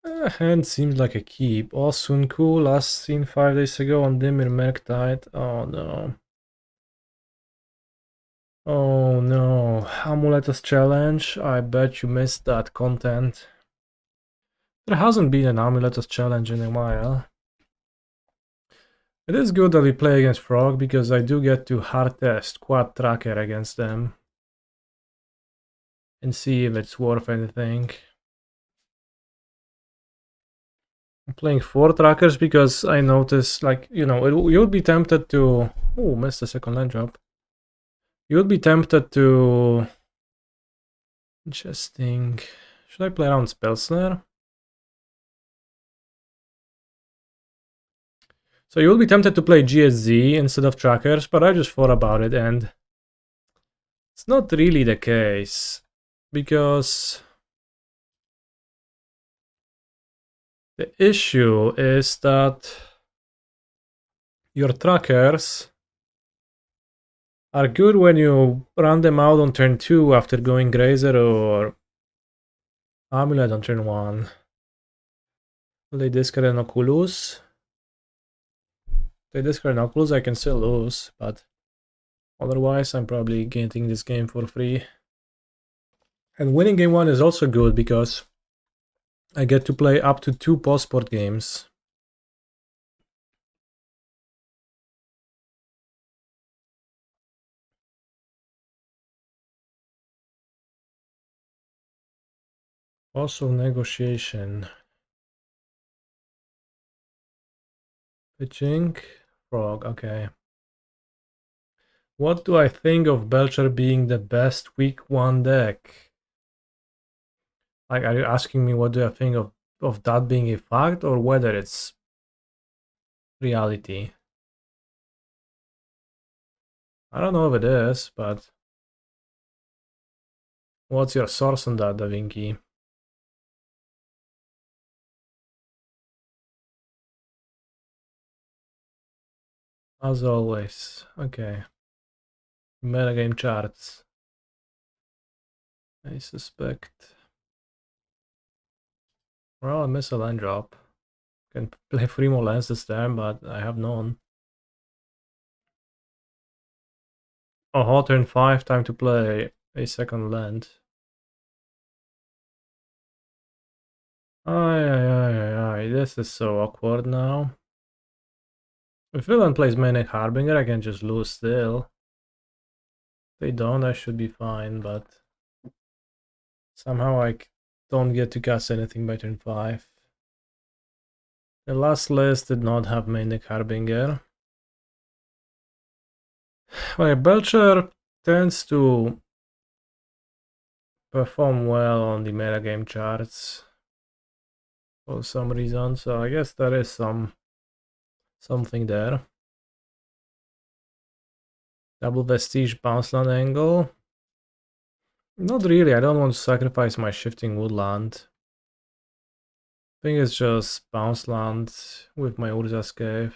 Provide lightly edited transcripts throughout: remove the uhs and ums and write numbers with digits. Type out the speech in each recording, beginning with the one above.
Hand seems like a keep. Awesome cool, last seen 5 days ago on Dimir Merktide. Oh no. Oh no. Amulet Challenge. I bet you missed that content. There hasn't been an Amulet Challenge in a while. It is good that we play against Frog because I do get to hard test Quad Tracker against them. And see if it's worth anything. I'm playing 4 trackers because I noticed, like, you know, you would be tempted to... Oh, missed the second land drop. You would be tempted to... Interesting. Should I play around Spell Snare? So you would be tempted to play GSZ instead of trackers, but I just thought about it and... It's not really the case. Because... The issue is that... Your trackers... are good when you run them out on turn 2 after going Grazer or Amulet on turn 1. Will they discard an Oculus? If they discard an Oculus, I can still lose, but otherwise I'm probably getting this game for free. And winning game 1 is also good because I get to play up to 2 post-sport games. Also negotiation. Pitching. Frog, okay. What do I think of Belcher being the best week 1 deck? Like, are you asking me what do I think of that being a fact or whether it's reality? I don't know if it is, but what's your source on that, Da Vinci? As always, okay. Metagame charts. I suspect. Well, I miss a land drop. Can play 3 more lands this time, but I have none. Oh, turn 5, time to play a second land. Ay, this is so awkward now. If villain plays Manic Harbinger, I can just lose still. If they don't, I should be fine, but somehow I don't get to cast anything by turn 5. The last list did not have Manic Harbinger. Well, Belcher tends to perform well on the metagame charts for some reason, so I guess there is something there. Double Vestige bounce land angle. Not really, I don't want to sacrifice my Shifting Woodland. I think it's just bounce land with my Urza Scape.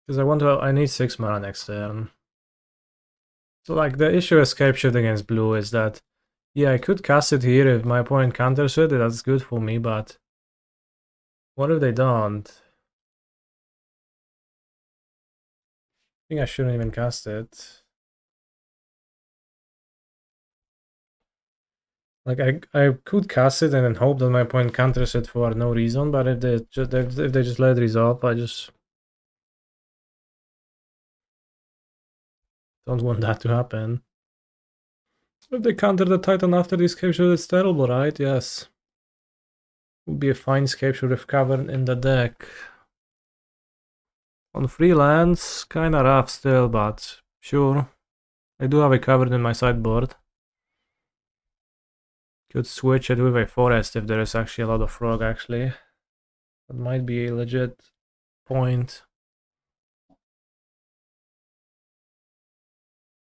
Because I need 6 mana next turn. So like the issue with Scapeshift against blue is that, yeah, I could cast it here if my opponent counters it, that's good for me, but what if they don't? I think I shouldn't even cast it. Like I could cast it and then hope that my opponent counters it for no reason, but if they just let it resolve, I just don't want that to happen. If they counter the Titan after the Scapeshift, it's terrible, right? Yes. Would be a fine Scapeshift with Cavern in the deck. On free lands, kinda rough still, but sure. I do have a Cavern in my sideboard. Could switch it with a forest if there is actually a lot of frog, actually. That might be a legit point.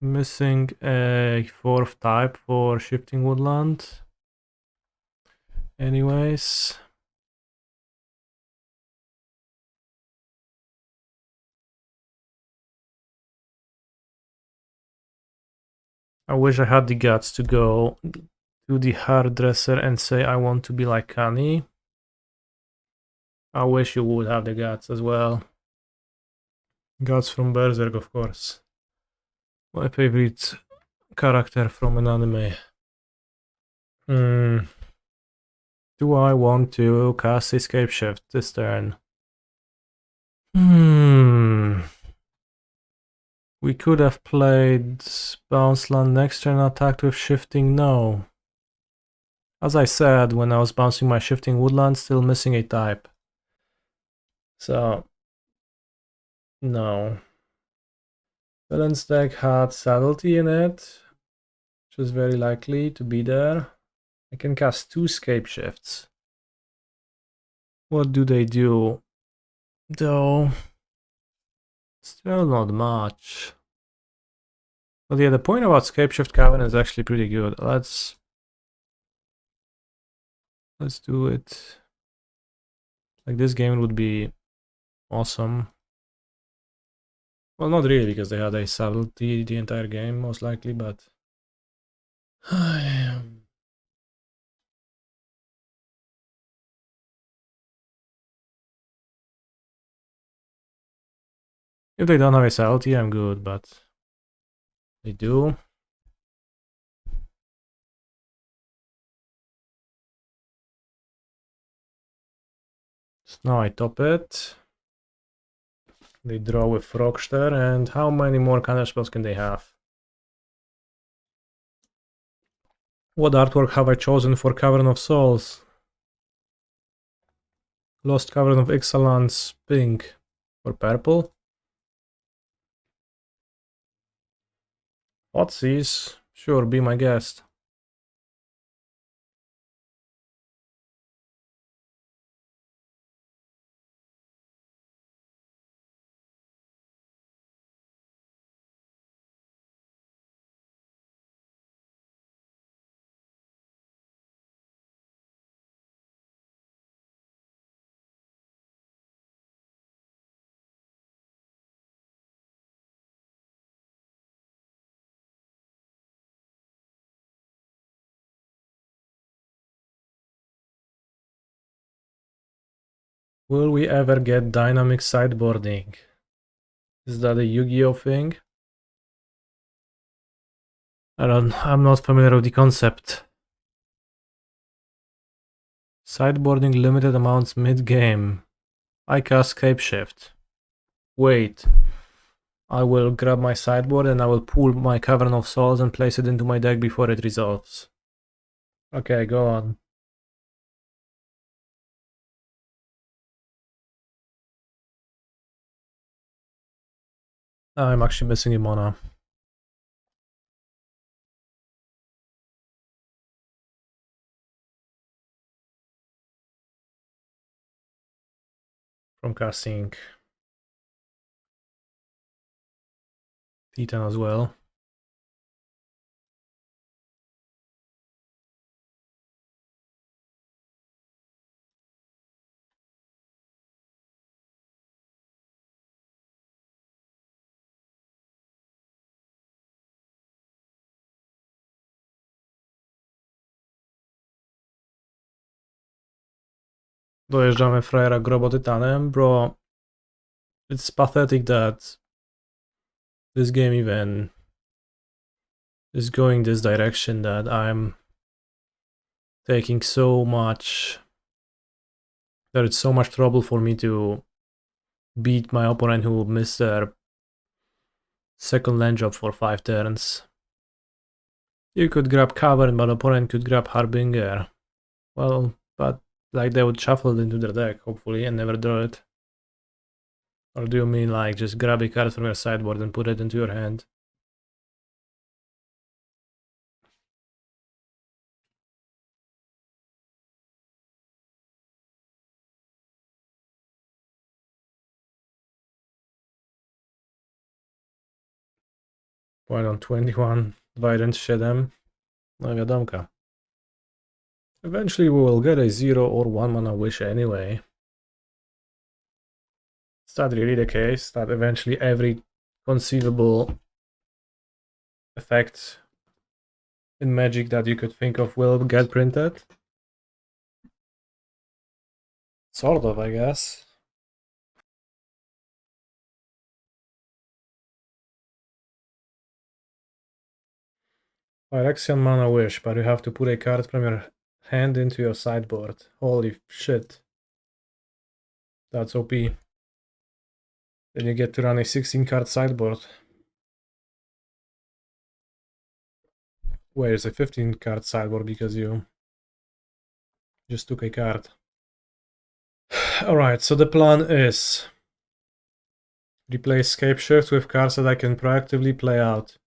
Missing a 4th type for Shifting Woodland. Anyways. I wish I had the guts to go to the hairdresser and say I want to be like Kani. I wish you would have the guts as well. Guts from Berserk, of course. My favorite character from an anime. Do I want to cast Scapeshift this turn? We could have played Bounce Land next turn, attacked with Shifting. No. As I said, when I was bouncing my Shifting Woodland, still missing a type. So, no. Villain's deck had Subtlety in it, which is very likely to be there. I can cast 2 Scapeshifts. What do they do? Though, still not much. But yeah, the point about Scapeshift Cavern is actually pretty good. Let's do it. Like, this game would be awesome. Well, not really, because they had a subtlety the entire game, most likely, but... If they don't have a subtlety, I'm good, but... they do. So now I top it. They draw with Frogster, and how many more counter spells can they have? What artwork have I chosen for Cavern of Souls? Lost Cavern of Ixalan's pink or purple? Otsies, sure, be my guest. Will we ever get dynamic sideboarding? Is that a Yu-Gi-Oh thing? I'm not familiar with the concept. Sideboarding limited amounts mid-game. I cast Scapeshift. Wait. I will grab my sideboard and I will pull my Cavern of Souls and place it into my deck before it resolves. Okay, go on. I'm actually missing a mana. From casting Titan as well. Dojeżdżamy frajera Grobotytanem, bro. It's pathetic that this game even is going this direction, that I'm taking so much, that it's so much trouble for me to beat my opponent who missed their second land drop for 5 turns. You could grab Cavern, but opponent could grab Harbinger. Well, but like they would shuffle it into their deck, hopefully, and never draw it. Or do you mean like just grab a card from your sideboard and put it into your hand? Point on 21, Vident Shedem. No wiadomka. Eventually we will get a 0 or 1 mana wish anyway. Is that really the case? That eventually every conceivable effect in Magic that you could think of will get printed? Sort of, I guess. Phyrexian Mana Wish, but you have to put a card from your hand into your sideboard. Holy shit. That's OP. Then you get to run a 16 card sideboard. Wait, it's a 15 card sideboard because you just took a card. Alright, so the plan is replace Scapeshift with cards that I can proactively play out.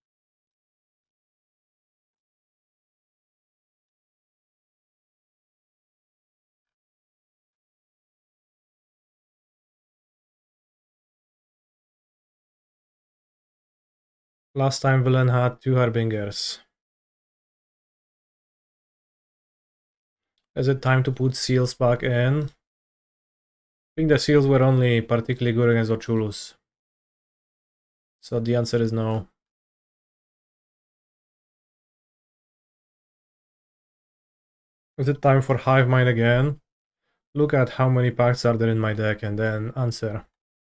Last time Villain had 2 Harbingers. Is it time to put seals back in? I think the seals were only particularly good against Ochulus. So the answer is no. Is it time for Hive Mind again? Look at how many packs are there in my deck and then answer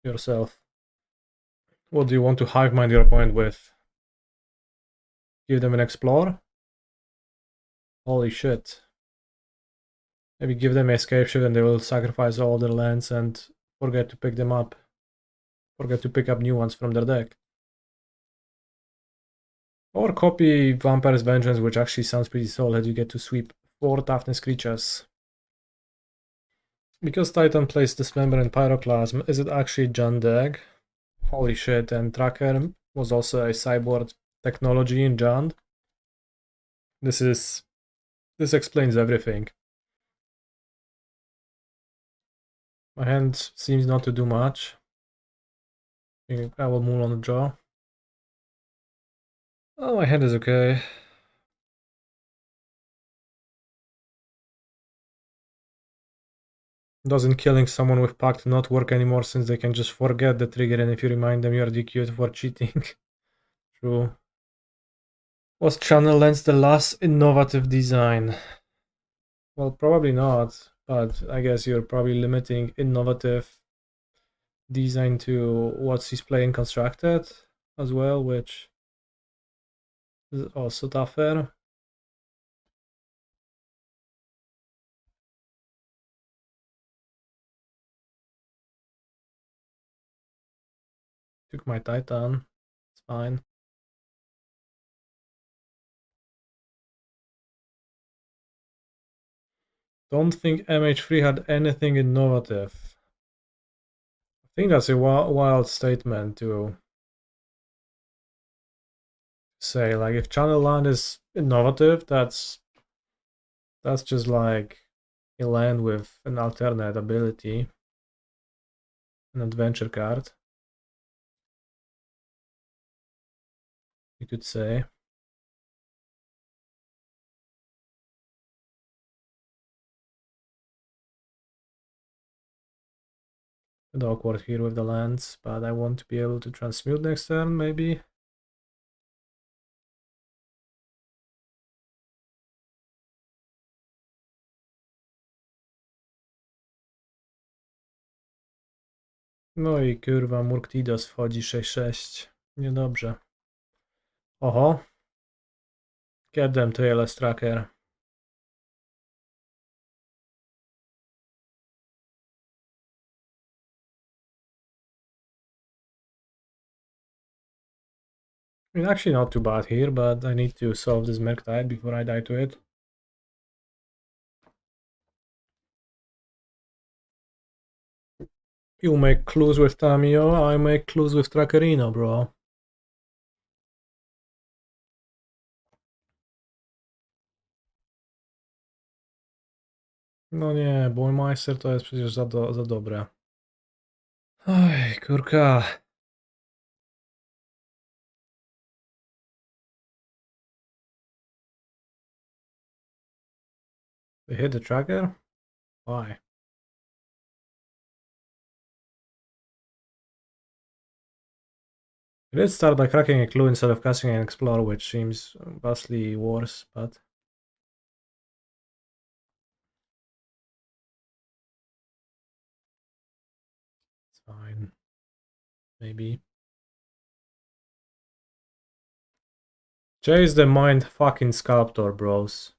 yourself. What do you want to Hive Mind your opponent with? Give them an Explore? Holy shit. Maybe give them a Scapeshift and they will sacrifice all their lands and forget to pick them up. Forget to pick up new ones from their deck. Or copy Vampire's Vengeance, which actually sounds pretty solid. You get to sweep 4 toughness creatures. Because Titan plays Dismember and Pyroclasm, is it actually Jund deck? Holy shit, and Tracker was also a sideboard technology in Jund. This explains everything. My hand seems not to do much. I will move on the draw. Oh, my hand is okay. Doesn't killing someone with Pact not work anymore since they can just forget the trigger and if you remind them you are DQ'd for cheating? True. Was Channel Lens the last innovative design? Well, probably not, but I guess you're probably limiting innovative design to what he's playing constructed as well, which is also tougher. Took my Titan, it's fine. Don't think MH3 had anything innovative. I think that's a wild statement to say. Like, if Channel Land is innovative, that's just like a land with an alternate ability, an adventure card, you could say. A bit awkward here with the lands, but I want to be able to transmute next turn, maybe. No i kurwa, Murktidos wchodzi 6-6. Niedobrze. Oho. Get them, Tireless Tracker. I mean, actually not too bad here, but I need to solve this Murktide before I die to it. You make clues with Tamio, I make clues with Trackerino, bro. No nie, Boymeister to jest przecież za dobre. Oj, kurka. They hit the tracker? Why? Let's start by cracking a clue instead of casting an explore, which seems vastly worse, but it's fine. Maybe. Chase the mind fucking sculptor, bros.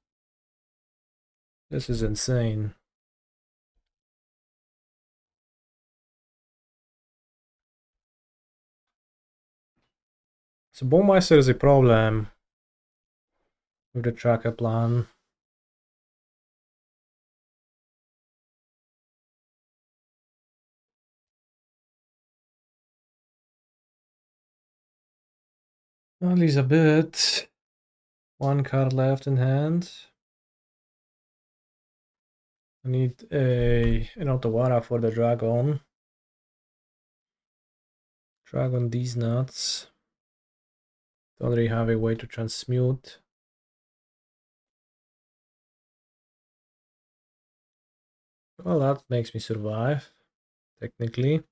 This is insane. So Bowmeister is a problem with the tracker plan. At least a bit. One card left in hand. I need an Otawara for the dragon. Dragon these nuts. Don't really have a way to transmute. Well, that makes me survive, technically.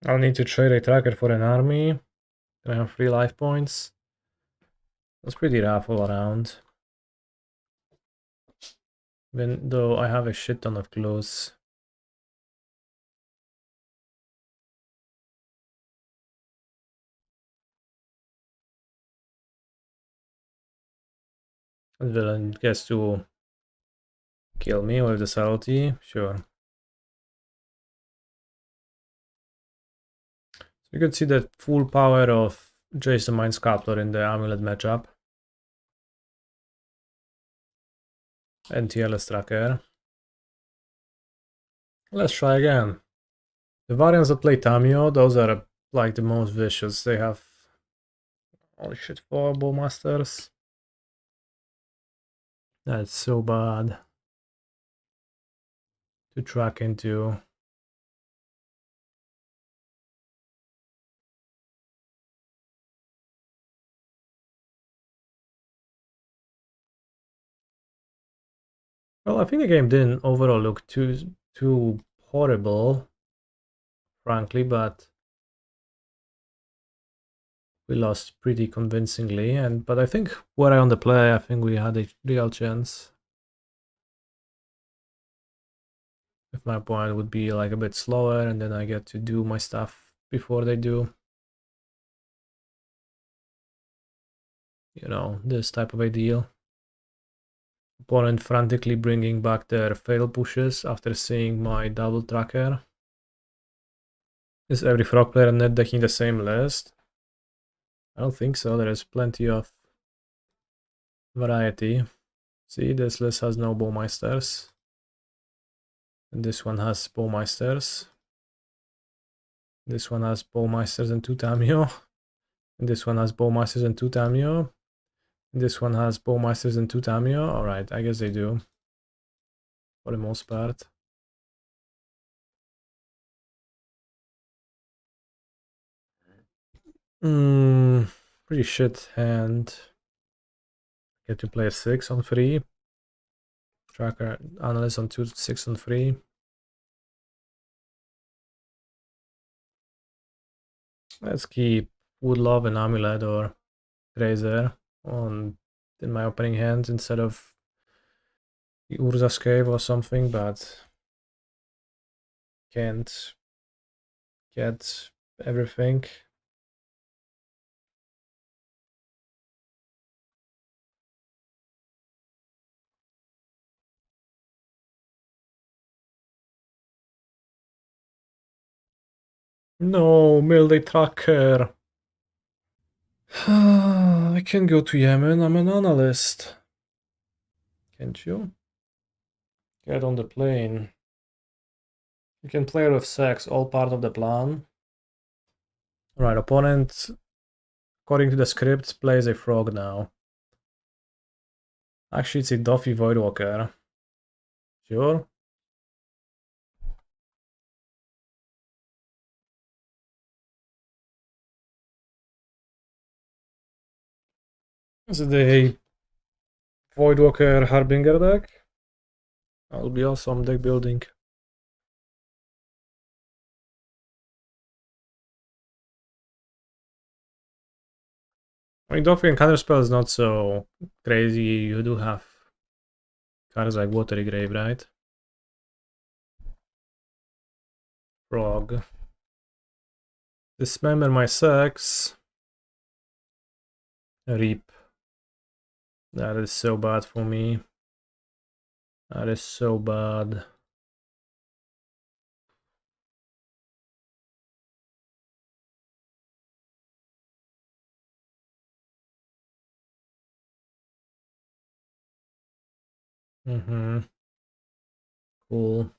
I'll need to trade a tracker for an army. I have 3 life points. That's pretty rough all around. Even though I have a shit ton of clues. And villain gets to kill me with the subtlety, sure. So you can see the full power of Jason Mind Sculptor in the Amulet matchup. And Tireless Tracker. Let's try again. The variants that play Tamio, those are like the most vicious. They have, holy shit, 4 Bowmasters. That's so bad to track into. Well, I think the game didn't overall look too horrible, frankly, but we lost pretty convincingly. But I think were I on the play, I think we had a real chance. If my opponent would be like a bit slower, and then I get to do my stuff before they do. You know, this type of a deal. Opponent frantically bringing back their fail pushes after seeing my double tracker. Is every frog player net decking the same list? I don't think so. There is plenty of variety. See, this list has no Bowmeisters. And this one has Bowmeisters. This one has Bowmeisters and 2 Tamio. And this one has Bowmeisters and 2 Tamio. And this one has Bowmeisters and 2 Tamio. Alright, I guess they do. For the most part. Pretty shit hand. Get to play a 6 on 3. Tracker Analyst on 2, 6 on 3. Let's keep Woodlove and Amulet or Grazer on in my opening hand instead of the Urza's Cave or something, but can't get everything. No, Milde Tracker. I can go to Yemen, I'm an analyst. Can't you? Get on the plane. You can play with sex, all part of the plan. Right, opponent, according to the script, plays a frog now. Actually, it's a Doffy Voidwalker. Sure. Is it a Voidwalker Harbinger deck? That'll be awesome deck building. I mean, Doffy and Counterspell is not so crazy. You do have cards like Watery Grave, right? Frog. Dismember my sex. Reap. That is so bad for me. That is so bad. Cool.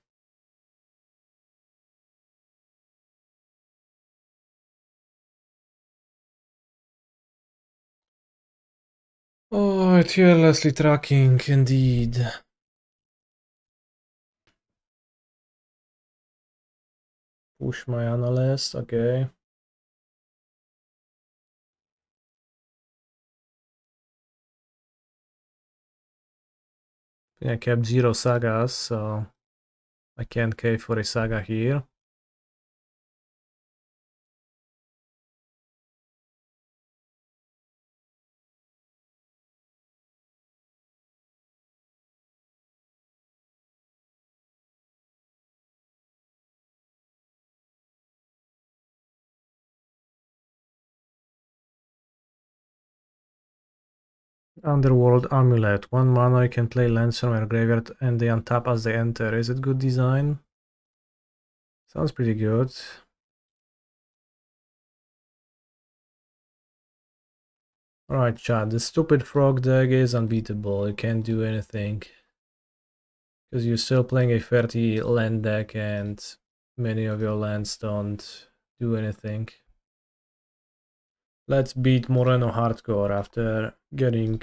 Oh, tirelessly tracking, indeed. Push my analyst, okay. I kept 0 sagas, so I can't cave for a saga here. Underworld Amulet. 1 mana, I can play lands from your graveyard and they untap as they enter. Is it good design? Sounds pretty good. Alright, chat. The stupid frog deck is unbeatable. You can't do anything. Because you're still playing a 30 land deck and many of your lands don't do anything. Let's beat Moreno hardcore after getting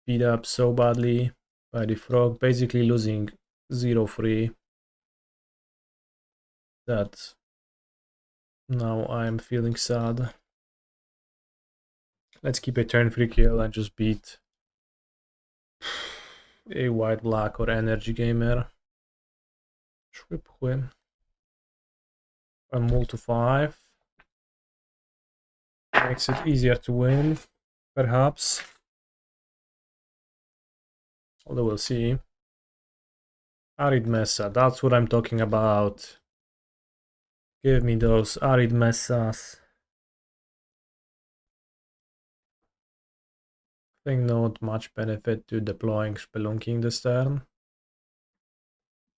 beat up so badly by the frog, basically losing 0-3. That now I'm feeling sad. Let's keep a turn free kill and just beat a white black or energy gamer. Szybły. A mul to 5 makes it easier to win, perhaps. Although we'll see. Arid Mesa, that's what I'm talking about. Give me those Arid Mesas. I think not much benefit to deploying Spelunking this turn.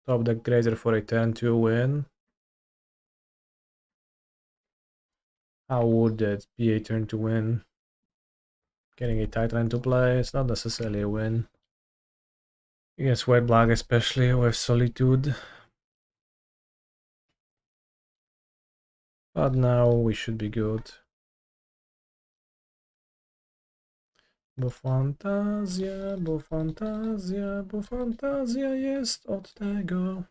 Top deck Grazer for a turn 2 win. How would it be a turn to win? Getting a Titan into play, it's not necessarily a win. Against white black, especially with Solitude. But now we should be good. Bo fantazja jest od tego.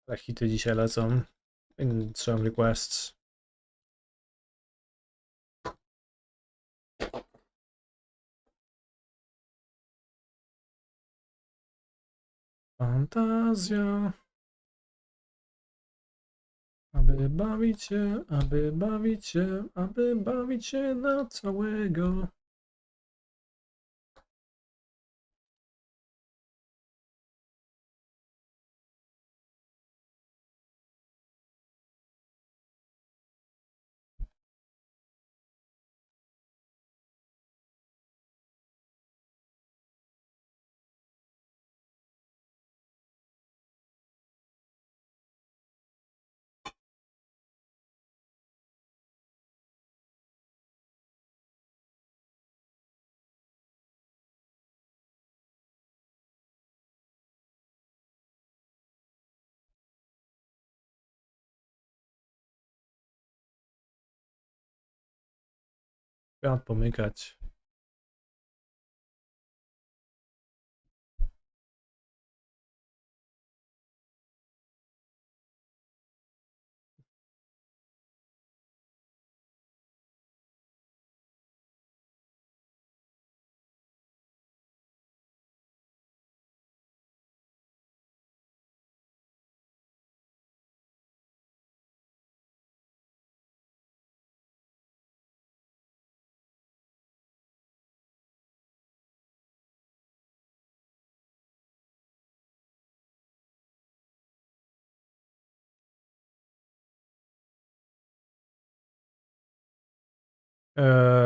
Ale hity dzisiaj lecą. Trzymam requests. Fantazja. Aby bawić się, aby bawić się, aby bawić się na całego. Květ pomykać.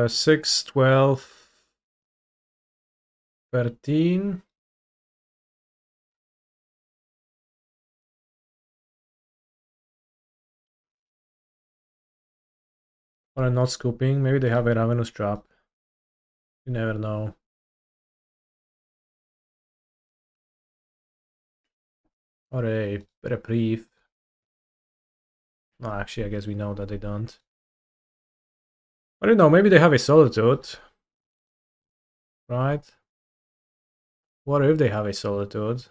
Six, 12, 13. Or not scooping. Maybe they have a Ravenous Trap. You never know. Or a Reprieve. No, actually, I guess we know that they don't. I don't know, maybe they have a Solitude. Right? What if they have a Solitude?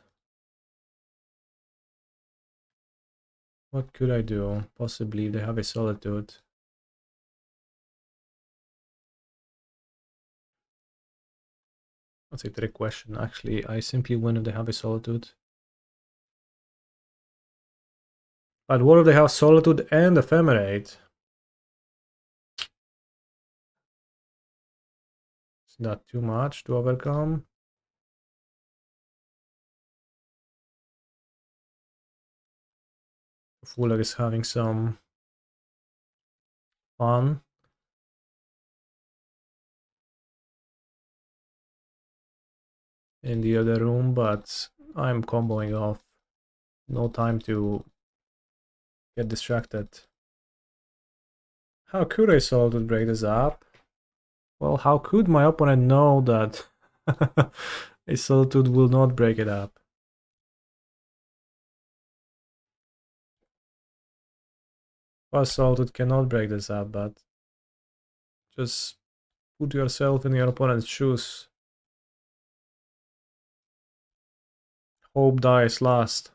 What could I do? Possibly if they have a Solitude. That's a trick question. Actually, I simply win if they have a Solitude. But what if they have Solitude and Ephemerate? Is that too much to overcome? Fulag is having some fun in the other room, but I'm comboing off. No time to get distracted. How could I Solitude break this up? Well, how could my opponent know that a Solitude will not break it up? Well, Solitude cannot break this up, but just put yourself in your opponent's shoes. Hope dies last.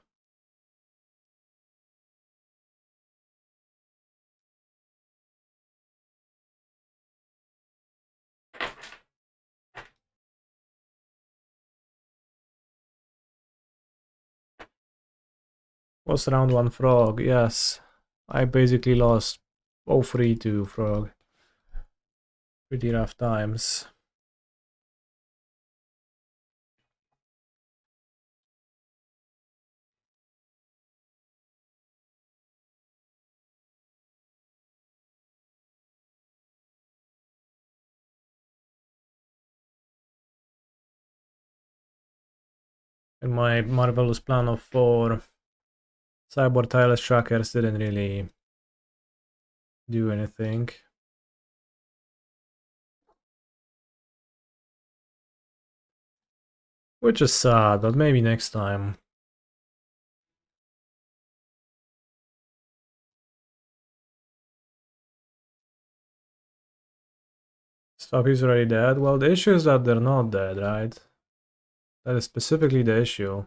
Was round 1 Frog, yes. I basically lost 0-3 to Frog. Pretty rough times. And my marvelous plan of 4 Cyborg Tireless Trackers didn't really do anything. Which is sad, but maybe next time. Stuff is already dead. Well, the issue is that they're not dead, right? That is specifically the issue.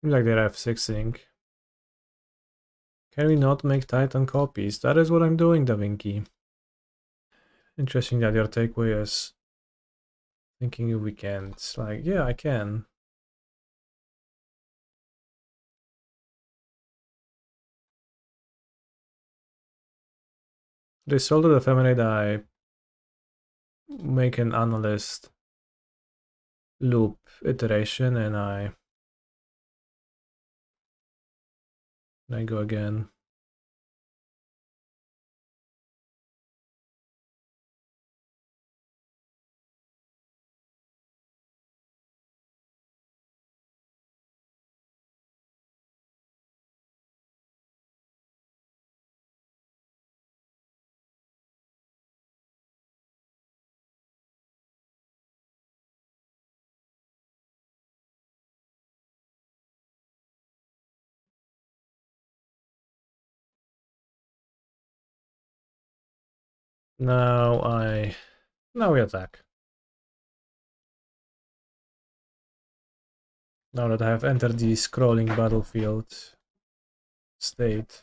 Seems like they're F6ing. Can we not make Titan copies? That is what I'm doing, Da Vinci. Interesting that your takeaway is thinking if we can. It's like, yeah, I can. They sold the Ephemerate, I make an analyst loop iteration and I go again. Now we attack. Now that I have entered the scrolling battlefield state.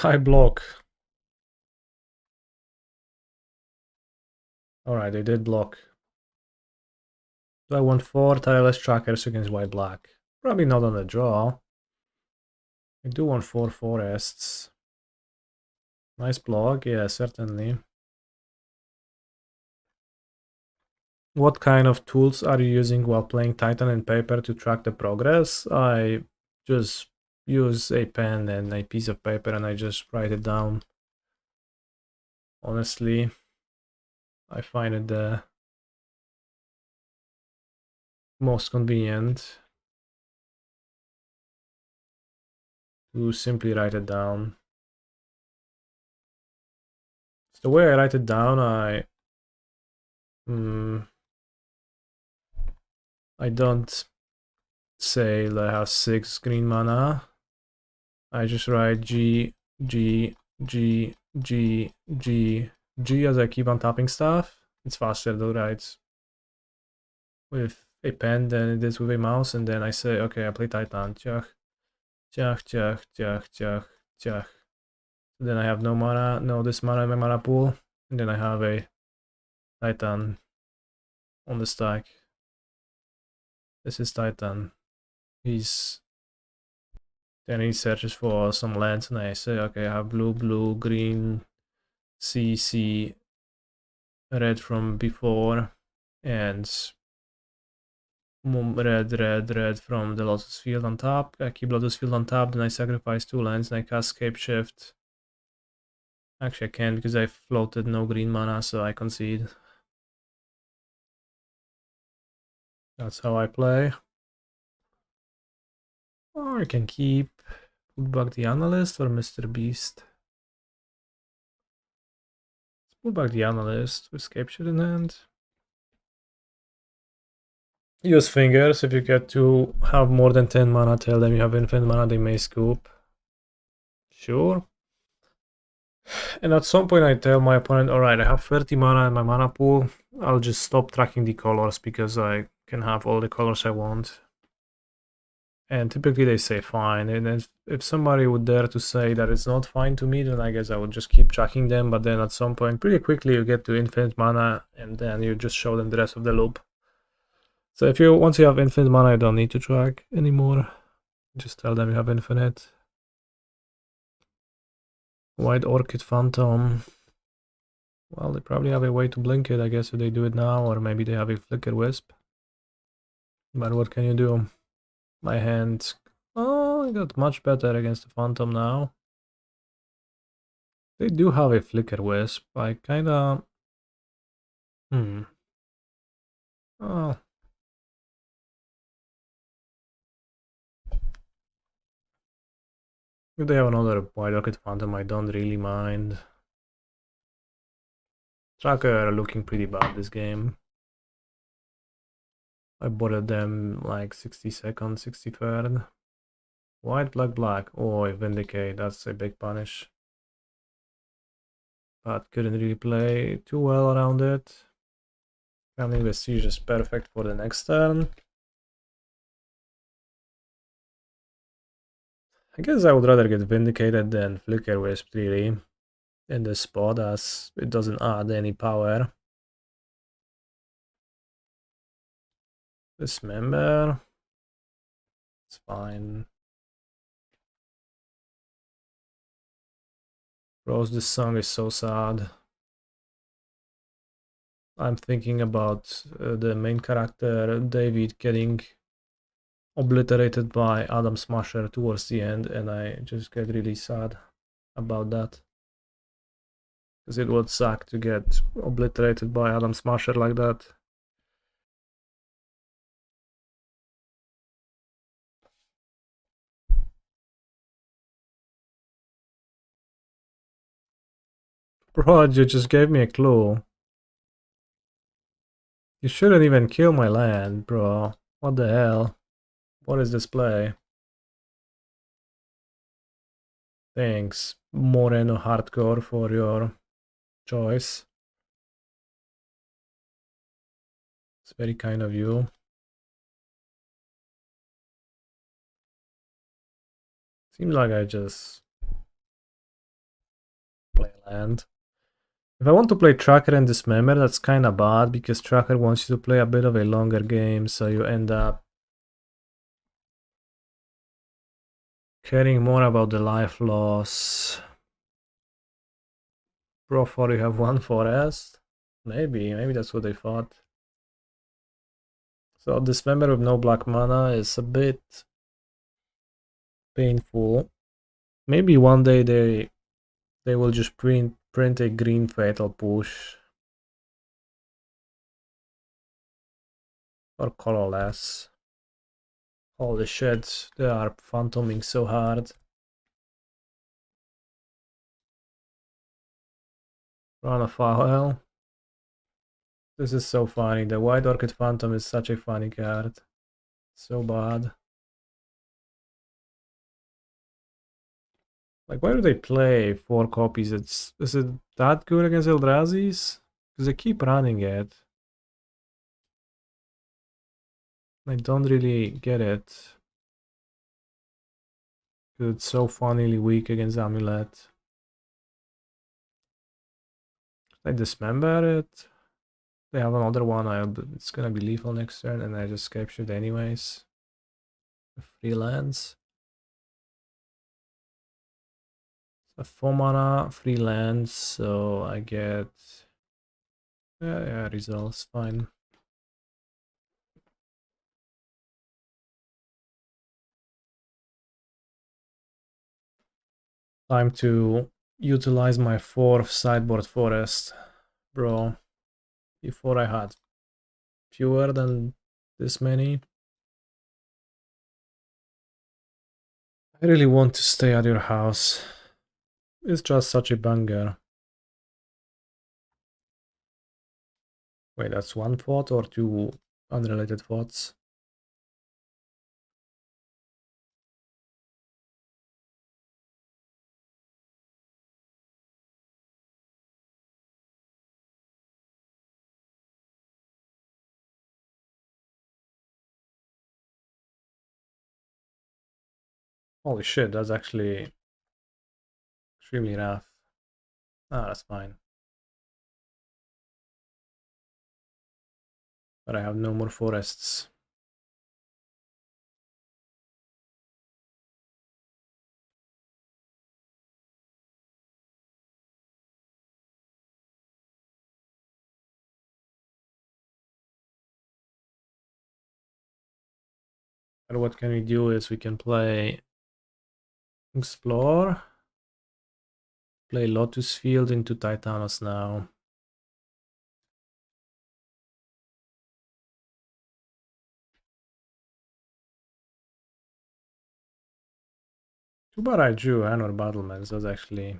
I block. Alright, they did block. Do I want 4 Tireless Trackers against white black? Probably not on the draw. I do want 4 forests. Nice block, yeah, certainly. What kind of tools are you using while playing Titan and paper to track the progress? I just use a pen and a piece of paper and I just write it down. Honestly, I find it the most convenient to simply write it down. So the way I write it down, I don't say that I have 6 green mana. I just write G, G, G, G, G, G as I keep on tapping stuff. It's faster to write with a pen than it is with a mouse, and then I say, okay, I play Titan. Tchach, tchach, tchach, tchach, tchach, tchach. Then I have no mana, no this mana in my mana pool, and then I have a Titan on the stack. This is Titan. Then he searches for some lands, and I say, okay, I have blue, blue, green, C, red from before, and red from the Lotus Field on top. I keep Lotus Field on top, then I sacrifice 2 lands, and I cast Scapeshift. Actually, I can't because I floated no green mana, so I concede. That's how I play. Or I can keep Bojuka the Analyst or Mr. Beast. Let's put back the Analyst with Scapeshift in hand. Use fingers. If you get to have more than 10 mana, tell them you have infinite mana, they may scoop. Sure. And at some point I tell my opponent, alright, I have 30 mana in my mana pool. I'll just stop tracking the colors because I can have all the colors I want. And typically they say fine. And if somebody would dare to say that it's not fine to me, then I guess I would just keep tracking them. But then at some point, pretty quickly, you get to infinite mana and then you just show them the rest of the loop. So if you once you have infinite mana, you don't need to track anymore. Just tell them you have infinite. White Orchid Phantom. Well, they probably have a way to blink it, I guess, if they do it now, or maybe they have a Flicker Wisp. But what can you do? My hand... Oh, I got much better against the Phantom now. They do have a Flicker Wisp. I kinda... Oh. If they have another White Rocket Phantom, I don't really mind. Tracker looking pretty bad this game. I bought them like 62nd, 63rd. White, black, black. Oh, I Vindicate, that's a big punish. But couldn't really play too well around it. Crumbling Vestige is perfect for the next turn. I guess I would rather get Vindicated than Flicker Wisp really in this spot, as it doesn't add any power. Dismember. It's fine. Rose, this song is so sad. I'm thinking about the main character, David, getting obliterated by Adam Smasher towards the end, and I just get really sad about that. Because it would suck to get obliterated by Adam Smasher like that. Bro, you just gave me a clue. You shouldn't even kill my land, bro. What the hell? What is this play? Thanks, Moreno Hardcore, for your choice. It's very kind of you. Seems like I just play land. If I want to play Tracker and Dismember, that's kinda bad, because Tracker wants you to play a bit of a longer game, so you end up caring more about the life loss. Pro 4, you have one forest? Maybe that's what they thought. So Dismember with no black mana is a bit painful. Maybe one day they will just print a green fatal push. Or colorless. Holy shit, they are phantoming so hard. Run a foul. This is so funny. The White Orchid Phantom is such a funny card. So bad. Like, why do they play 4 copies? Is it that good against Eldrazi's? Because they keep running it. I don't really get it. Because it's so funnily weak against Amulet. I dismember it. They have another one. It's gonna be lethal next turn, and I just Scapeshift anyways. Freelance. A 4 mana freelance, so I get yeah, results fine. Time to utilize my 4th sideboard forest, bro. Before I had fewer than this many. I really want to stay at your house. It's just such a banger. Wait, that's one thought or 2 unrelated thoughts? Holy shit, that's actually extremely rough. Ah, that's fine. But I have no more forests. And what can we do is we can play Explore, play Lotus Field into Titanos now. Too bad I drew Hanweir Battlements. That's actually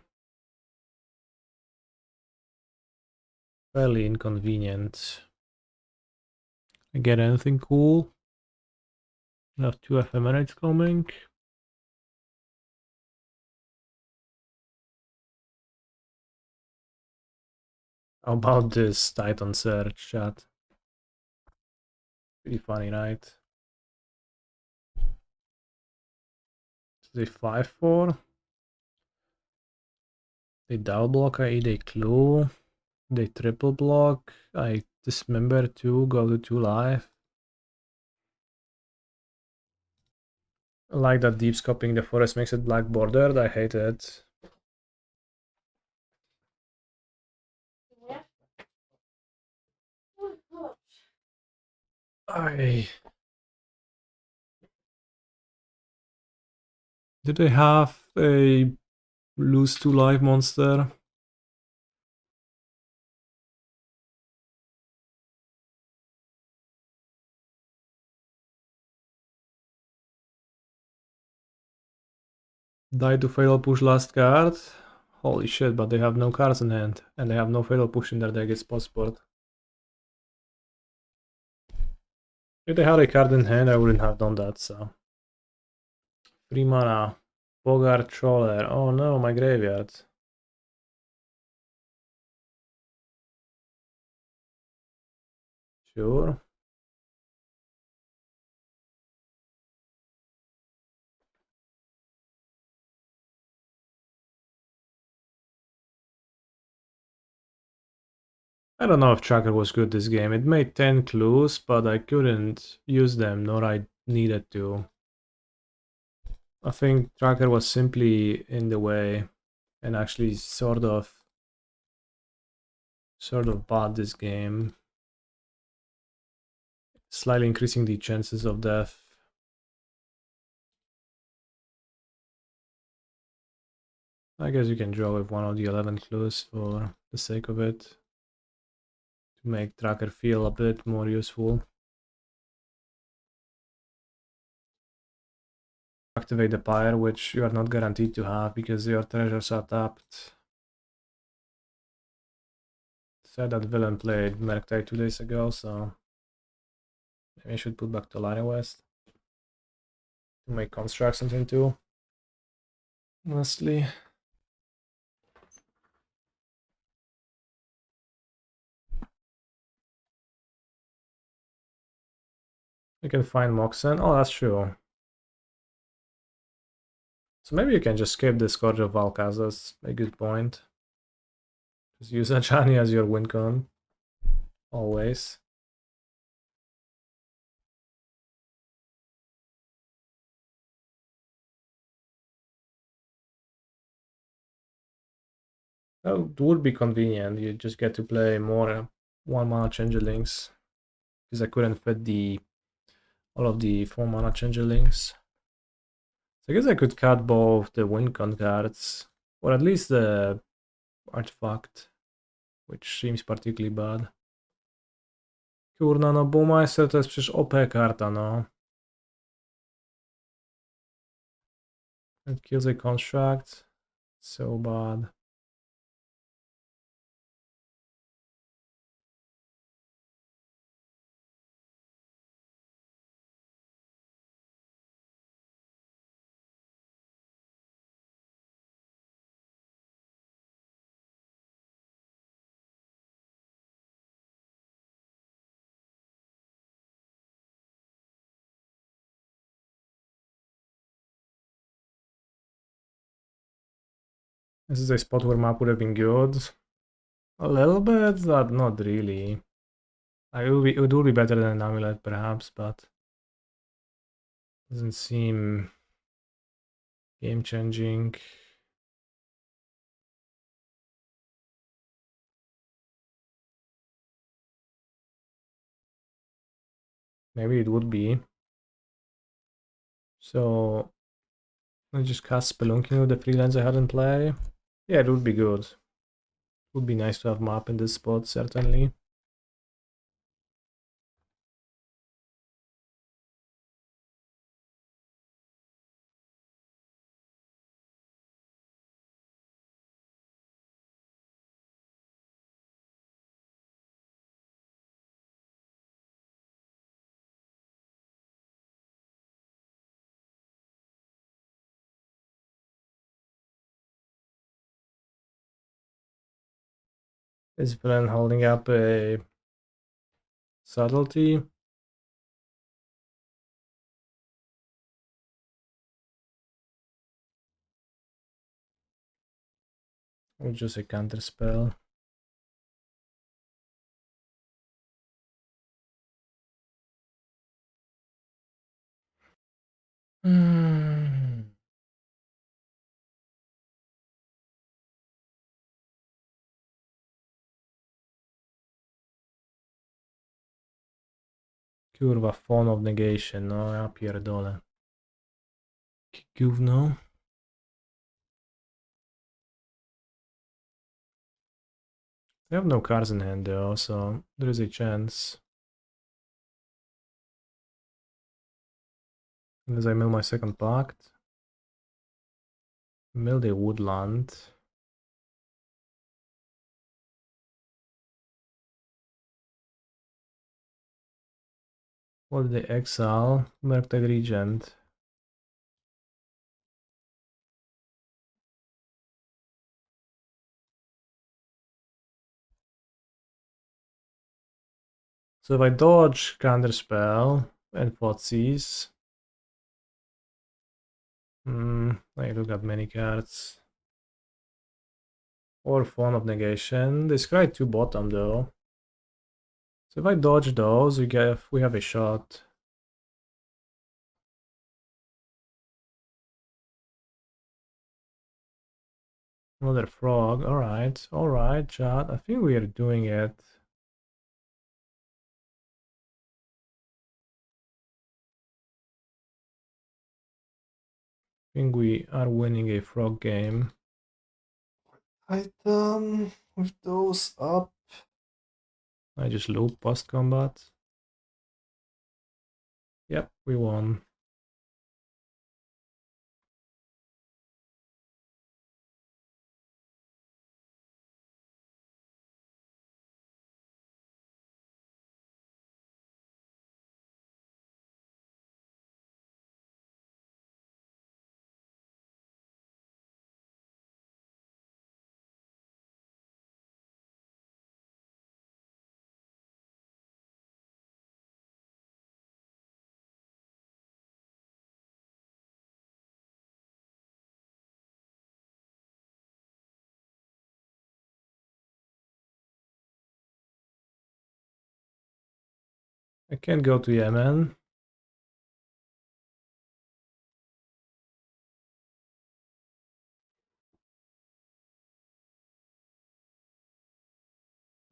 fairly inconvenient. I get anything cool? I have 2 ephemerides coming. How about this Titan Search chat? Pretty funny, right? So they 5-4. They double block, I eat a clue. They triple block. I dismember 2, go to 2 life. I like that deep scoping the forest makes it black bordered. I hate it. Did they have a lose 2 life monster? Die to fatal push last card? Holy shit, but they have no cards in hand. And they have no fatal push in their deck, it's spot. If they had a card in hand, I wouldn't have done that, so. 3 mana. Bogart Troller. Oh no, my graveyard. Sure. I don't know if Tracker was good this game. It made 10 clues, but I couldn't use them, nor I needed to. I think Tracker was simply in the way and actually sort of bought this game. Slightly increasing the chances of death. I guess you can draw with one of the 11 clues for the sake of it. To make Tracker feel a bit more useful. Activate the Pyre, which you are not guaranteed to have because your treasures are tapped. Said that villain played Merktide 2 days ago, so maybe I should put back Tolaria West to make construct something too. Honestly. You can find Moxen. Oh, that's true. So maybe you can just skip the Scourge of Valkaz. That's a good point. Just use Ajani as your win con. Always. That would be convenient. You just get to play more 1-mana changelings. Because I couldn't fit all of the 4-mana changelings. So I guess I could cut both the win con cards. Or at least the artifact. Which seems particularly bad. Kurna, no Bowmeister to jest przecież OP karta, no. It kills a construct. So bad. This is a spot where map would have been good. A little bit, but not really. It would be better than an amulet, perhaps, but doesn't seem game changing. Maybe it would be. So I just cast Spelunking with the freelance I had in play. Yeah, it would be good. It would be nice to have map in this spot, certainly. Is villain holding up a subtlety? Or just a counter spell? Hmm. Kurwa, Phone of Negation, no ja pierdolę. Gówno. I have no cards in hand though, so there is a chance. Unless I mill my second Pact. Mill the Woodland. What did they exile? Murktide Regent. So if I dodge Counterspell and Thoughtseize, I look at many cards. Or Phone of Negation. They scry 2 bottom though. So if I dodge those, we have a shot. Another frog. Alright, chat. I think we are doing it. I think we are winning a frog game. Item with those up. I just loop post combat. Yep, we won. I can't go to Yemen.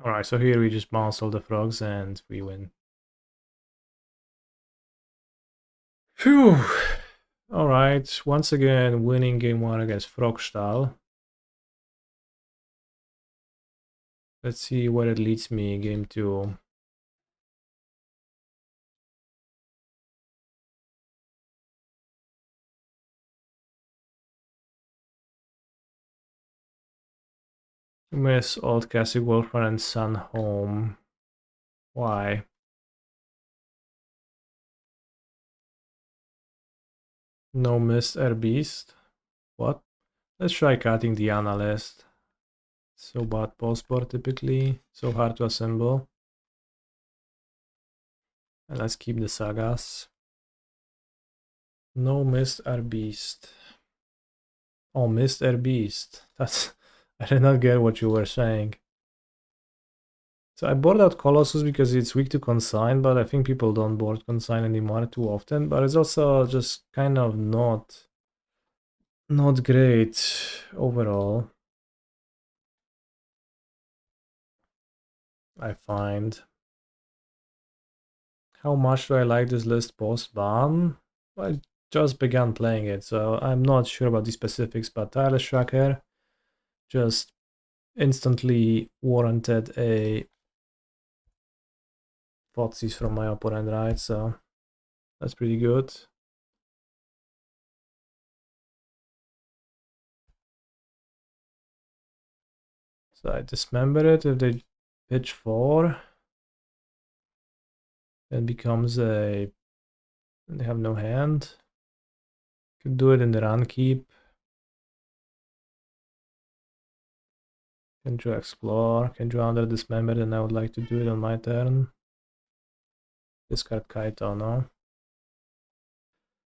Alright, so here we just bounce all the frogs and we win. Phew! Alright, once again winning game 1 against Frogstall. Let's see where it leads me in game 2. Miss old Cassie girlfriend and son home. Why? No missed air beast. What? Let's try cutting the analyst. So bad postboard typically. So hard to assemble. And let's keep the sagas. No missed air beast. Oh, missed air beast. That's I did not get what you were saying. So I board out Colossus because it's weak to consign, but I think people don't board consign anymore too often. But it's also just kind of not great overall, I find. How much do I like this list post-ban? I just began playing it, so I'm not sure about the specifics, but Tireless Tracker just instantly warranted a Thoughtseize from my opponent, right? So that's pretty good. So I dismember it. If they pitch 4, then becomes a... They have no hand. Could do it in the run keep. Can you explore? Can you under Dismember? Then I would like to do it on my turn. Discard Kaito, no?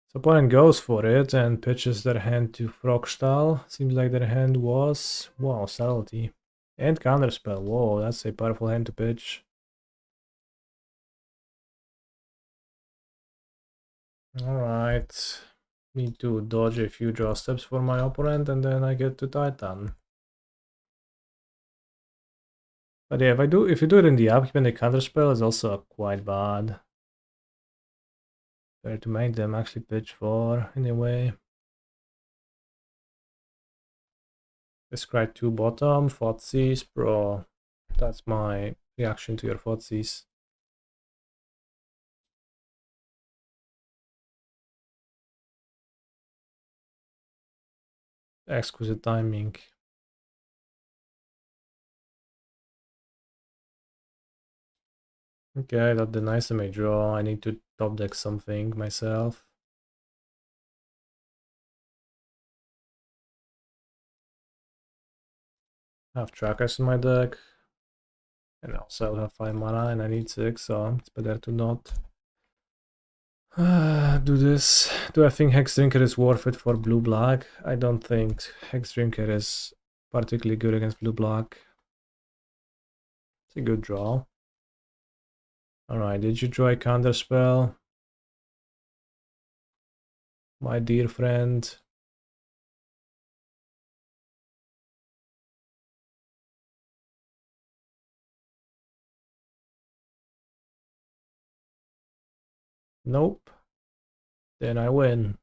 So opponent goes for it and pitches their hand to Frogstall. Seems like their hand was... Wow, subtlety. And Counterspell. Whoa, that's a powerful hand to pitch. Alright. Need to dodge a few draw steps for my opponent and then I get to Titan. But yeah, if you do it in the upkeep and the Counterspell is also quite bad. Better to make them actually pitch for anyway. Describe 2 bottom, Fotsies, bro. That's my reaction to your Fotsies. Exquisite timing. Okay, that denies my draw. I need to top deck something myself. I have trackers in my deck. And also I have 5 mana and I need 6, so it's better to not do this. Do I think Hex Drinker is worth it for blue-black? I don't think Hex Drinker is particularly good against blue-black. It's a good draw. Alright, did you draw a counterspell? My dear friend. Nope. Then I win.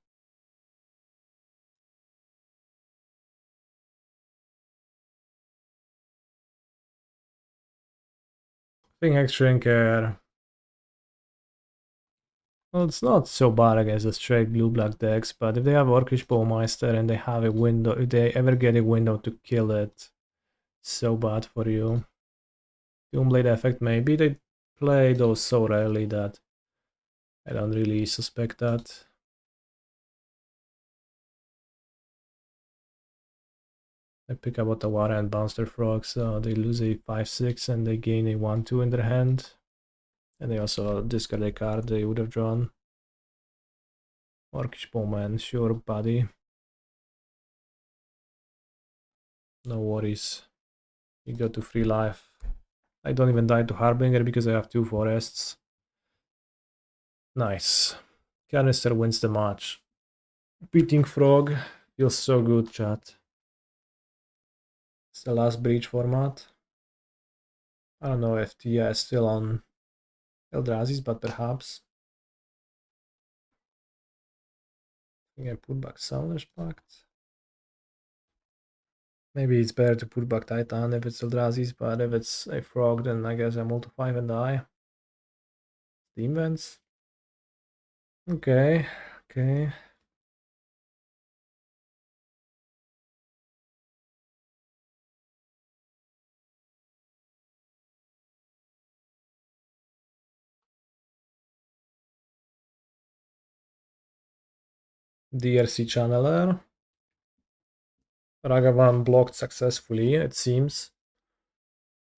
Thing Hex Drinker. Well, it's not so bad against the straight blue-black decks, but if they have Orcish Bowmeister and they have a window, if they ever get a window to kill it, so bad for you. Doomblade effect, maybe they play those so rarely that I don't really suspect that. I pick up Otawara and bounce their frog, so they lose a 5-6 and they gain a 1-2 in their hand. And they also discard a card they would have drawn. Orcish Bowman, sure buddy. No worries. You go to free life. I don't even die to Harbinger because I have 2 forests. Nice. Kanister wins the match. Beating Frog feels so good, chat. It's the last breach format. I don't know if Tia is still on Eldrazi's, but perhaps. I think I put back Summoner's Pact. Maybe it's better to put back Titan if it's Eldrazi's, but if it's a Frog, then I guess I multi 5 and die. Steam Vents. Okay, okay. DRC Channeler. Ragavan blocked successfully, it seems.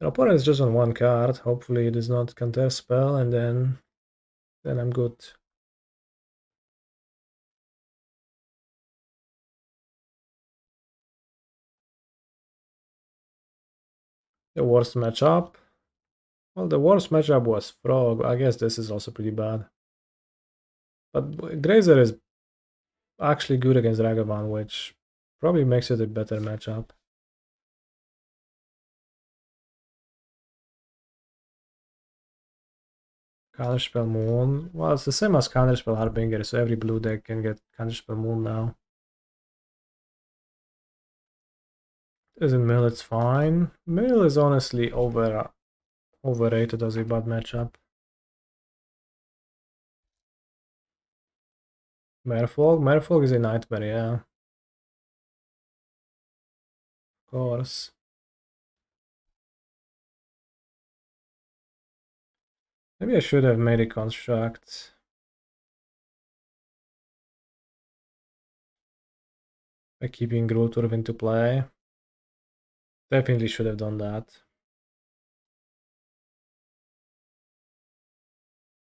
The opponent is just on 1 card. Hopefully it is not counter spell, and then I'm good. The worst matchup. Well, the worst matchup was Frog. I guess this is also pretty bad. But Grazer is actually good against Ragavan, which probably makes it a better matchup. Counterspell Moon. Well, it's the same as Counterspell Harbinger, so every blue deck can get Counterspell Moon now. Isn't Mill? It's fine. Mill is honestly overrated as a bad matchup. Merfolk? Merfolk is a nightmare, yeah. Of course. Maybe I should have made a construct. By keeping Gruul Turf into play. Definitely should have done that.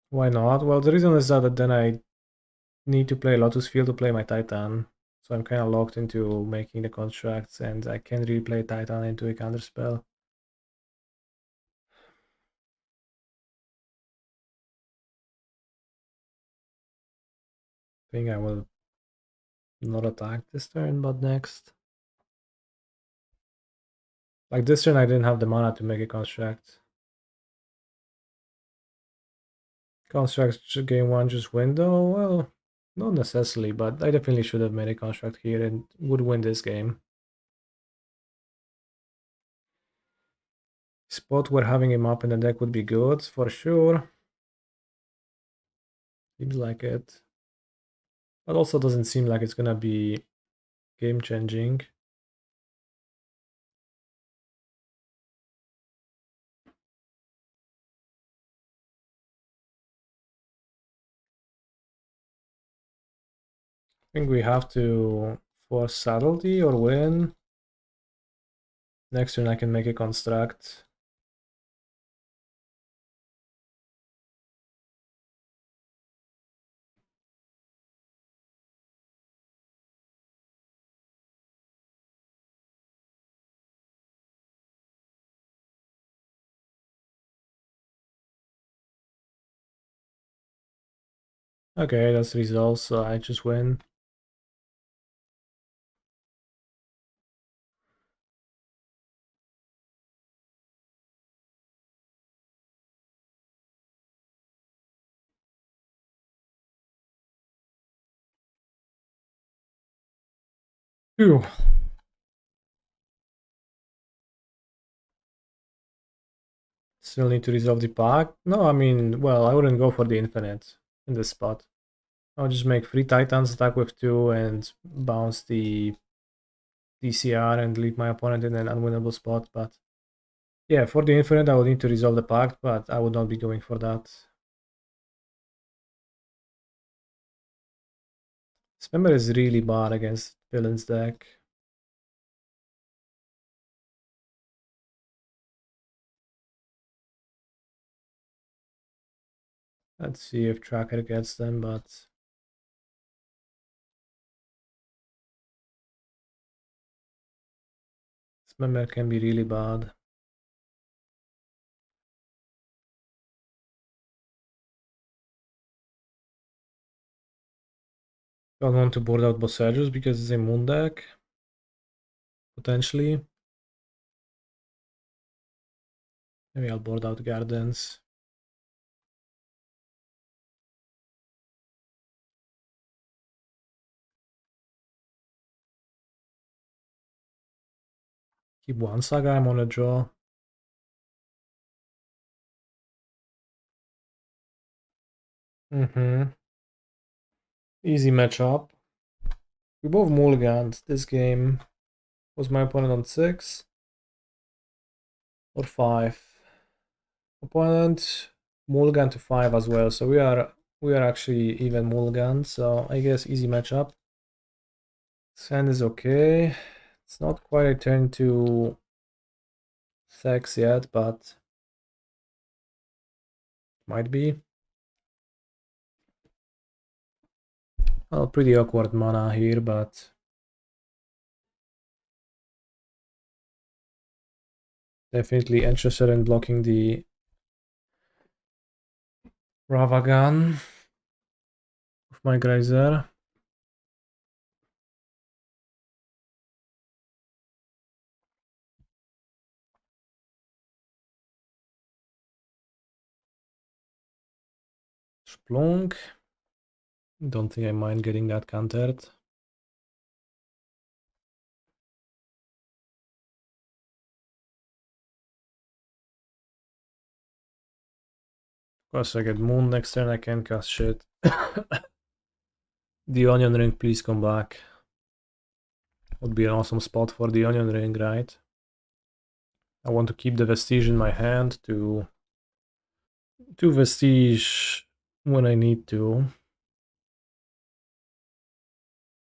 Why not? Well, the reason is that then I need to play Lotus Field to play my Titan. So I'm kind of locked into making the constructs, and I can't really play Titan into a counterspell. I think I will not attack this turn, but next. Like this turn I didn't have the mana to make a construct. Constructs game one just win though? Well, not necessarily, but I definitely should have made a construct here and would win this game. Spot where having him up in the deck would be good, for sure. Seems like it. But also doesn't seem like it's gonna be game changing. I think we have to force subtlety or win. Next turn I can make a construct. Okay, that's resolved, so I just win. Phew. Still need to resolve the pact? No, I mean, well, I wouldn't go for the infinite in this spot. I'll just make 3 Titans, attack with 2, and bounce the DCR and leave my opponent in an unwinnable spot. But yeah, for the infinite, I would need to resolve the pact, but I would not be going for that. Dismember is really bad against villain's deck. Let's see if Tracker gets them, but Dismember can be really bad. Don't want to board out Boseiju because it's a moon deck. Potentially. Maybe I'll board out Gardens. Keep one Saga, I'm on a draw. Easy matchup. We both mulliganed this game. Was my opponent on 6? Or 5? Opponent mulligan to 5 as well, so we are actually even mulligan, so I guess easy matchup. Sand is okay. It's not quite a turn to sex yet, but might be. Well, pretty awkward mana here, but definitely interested in blocking the Ravagan of my Grazer. Splunk. Don't think I mind getting that countered. Of course, I get Moon next turn, I can cast shit. The Onion Ring, please come back. Would be an awesome spot for the Onion Ring, right? I want to keep the Vestige in my hand to Vestige when I need to.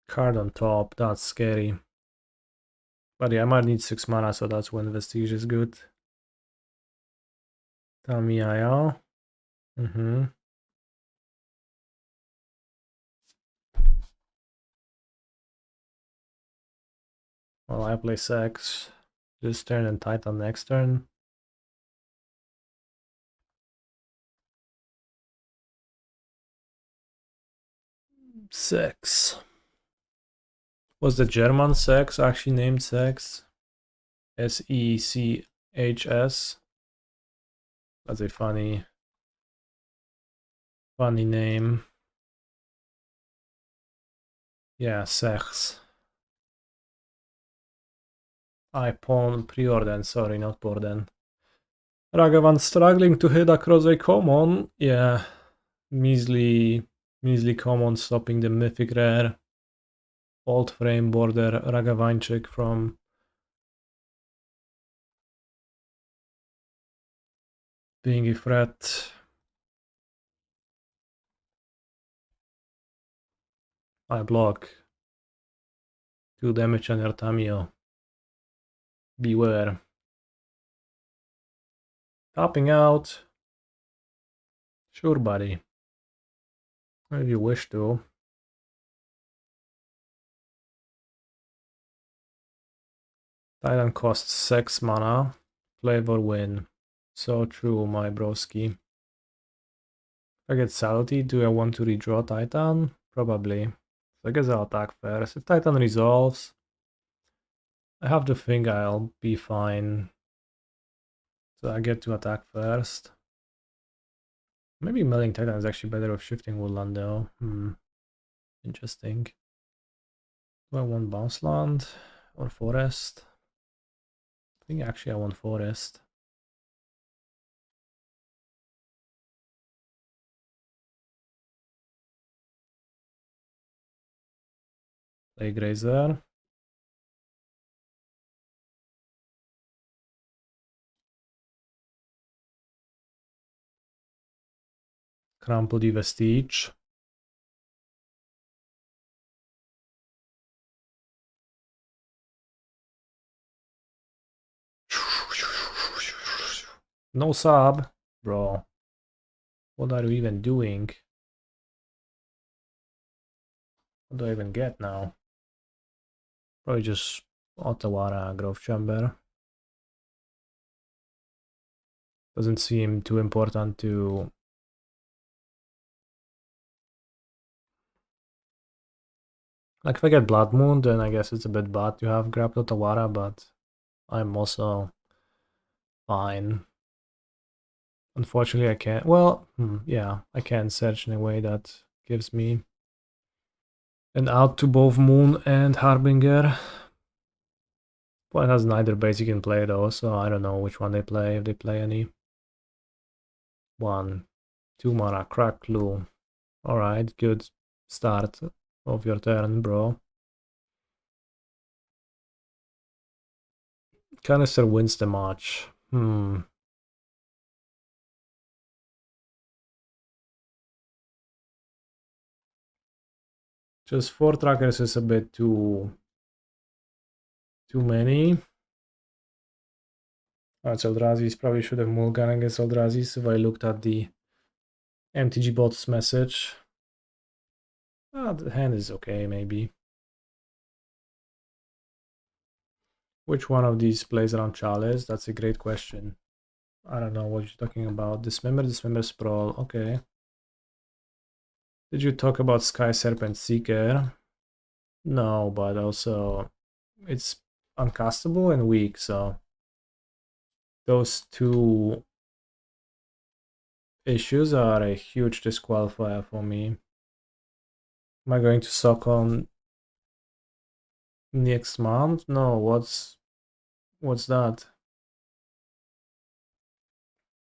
Card on top, that's scary. But yeah, I might need 6 mana, so that's when Vestige is good. Tamiya. Well, I play Sex this turn and Titan next turn. Sex. Was the German Sex actually named Sex? Sechs. That's a funny name. Yeah, Sex. I pawn Preorden, sorry, not Borden. Ragavan struggling to hit across a common. Yeah, measly common, stopping the mythic rare. Old frame border Ragavanchik from being a threat. I block. 2 damage on your Tamio. Beware. Topping out. Sure, buddy. If you wish to. Titan costs 6 mana. Flavor win. So true, my broski. If I get salty, do I want to redraw Titan? Probably. So I guess I'll attack first. If Titan resolves, I have to think I'll be fine. So I get to attack first. Maybe Milling Titan is actually better with Shifting Woodland though. Interesting. Do I want Bounce Land or Forest? I think actually I want Forest. Play Grazer. Crumbling Vestige. No sub, bro. What are you even doing? What do I even get now? Probably just Otawara Growth Chamber. Doesn't seem too important to... Like if I get Blood Moon, then I guess it's a bit bad to have grabbed Otawara, but I'm also fine. Unfortunately, I can't... Well, yeah, I can search in a way that gives me an out to both Moon and Harbinger. Well, it has neither basic in play though, so I don't know which one they play, if they play any. 1, 2 mana, crack clue. Alright, good start of your turn, bro. Kanister wins the match. Just 4 trackers is a bit too many. That's Eldrazi's. Probably should have mulligan against Eldrazi's if I looked at the MTG bot's message. The hand is okay, maybe. Which one of these plays around Chalice? That's a great question. I don't know what you're talking about. Dismember, Sprawl. Okay. Did you talk about Sky Serpent Seeker? No, but also it's uncastable and weak, so those 2 issues are a huge disqualifier for me. Am I going to suck on next month? No, what's that?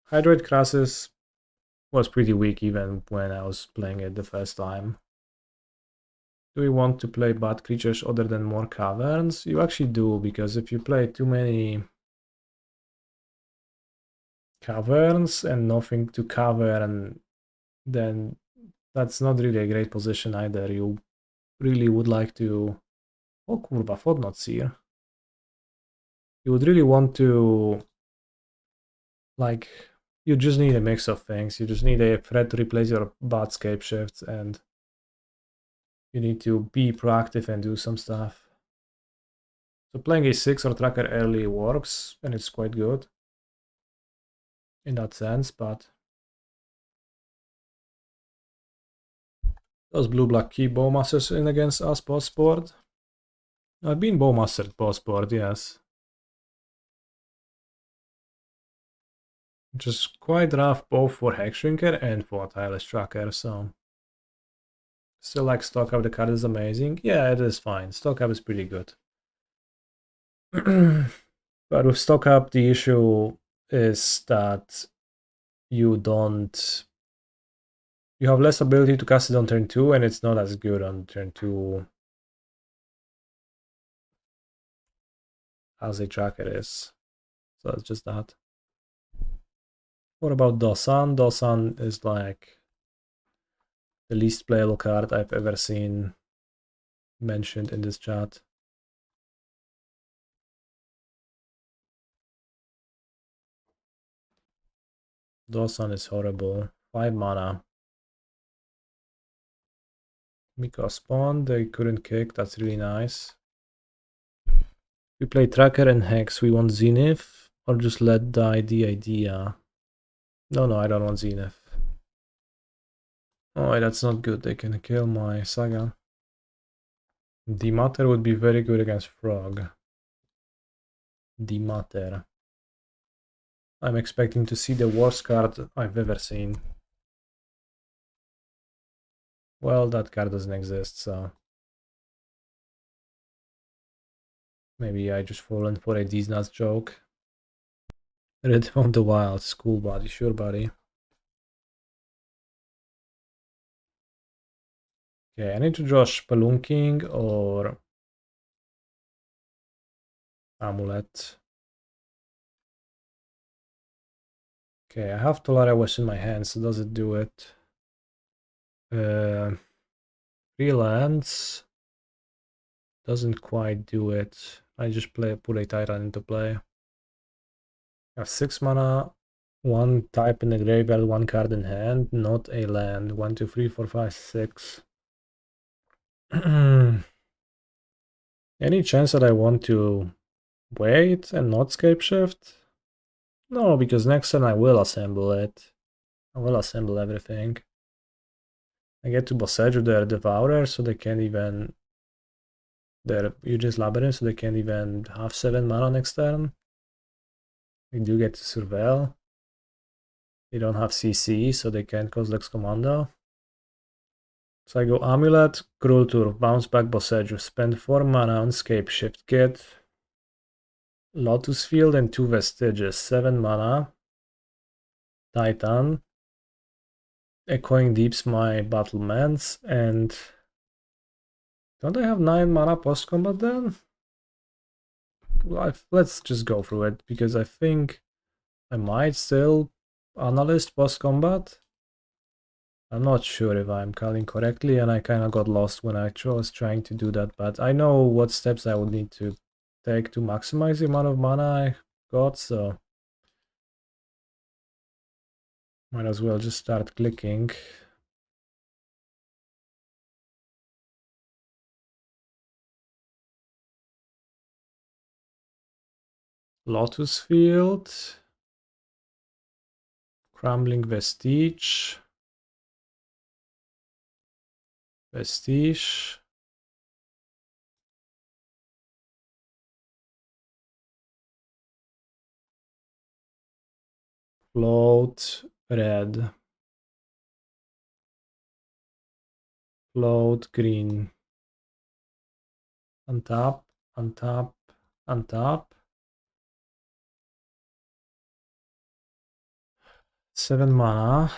Hydrate Crassus was pretty weak even when I was playing it the first time. Do we want to play bad creatures other than more caverns? You actually do, because if you play too many caverns and nothing to cavern, then that's not really a great position either. You really would like to... Oh kurwa, Fodnot Seer. You would really want to, like, you just need a mix of things. You just need a threat to replace your bad Scapeshifts, and you need to be proactive and do some stuff. So playing a 6 or tracker early works, and it's quite good in that sense, but those blue-black key bowmasters in against us post-board? I've been bowmastered post-board, yes. Which is quite rough both for Hexshrinker and for Tireless Tracker, so... Still like stock up, the card is amazing. Yeah, it is fine. Stock up is pretty good. But with stock up, the issue is that you don't... You have less ability to cast it on turn 2, and it's not as good on turn 2 as a tracker is. So it's just that. What about Dosan? Dosan is like the least playable card I've ever seen mentioned in this chat. Dosan is horrible. 5 mana. Miko spawn, they couldn't kick, that's really nice. We play Tracker and Hex, we want Zenith, or just let die the idea? No, I don't want Zenith. Oh, that's not good, they can kill my Saga. Matter would be very good against Frog. Matter. I'm expecting to see the worst card I've ever seen. Well, that card doesn't exist, so... Maybe I just fallen for a these nuts joke. Rhythm of the Wilds, cool buddy, sure buddy. Okay, I need to draw Spelunking or Amulet. Okay, I have Tolaria West in my hand, so does it do it? 3 lands. Doesn't quite do it. I just put a Titan into play. I have 6 mana, 1 type in the graveyard, 1 card in hand, not a land. 1, 2, 3, 4, 5, 6. Any chance that I want to wait and not Scapeshift? No, because next turn I will assemble it. I will assemble everything. I get to Boseiju their Devourer, so they can't even... Their Eugene's Labyrinth, so they can't even have 7 mana next turn. They do get to Surveil. They don't have CC, so they can't cause Lex Commando. So I go Amulet, Gruul Turf, Bounce Back Boseiju, spend 4 mana on Scapeshift, get Lotus Field and 2 Vestiges, 7 mana. Titan. Echoing Deeps my Battlements, and... Don't I have 9 mana post-combat then? Well, let's just go through it, because I think I might still Analyst post-combat. I'm not sure if I'm calling correctly, and I kind of got lost when I was trying to do that, but I know what steps I would need to take to maximize the amount of mana I got, so... Might as well just start clicking. Lotus Field. Crumbling Vestige. Vestige. Float red. Float green. Untap, untap, untap. 7 mana.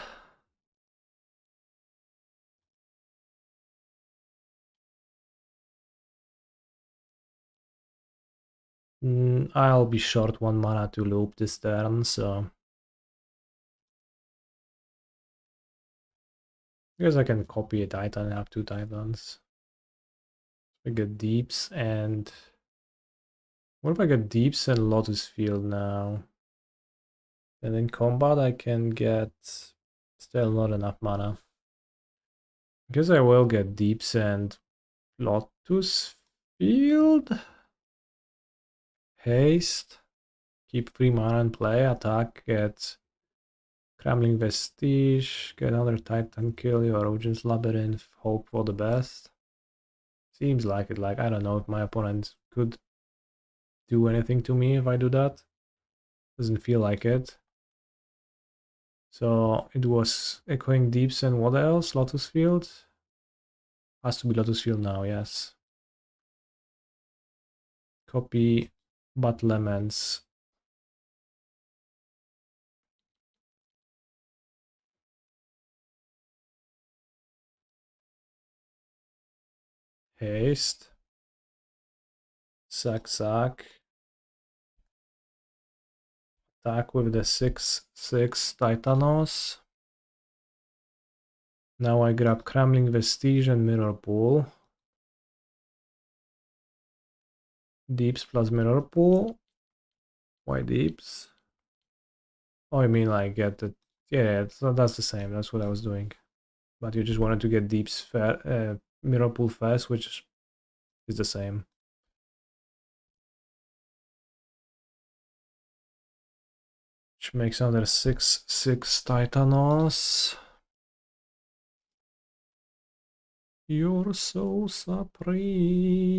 I'll be short 1 mana to loop this turn, so... I guess I can copy a Titan and have 2 Titans. We get Deeps and... What if I get Deeps and Lotus Field now? And in combat I can get still not enough mana. I guess I will get Deeps and Lotus Field. Haste. Keep 3 mana and play. Attack. Get Crumbling Vestige. Get another Titan kill. Your Origins Labyrinth. Hope for the best. Seems like it. Like, I don't know if my opponent could do anything to me if I do that. Doesn't feel like it. So it was Echoing Deeps and what else? Lotus Field? Has to be Lotus Field now, yes. Copy Battlements. Haste. Sack. Attack with the 6/6 Titanos. Now I grab Crumbling Vestige and Mirrorpool. Deeps plus Mirrorpool. Why Deeps? Oh, I mean like get the... Yeah, that's the same. That's what I was doing. But you just wanted to get Deeps Mirrorpool fast, which is the same. Which makes another 6/6 Titanos. You're so supreme.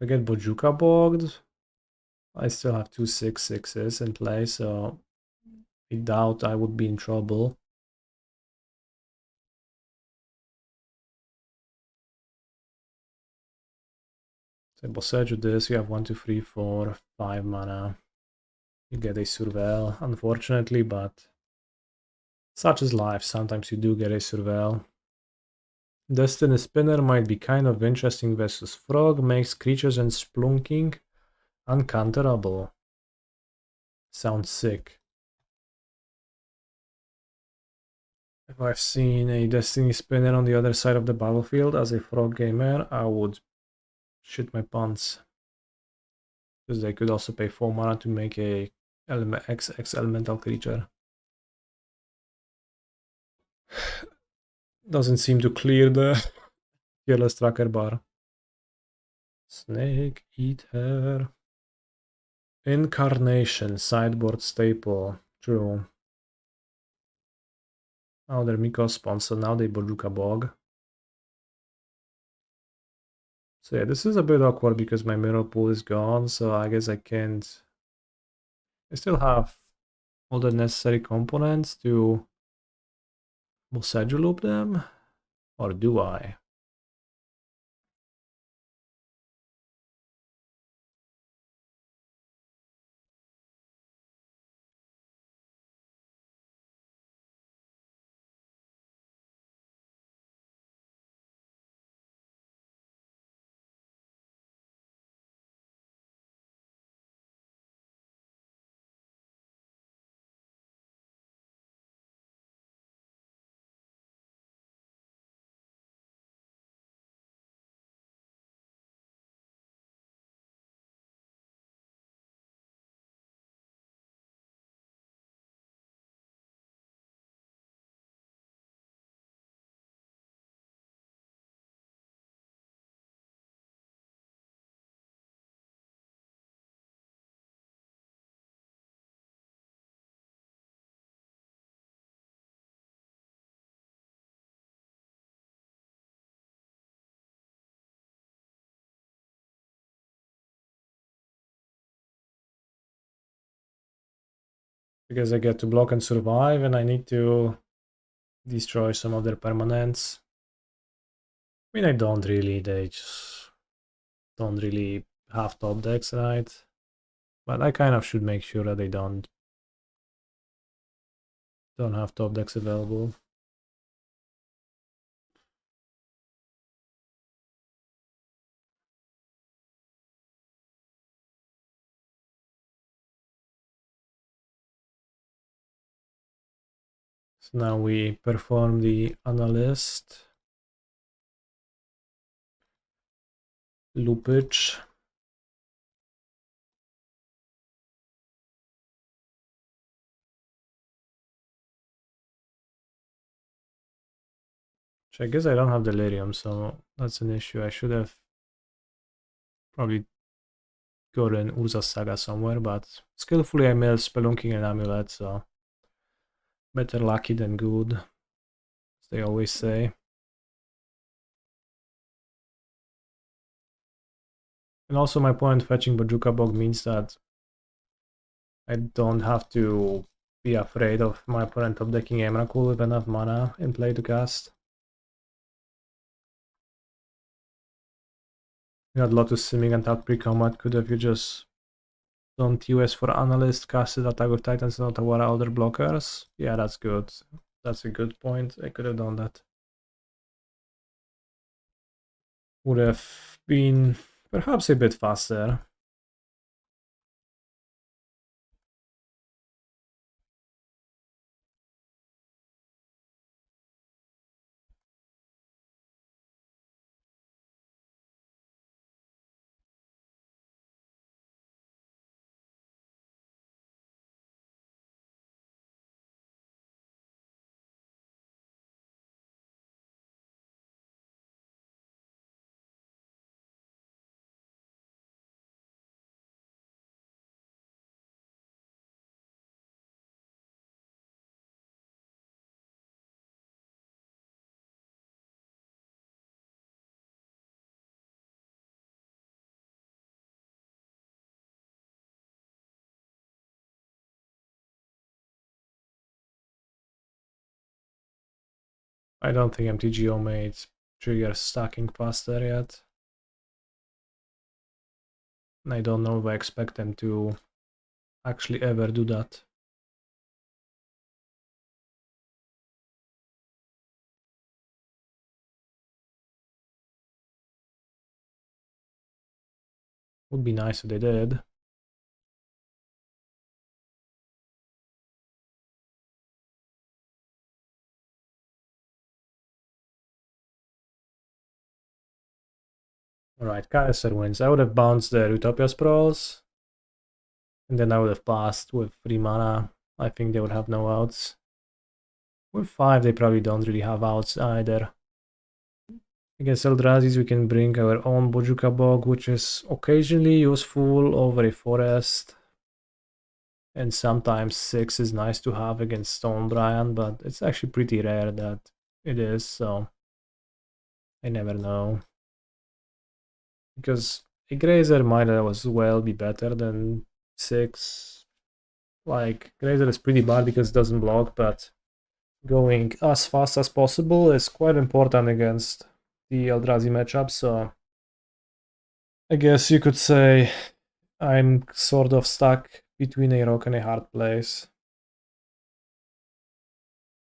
I get Bojuka Bogged. I still have 2 6/6s in play, so I doubt I would be in trouble. So Boseiju this, you have 1, 2, 3, 4, 5 mana. You get a Surveil, unfortunately, but such is life. Sometimes you do get a Surveil. Destiny Spinner might be kind of interesting versus Frog, makes creatures and Spelunking uncounterable. Sounds sick. If I've seen a Destiny Spinner on the other side of the battlefield as a Frog gamer, I would shit my pants. Because they could also pay 4 mana to make a X elemental creature. Doesn't seem to clear the Tireless Tracker bar. Snake Eater. Incarnation, sideboard staple. True. Oh, they're Miko sponsor. Now they Bojuka Bog. So yeah, this is a bit awkward because my Mirrorpool is gone, so I guess I can't... I still have all the necessary components to Boseiju loop them? Or do I? Because I get to block and survive, and I need to destroy some of their permanents. I mean, I don't really, they just don't really have top decks, right? But I kind of should make sure that they don't have top decks available. So now we perform the analyst. loopage. Which I guess I don't have delirium, so that's an issue. I should have probably got an Urza Saga somewhere, but skillfully I milled Spelunking and Amulet, so better lucky than good, as they always say. And also my point fetching Bojuka Bog means that I don't have to be afraid of my opponent top decking Emrakul with enough mana in play to cast. You had Lotus Simic and that pre-combat. Could have you just done TOS for Analyst, casted Attack of Titans and Otawara other blockers? Yeah, that's good. That's a good point. I could have done that. Would have been perhaps a bit faster. I don't think MTGO made triggers stacking faster yet. And I don't know if I expect them to actually ever do that. Would be nice if they did. Alright, kanister wins. I would have bounced the Utopia Sprawls. And then I would have passed with 3 mana. I think they would have no outs. With 5 they probably don't really have outs either. Against Eldrazi's we can bring our own Bojuka Bog, which is occasionally useful over a forest. And sometimes 6 is nice to have against Stonebriar, but it's actually pretty rare that it is, so I never know. Because a Grazer might as well be better than 6. Like, Grazer is pretty bad because it doesn't block, but going as fast as possible is quite important against the Eldrazi matchup, so I guess you could say I'm sort of stuck between a rock and a hard place.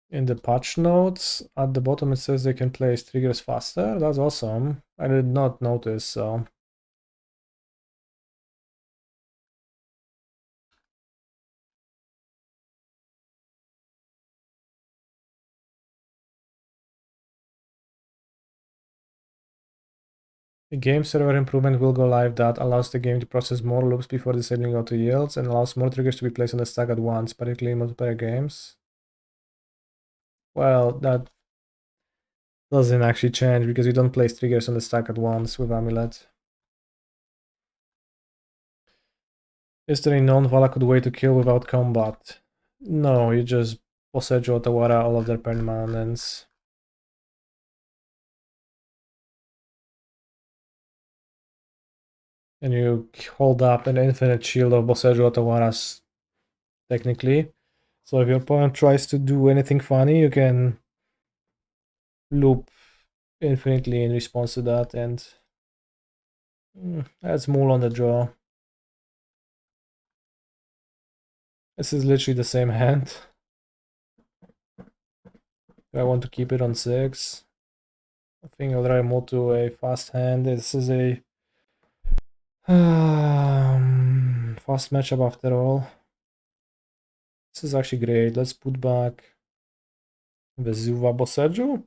In the patch notes, at the bottom it says they can place triggers faster. That's awesome. I did not notice, so... A game server improvement will go live that allows the game to process more loops before disabling auto yields and allows more triggers to be placed on the stack at once, particularly in multiplayer games. Well, that doesn't actually change because you don't place triggers on the stack at once with Amulet. Is there a non-Valakut way to kill without combat? No, you just Boseiju, Otawara, all of their permanents. And you hold up an infinite shield of Boseiju Otawaras, technically. So if your opponent tries to do anything funny, you can loop infinitely in response to that, and that's Mool on the draw. This is literally the same hand. I want to keep it on 6. I think I'll try more to a fast hand. This is a fast matchup after all. This is actually great. Let's put back Vesuva Boseiju.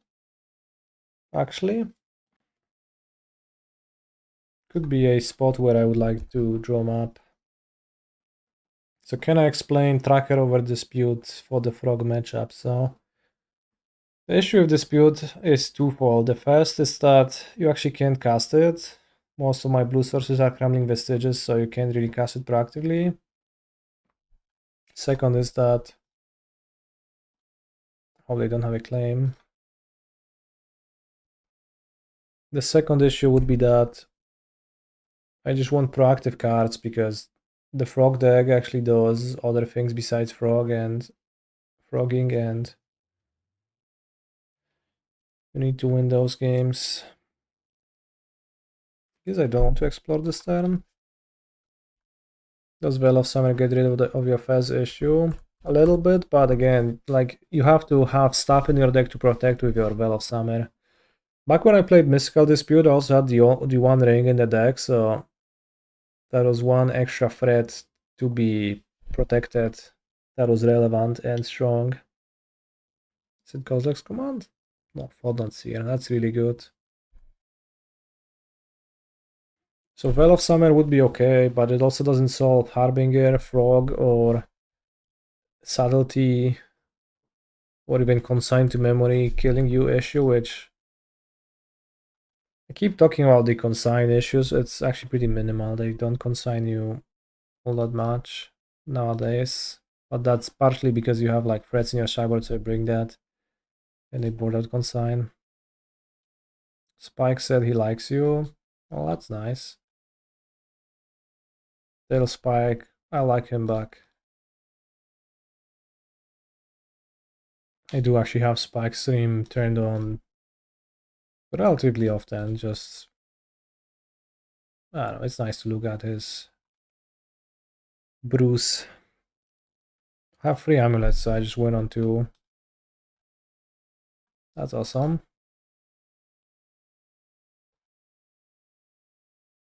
Actually, Could be a spot where I would like to draw map. So can I explain Tracker over Dispute for the Frog matchup? So the issue with Dispute is twofold. The first is that you actually can't cast it. Most of my blue sources are Crumbling Vestiges, so you can't really cast it proactively. Second is that they don't have a claim. The second issue would be that I just want proactive cards because the frog deck actually does other things besides frog and frogging, and you need to win those games. Because I don't want to explore this turn. Does Veil of Summer get rid of your Fez issue? A little bit, but again, like, you have to have stuff in your deck to protect with your Veil of Summer. Back when I played Mystical Dispute, I also had the one ring in the deck, so that was one extra threat to be protected that was relevant and strong. Is it Kozak's command? No, Fodlan's here. That's really good. So Veil of Summer would be okay, but it also doesn't solve Harbinger, Frog, or Subtlety, or even Consign to Memory killing you issue, which I keep talking about the consign issues. It's actually pretty minimal. They don't consign you all that much nowadays. But that's partially because you have like threats in your sideboard, so you bring that and they board out consign. Spike said he likes you. Oh, that's nice. Tail Spike, I like him back. I do actually have Spike stream turned on relatively often, just I don't know, it's nice to look at his Bruce. I have 3 amulets, so I just went on 2. That's awesome.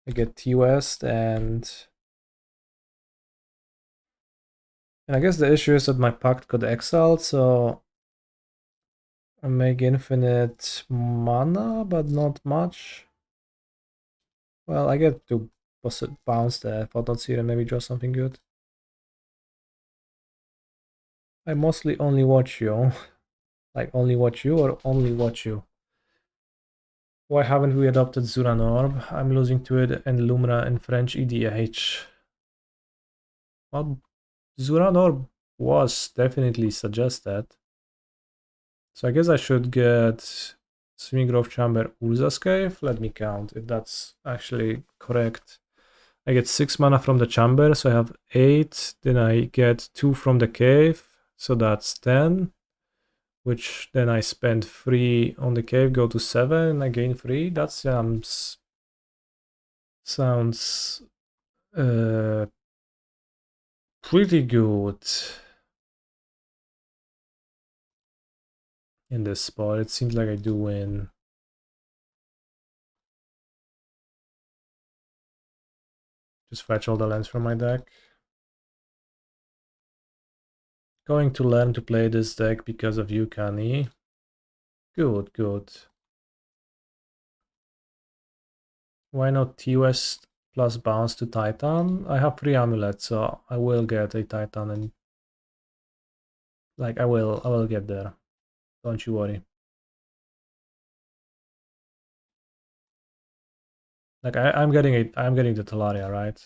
I get T-West and I guess the issue is that my Pact got exiled, so I make infinite mana, but not much. Well, I get to bounce the Photon Seer and maybe draw something good. I mostly only watch you. Like, only watch you or only watch you? Why haven't we adopted Zuranorb? I'm losing to it and Lumra in French EDH. Well, Zuranorb was definitely suggested. So I guess I should get Swimming Grove Chamber, Urza's Cave. Let me count if that's actually correct. I get 6 mana from the chamber, so I have 8. Then I get 2 from the cave, so that's 10. Which then I spend 3 on the cave, go to 7, and I gain 3. That sounds pretty good in this spot. It seems like I do win. Just fetch all the lands from my deck. Going to learn to play this deck because of you, Kani. Good, good. Why not T-West plus bounce to Titan? I have 3 amulets, so I will get a Titan and like I will get there. Don't you worry. Like I'm getting the Tolaria, right?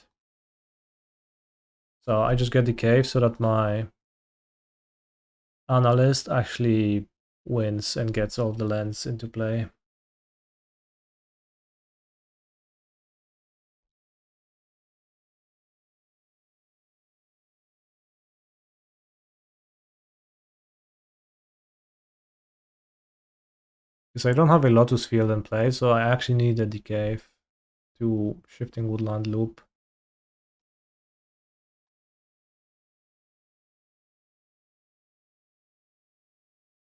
So I just get the cave so that my analyst actually wins and gets all the lands into play. Because I don't have a Lotus Field in play, so I actually need a decay to Shifting Woodland loop.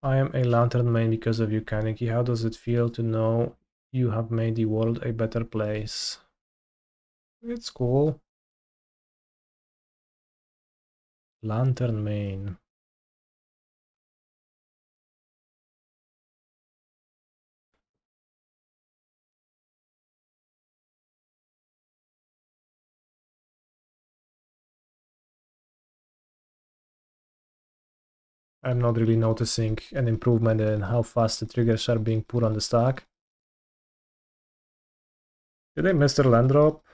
I am a Lantern main because of you, Kaneki. How does it feel to know you have made the world a better place? It's cool. Lantern main. I'm not really noticing an improvement in how fast the triggers are being put on the stack. Did I miss the land drop?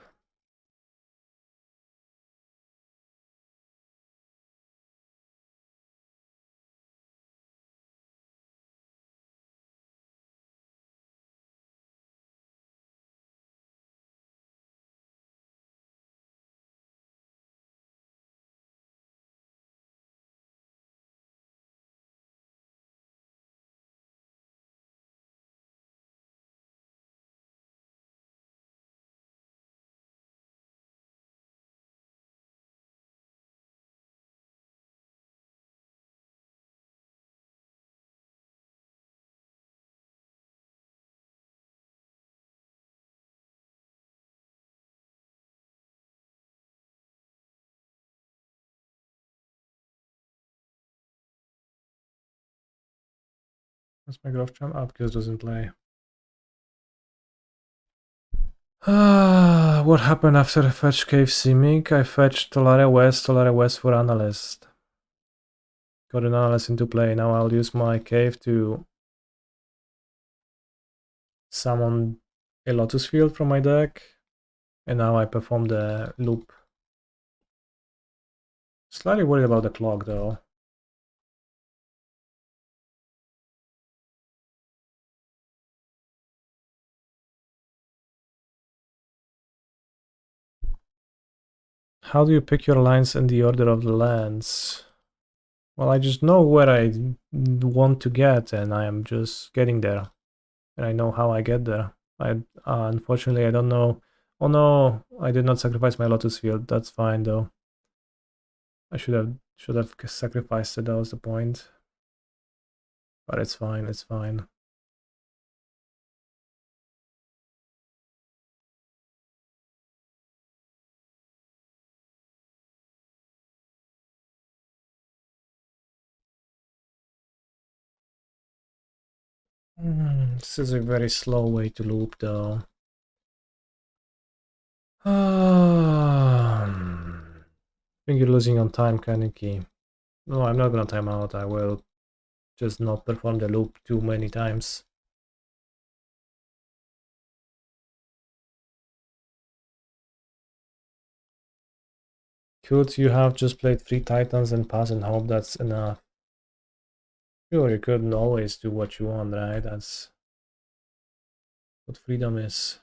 Does my growth jump up? Because doesn't play. What happened after I fetched Cave Simic? I fetched Tolaria West for Analyst. Got an Analyst into play. Now I'll use my Cave to summon a Lotus Field from my deck. And now I perform the loop. Slightly worried about the clock though. How do you pick your lines in the order of the lands? Well, I just know where I want to get, and I am just getting there. And I know how I get there. Unfortunately, I don't know. Oh no, I did not sacrifice my Lotus Field. That's fine though. I should have sacrificed it. That was the point. But it's fine. It's fine. This is a very slow way to loop though. I think you're losing on time, Kaneki. No, I'm not gonna time out. I will just not perform the loop too many times. Could you have just played 3 Titans and pass and hope that's enough? Sure, you couldn't always do what you want, right? That's what freedom is.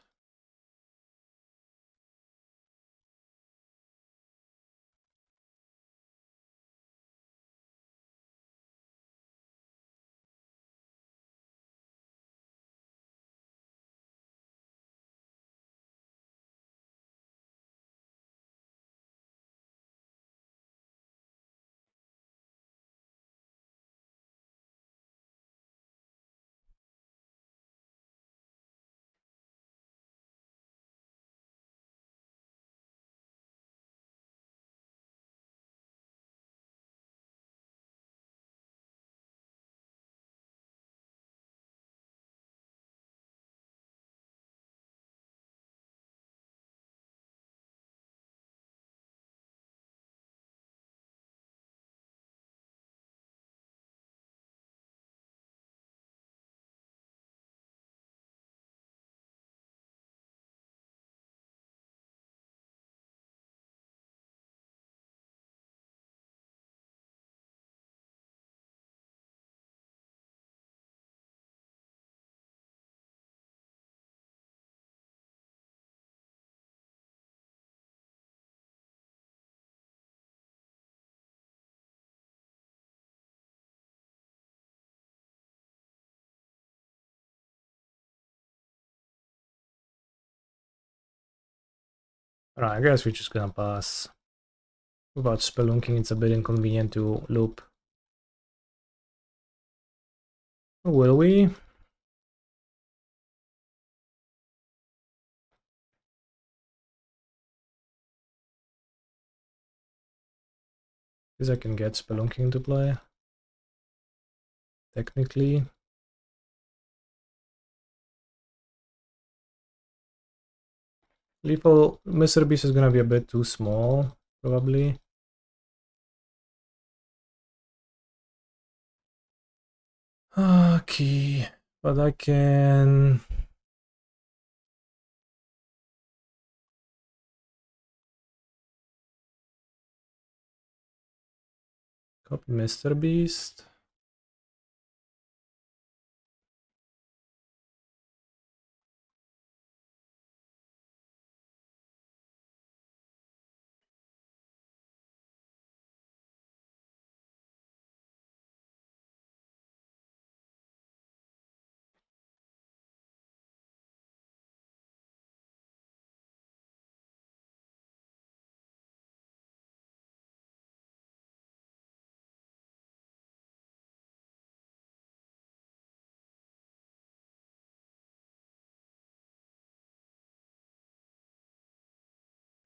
Alright, I guess we're just gonna pass. Without Spelunking, it's a bit inconvenient to loop. Will we? Because I can get Spelunking into play. Technically. Lethal Mr. Beast is gonna be a bit too small, probably. Okay, but I can... Copy Mr. Beast.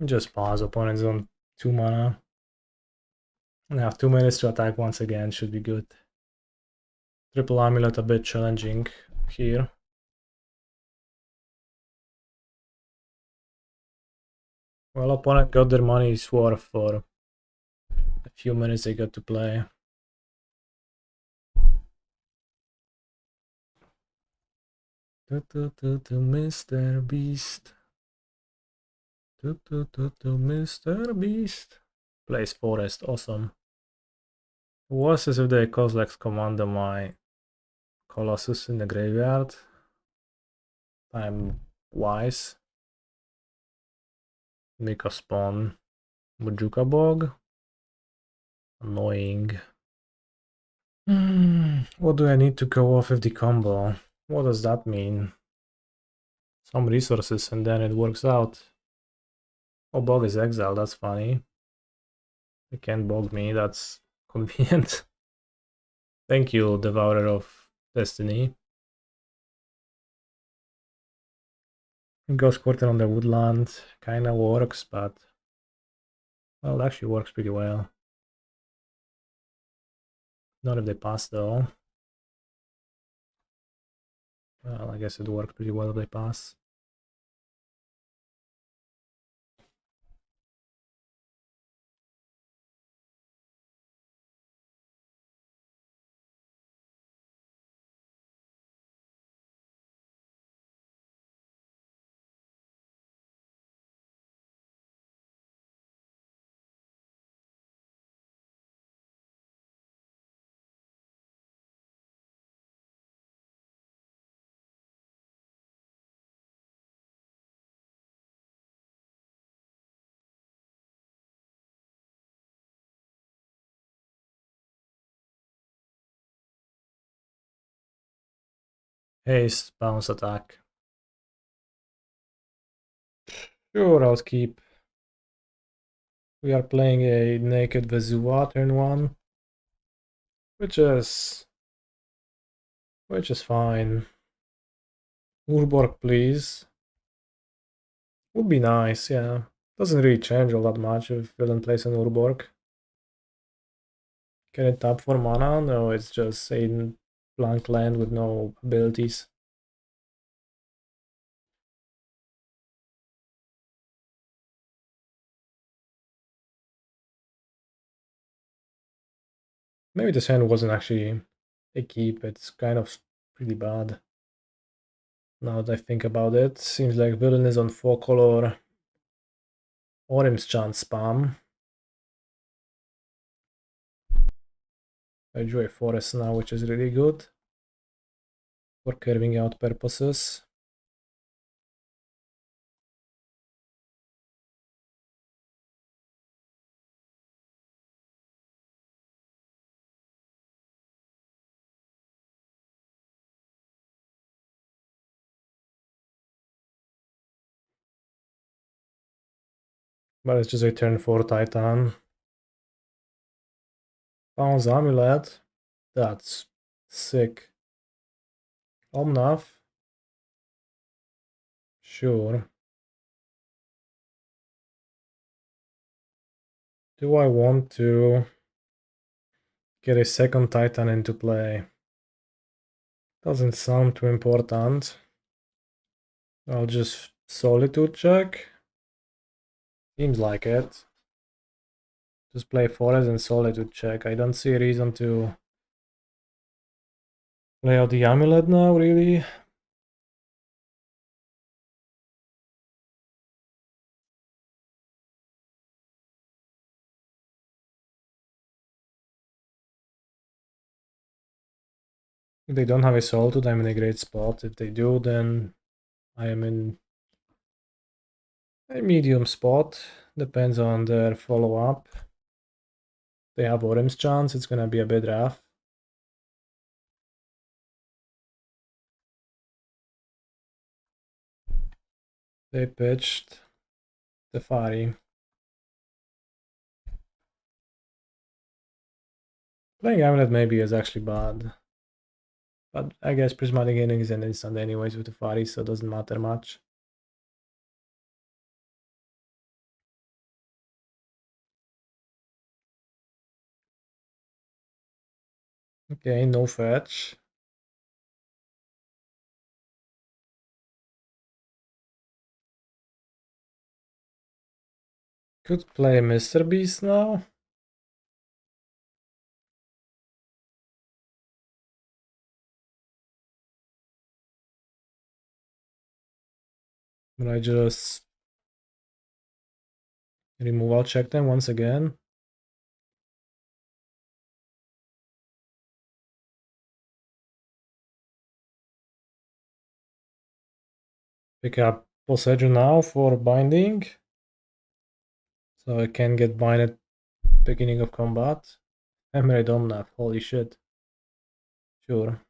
Just pause. Opponent's on 2 mana. And have 2 minutes to attack once again. Should be good. Triple Amulet a bit challenging here. Well, opponent got their money's worth for a few minutes they got to play. Mr. Beast. Mr. Beast. Plays Forest, awesome. What is if they Kozilek's commander my Colossus in the graveyard? I'm wise. Make a spawn. Bojuka Bog. Annoying. What do I need to go off with the combo? What does that mean? Some resources and then it works out. Oh, Bog is exiled, that's funny. They can't bog me, that's convenient. Thank you, Devourer of Destiny. Ghost Quarter on the Woodland kinda works, but... well, it actually works pretty well. Not if they pass though. Well, I guess it worked pretty well if they pass. Haste, bounce attack. Sure, I'll keep. We are playing a naked Vesuva turn 1. Which is fine. Urborg, please. Would be nice, yeah. Doesn't really change all that much if villain plays an Urborg. Can it tap for mana? No, it's just a blank land with no abilities. Maybe this hand wasn't actually a keep, it's kind of pretty bad. Now that I think about it, seems like villain is on 4 color Orim's Chant spam. I drew a forest now, which is really good for carving out purposes. But it's just a turn 4 Titan. Bounce Amulet. That's sick. Omnath. Sure. Do I want to get a second Titan into play? Doesn't sound too important. I'll just Solitude check. Seems like it. Just play Forest and Solitude check. I don't see a reason to Play out the Amulet now, really? If they don't have a Solitude, I'm in a great spot. If they do, then I am in a medium spot. Depends on their follow-up. They have Orim's chance, it's gonna be a bit rough. They pitched Tefari. Playing Amulet maybe is actually bad. But I guess Prismatic Healing is an instant anyways with Tefari, so it doesn't matter much. Okay, no fetch. Could play Mr. Beast now. But I just removal check them once again. Pick up Boseiju now for binding. So I can get bind at beginning of combat. Emerald Omnath, holy shit. Sure.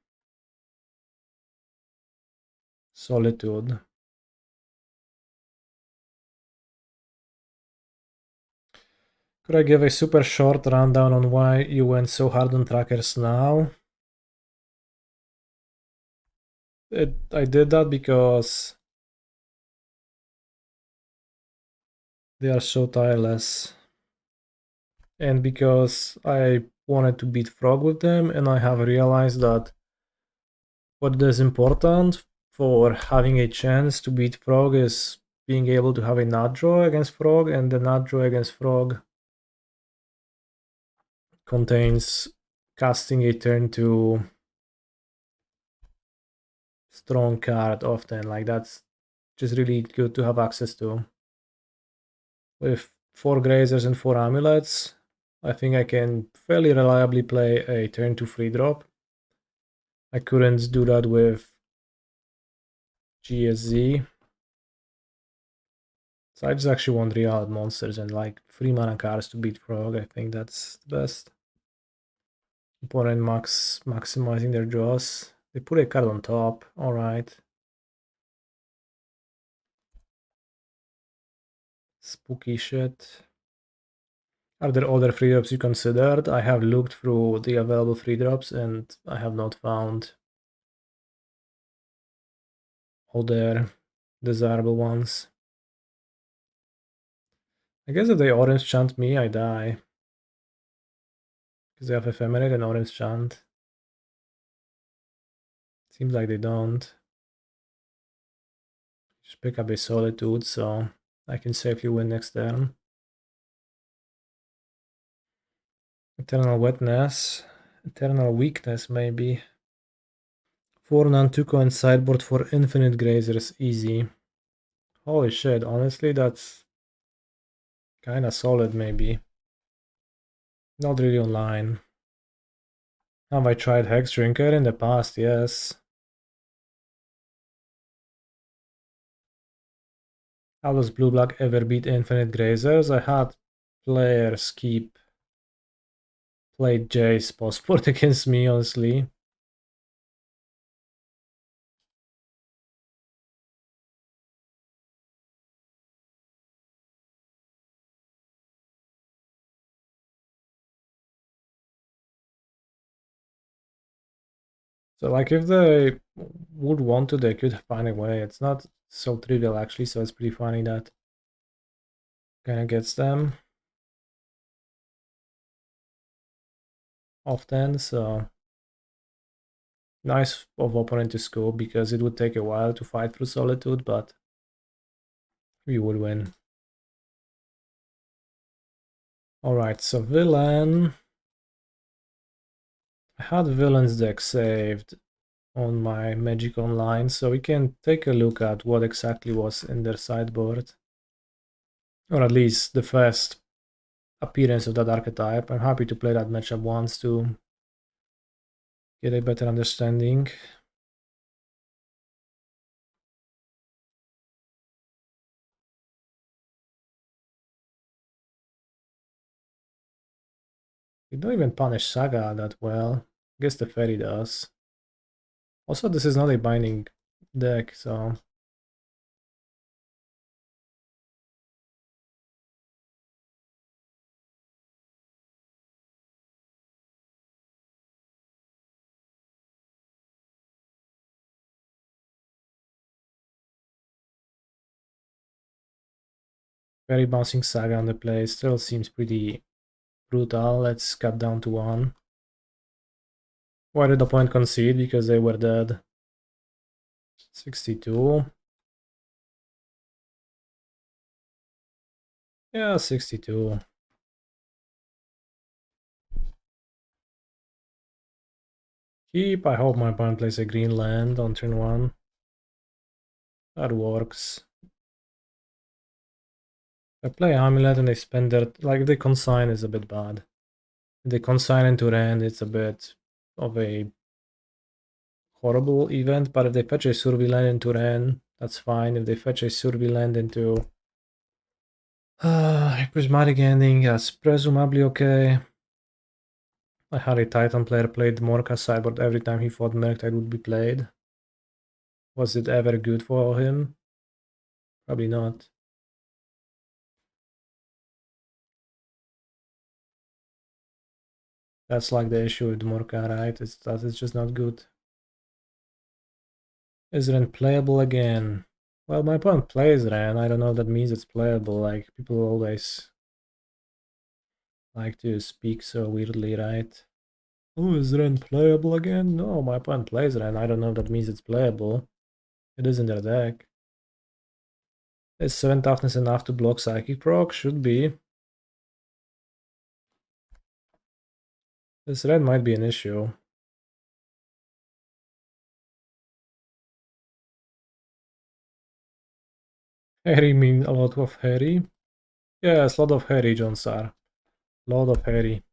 Solitude. Could I give a super short rundown on why you went so hard on trackers now? I did that because they are so tireless. And because I wanted to beat Frog with them, and I have realized that what is important for having a chance to beat Frog is being able to have a nut draw against Frog, and the nut draw against Frog contains casting a turn to strong card often. Like, that's just really good to have access to. With 4 Grazers and 4 Amulets, I think I can fairly reliably play a turn to free drop. I couldn't do that with GSZ. So I just actually want real monsters and like 3 mana cards to beat Frog. I think that's the best. Opponent maximizing their draws. They put a card on top. Alright. Spooky shit. Are there other free drops you considered? I have looked through the available free drops and I have not found other desirable ones. I guess if they orange chant me, I die. Because they have Ephemerate and orange chant. Seems like they don't. Just pick up a Solitude so I can safely win next turn. Eternal Wetness. Eternal Weakness, maybe. 4 Nantuko and sideboard for infinite grazers, easy. Holy shit, honestly, that's kinda solid, maybe. Not really online. Have I tried Hex Drinker in the past? Yes. How does Blue-Black ever beat infinite grazers? I had players keep played Jace post-board against me, honestly. So like if they would want to, they could find a way. It's not so trivial actually, so it's pretty funny that kind of gets them often. So nice of opponent to scope because it would take a while to fight through Solitude, but we would win. Alright, so villain. I had villain's deck saved. on my Magic Online, so we can take a look at what exactly was in their sideboard. Or at least the first appearance of that archetype. I'm happy to play that matchup once to get a better understanding. We don't even punish Saga that well. I guess the Fairy does. Also, this is not a binding deck, so... Fairy bouncing Saga on the play still seems pretty brutal. Let's cut down to 1. Why did the opponent concede? Because they were dead. 62. Yeah, 62. Keep. I hope my opponent plays a green land on turn 1. That works. I play Amulet and they spend their... Like, the consign is a bit bad. If they consign into hand, it's a bit of a horrible event, but if they fetch a Survey land into Ren, that's fine. If they fetch a Survey land into Prismatic Ending, that's presumably okay. I had a Titan player played Morka sideboard every time he thought Murktide would be played. Was it ever good for him? Probably not. That's like the issue with Morka, right? It's that it's just not good. Is Ren playable again? Well, my opponent plays Ren. I don't know if that means it's playable. Like, people always like to speak so weirdly, right? Oh, is Ren playable again? No, my opponent plays Ren. I don't know if that means it's playable. It is in their deck. Is 7 toughness enough to block Psychic proc? Should be. This red might be an issue. Harry mean a lot of Harry? Yes, a lot of Harry, Jonsar. Lot of Harry.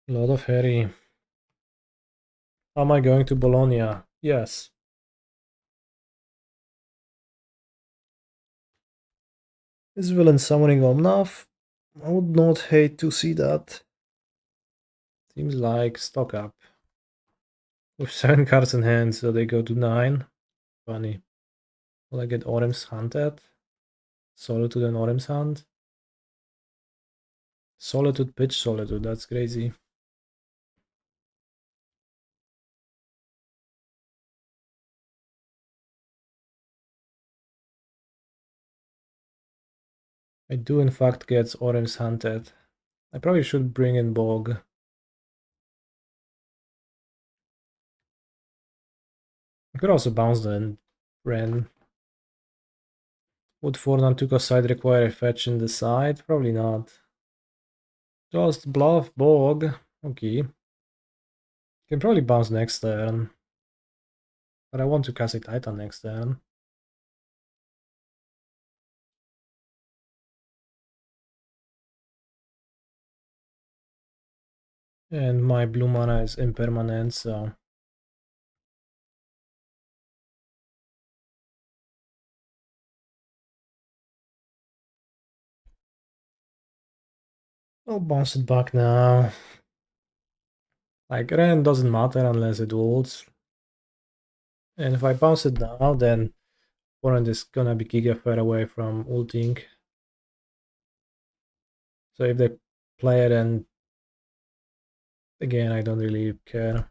Lot of Harry. Am I going to Bologna? Yes. Is villain summoning enough? I would not hate to see that. Seems like stock up. With 7 cards in hand, so they go to 9. Funny. Will I get Orem's Hunted? Solitude and Orem's Hunt? Solitude, pitch Solitude, that's crazy. I do in fact get Orem's Hunted. I probably should bring in Bog. I could also bounce the Ren. Would Fornan Tuka side require a fetch in the side? Probably not. Just bluff Bog. Okay. Can probably bounce next turn. But I want to cast a Titan next turn. And my blue mana is impermanent, so... I'll bounce it back now. Like, Ren doesn't matter unless it ults. And if I bounce it now, then opponent is gonna be giga far away from ulting. So if they play it, and again, I don't really care.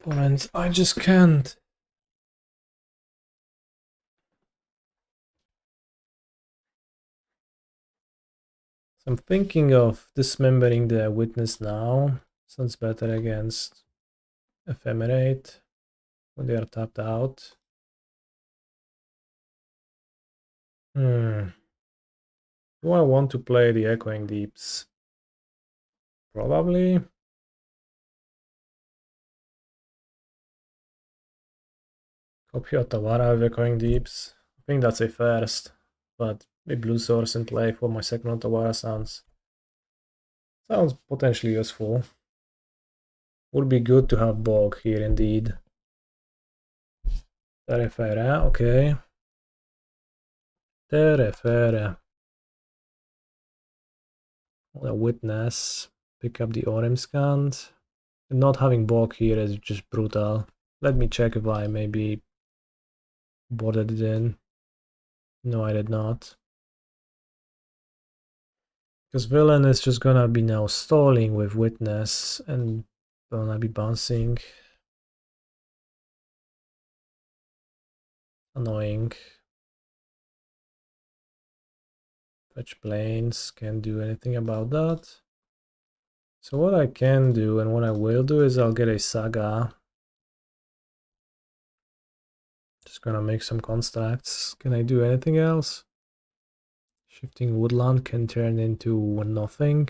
Opponent, I just can't. I'm thinking of dismembering the Witness now. Sounds better against Ephemerate when they are tapped out. Do I want to play the Echoing Deeps? Probably. Copy Otawara with Echoing Deeps. I think that's a first, but a blue source in play for my second Otawara sounds potentially useful. Would be good to have Bog here indeed. Terefere, okay. Terefere. A Witness. Pick up the Orimskant. Not having Bog here is just brutal. Let me check if I maybe boarded it in. No, I did not. Because Villain is just gonna be now stalling with Witness and gonna be bouncing. Annoying. Fetch planes, can't do anything about that. So what I can do and what I will do is I'll get a Saga. Just gonna make some constructs. Can I do anything else? Shifting Woodland can turn into nothing.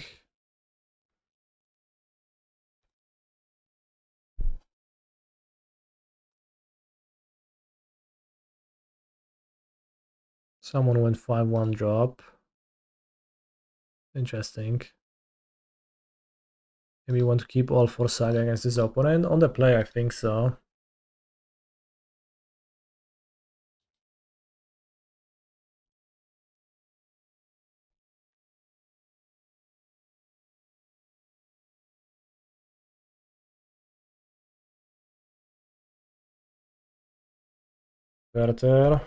Someone went 5-1 drop. Interesting. Maybe you want to keep all 4 Saga against this opponent. On the play, I think so. Werther.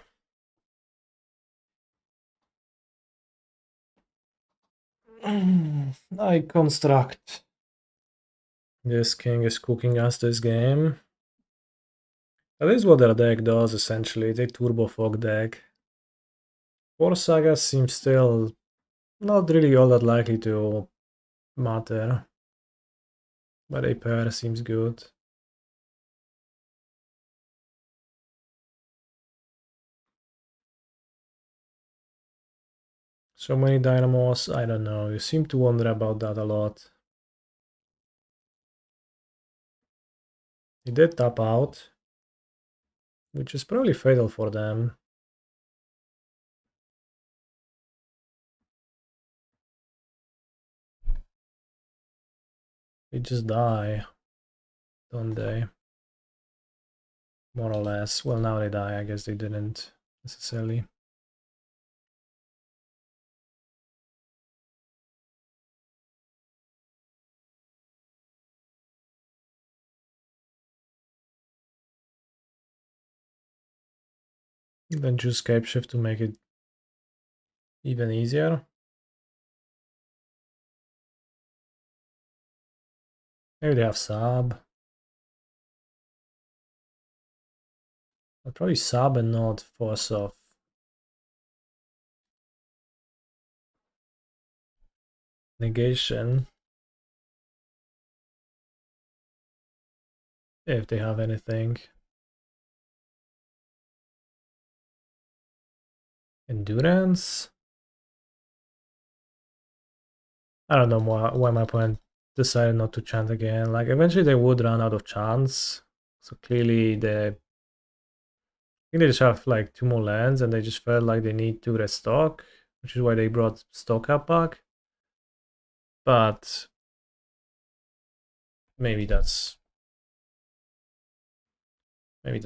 I construct. This king is cooking us this game. That is what their deck does essentially. It's a turbo fog deck. 4 Sagas seems still not really all that likely to matter. But a pair seems good. So many dynamos, I don't know. You seem to wonder about that a lot. He did tap out, which is probably fatal for them. They just die, don't they? More or less. Well, now they die. I guess they didn't necessarily. Then choose Scapeshift to make it even easier. Maybe they have sub. I'll probably sub and not force off. Negation. If they have anything. Endurance. I don't know why my opponent decided not to chant again. Like, eventually they would run out of chants. So clearly I think they just have like 2 more lands and they just felt like they need to restock, which is why they brought stock up back. But maybe that's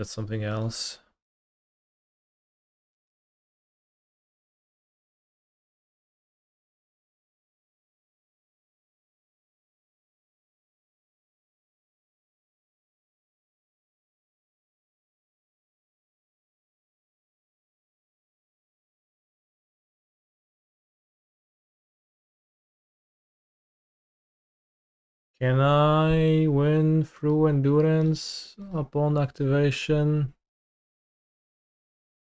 something else. Can I win through endurance upon activation?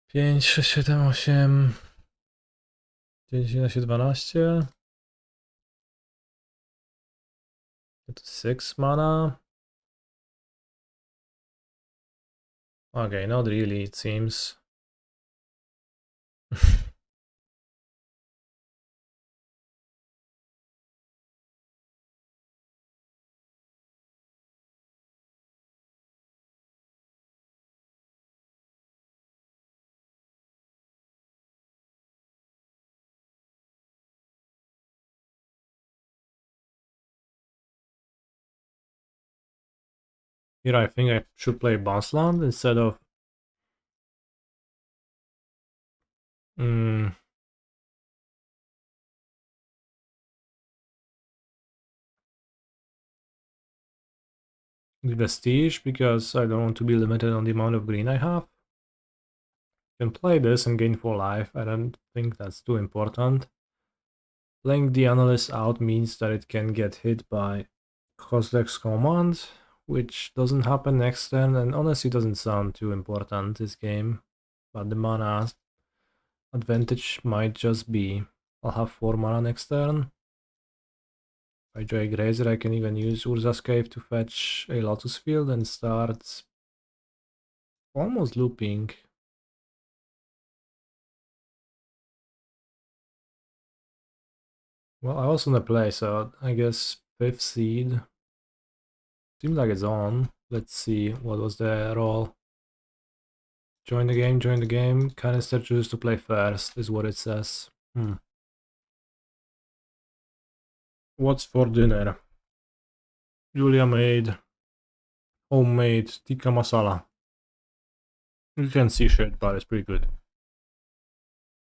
5, 6, 7, 8. 9, 11, 12. It's 6 mana. Okay, not really, it seems. Here I think I should play Bossland instead of... Vestige, because I don't want to be limited on the amount of green I have. Can play this and gain 4 life, I don't think that's too important. Playing the Analyst out means that it can get hit by Kozlek's command, which doesn't happen next turn, and honestly doesn't sound too important this game. But the mana advantage might just be, I'll have 4 mana next turn. If I draw a Grazer, I can even use Urza's Cave to fetch a Lotus Field and start almost looping. Well, I was on the play, so I guess 5th seed. Seems like it's on. Let's see, what was the roll? Join the game, join the game. Kanister chooses to play first, is what it says. What's for dinner? Julia made homemade tikka masala. You can see shit, but it's pretty good.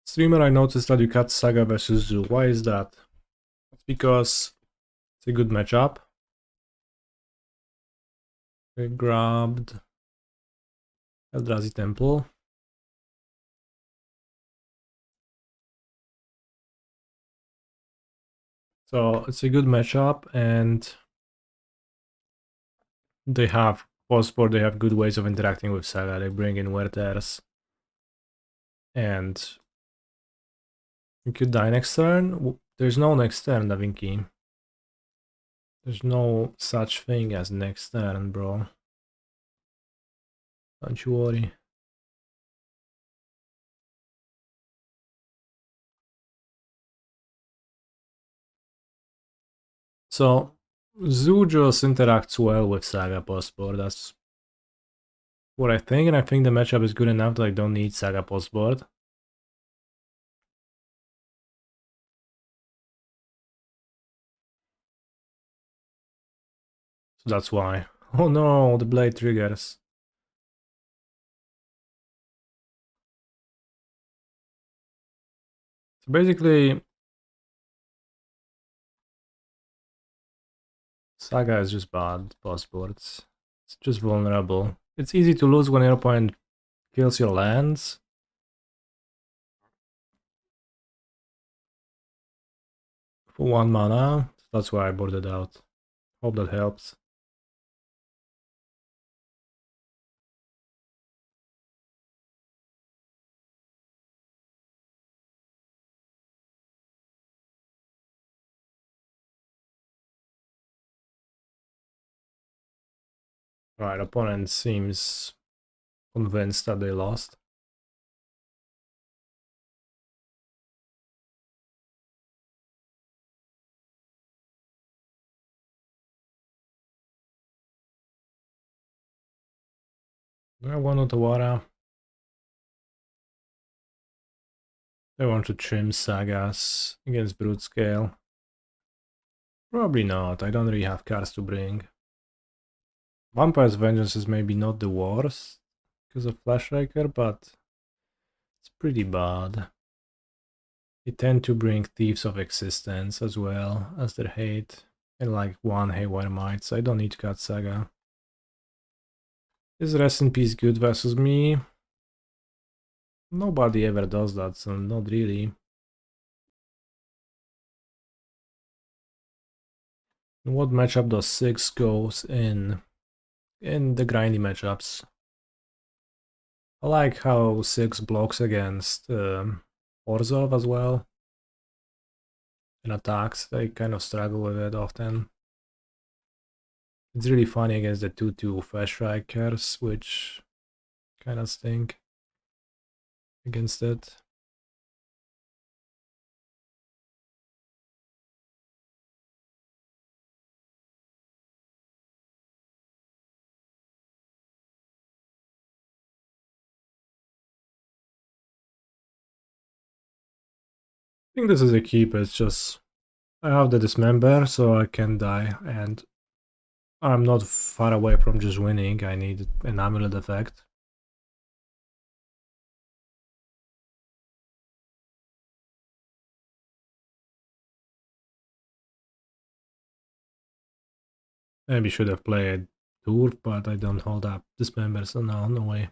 Streamer, I noticed that you cut Saga versus Zoo. Why is that? It's because it's a good matchup. I grabbed Eldrazi Temple. So it's a good matchup, and they have post-board, they have good ways of interacting with Saga. They bring in Werthers. And you could die next turn. There's no next turn, Da Vinci. There's no such thing as next turn, bro. Don't you worry. So, Zoo just interacts well with Saga post-board. That's what I think, and I think the matchup is good enough that I don't need Saga post-board. So that's why. Oh no, the blade triggers. So basically, Saga is just bad post-boards. It's just vulnerable. It's easy to lose when your opponent kills your lands. For 1 mana, that's why I boarded out. Hope that helps. Right, opponent seems convinced that they lost. I want Otawara. They want to trim Sagas against Brute Scale. Probably not, I don't really have cards to bring. Vampire's Vengeance is maybe not the worst because of Flashraker, but it's pretty bad. They tend to bring Thieves of Existence as well as their hate, and like 1 Haywire Might, so I don't need to cut Saga. Is Rest in Peace good versus me? Nobody ever does that, so not really. What matchup does 6 goes in the grindy matchups? I like how 6 blocks against Orzhov as well. And attacks, they kind of struggle with it often. It's really funny against the 2-2 fast strikers, which kind of stink against it. I think this is a keep. It's just I have the Dismember, so I can die, and I'm not far away from just winning. I need an Amulet effect. Maybe should have played Turf, but I don't hold up Dismember, so no way.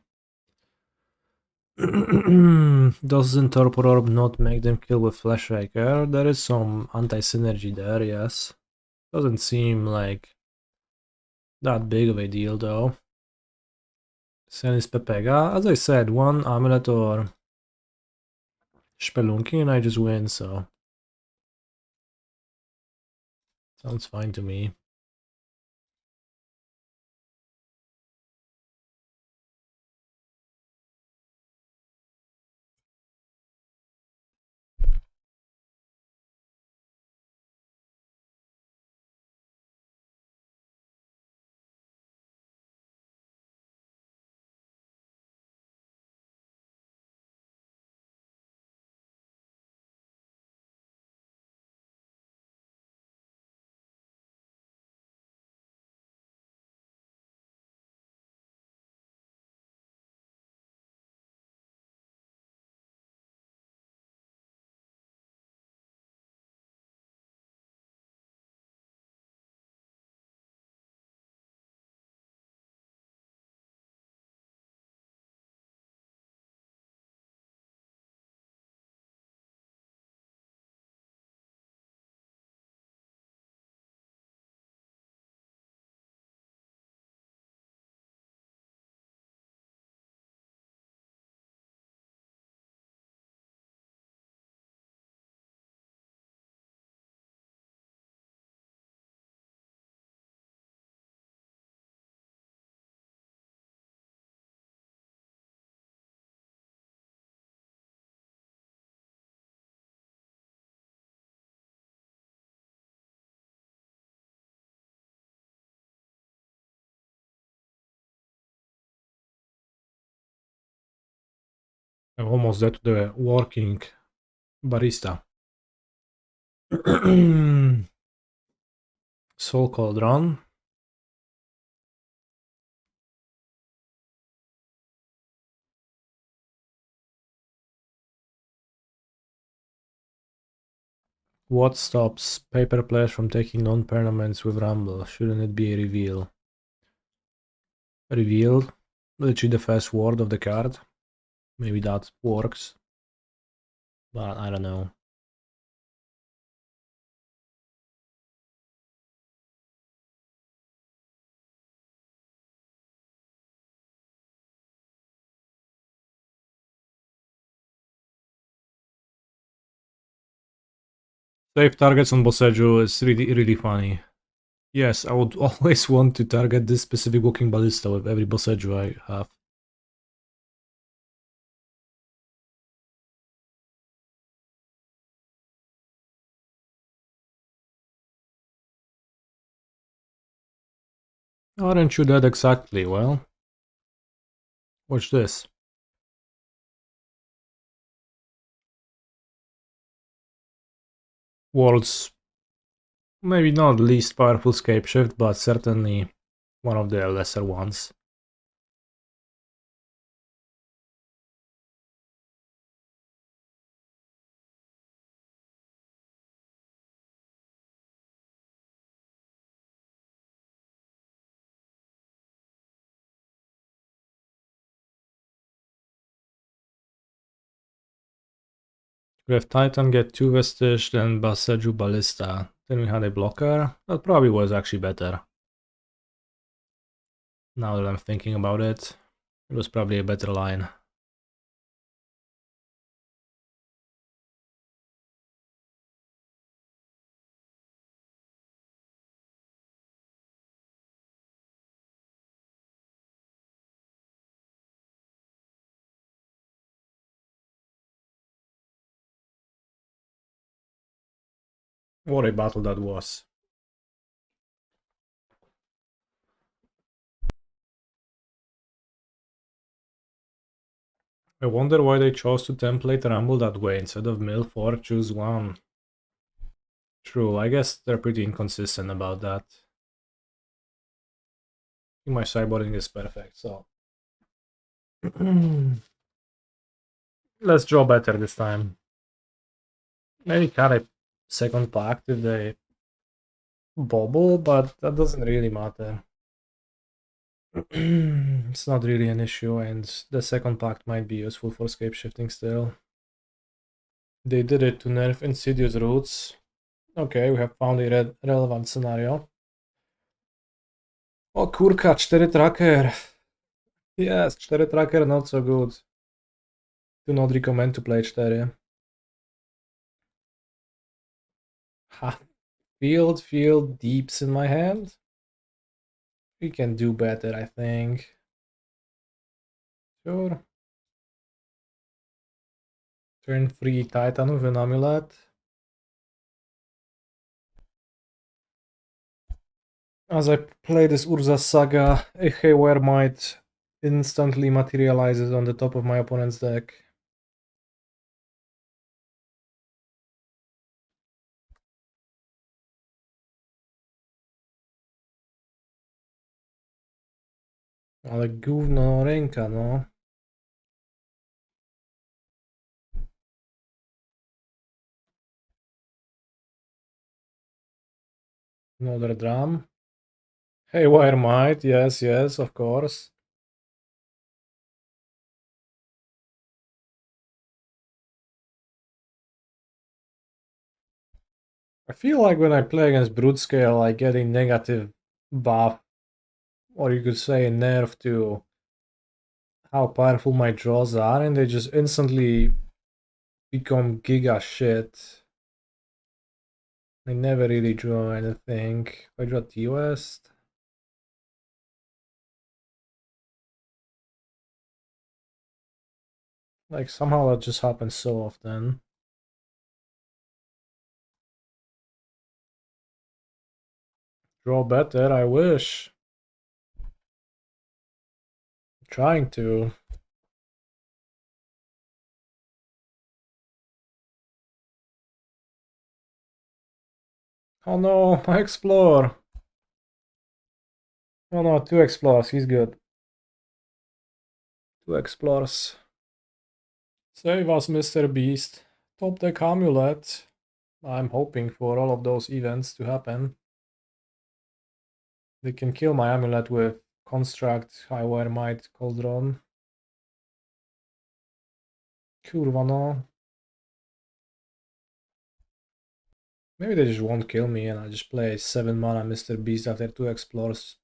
Doesn't Torpor Orb not make them kill with Flash Striker? There is some anti-synergy there, yes. Doesn't seem like that big of a deal though. Senis Pepega, as I said, one Amulet or Spelunking and I just win, so sounds fine to me. I'm almost dead to the working barista. Soul Cauldron. What stops paper players from taking non-permanents with Rumble? Shouldn't it be a reveal? Reveal? Literally the first word of the card. Maybe that works. But I don't know. Save targets on Boseiju is really funny. Yes, I would always want to target this specific walking ballista with every Boseiju I have. Aren't you dead exactly? Well, watch this. World's maybe not least powerful Scapeshift, but certainly one of the lesser ones. We have Titan get 2 Vestige, then Boseiju Ballista. Then we had a blocker. That probably was actually better. Now that I'm thinking about it, it was probably a better line. What a battle that was. I wonder why they chose to template Rumble that way instead of mill 4, choose 1. True, I guess they're pretty inconsistent about that. I think my sideboarding is perfect, so... Let's draw better this time. Maybe cut a second pact if they bobble, but that doesn't really matter. It's not really an issue, and the second pact might be useful for Scapeshifting still. They did it to nerf Insidious Roots. Okay, we have found a relevant scenario. O kurka, 4 tracker. Yes, 4 tracker not so good. Do not recommend to play 4. Ha. Field deeps in my hand. We can do better, I think. Sure. Turn 3 Titan with an Amulet. As I play this Urza Saga, a Hanweir might instantly materializes on the top of my opponent's deck. Ale gówno ręka, no. Another drum. Hanweir might, yes, of course. I feel like when I play against Brute Scale, I get a negative buff, or you could say a nerf to how powerful my draws are, and they just instantly become giga shit. I never really draw anything. I draw T-West. Like, somehow that just happens so often. Draw better, I wish. I'm trying to. Oh no, my Explore. Oh no, 2 Explores, he's good. 2 Explores. Save us, Mr. Beast. Top deck Amulet. I'm hoping for all of those events to happen. They can kill my Amulet with Construct, Hanweir Might, Cauldron. Kurwa no. Maybe they just won't kill me and I just play 7 mana Mr. Beast after 2 Explores.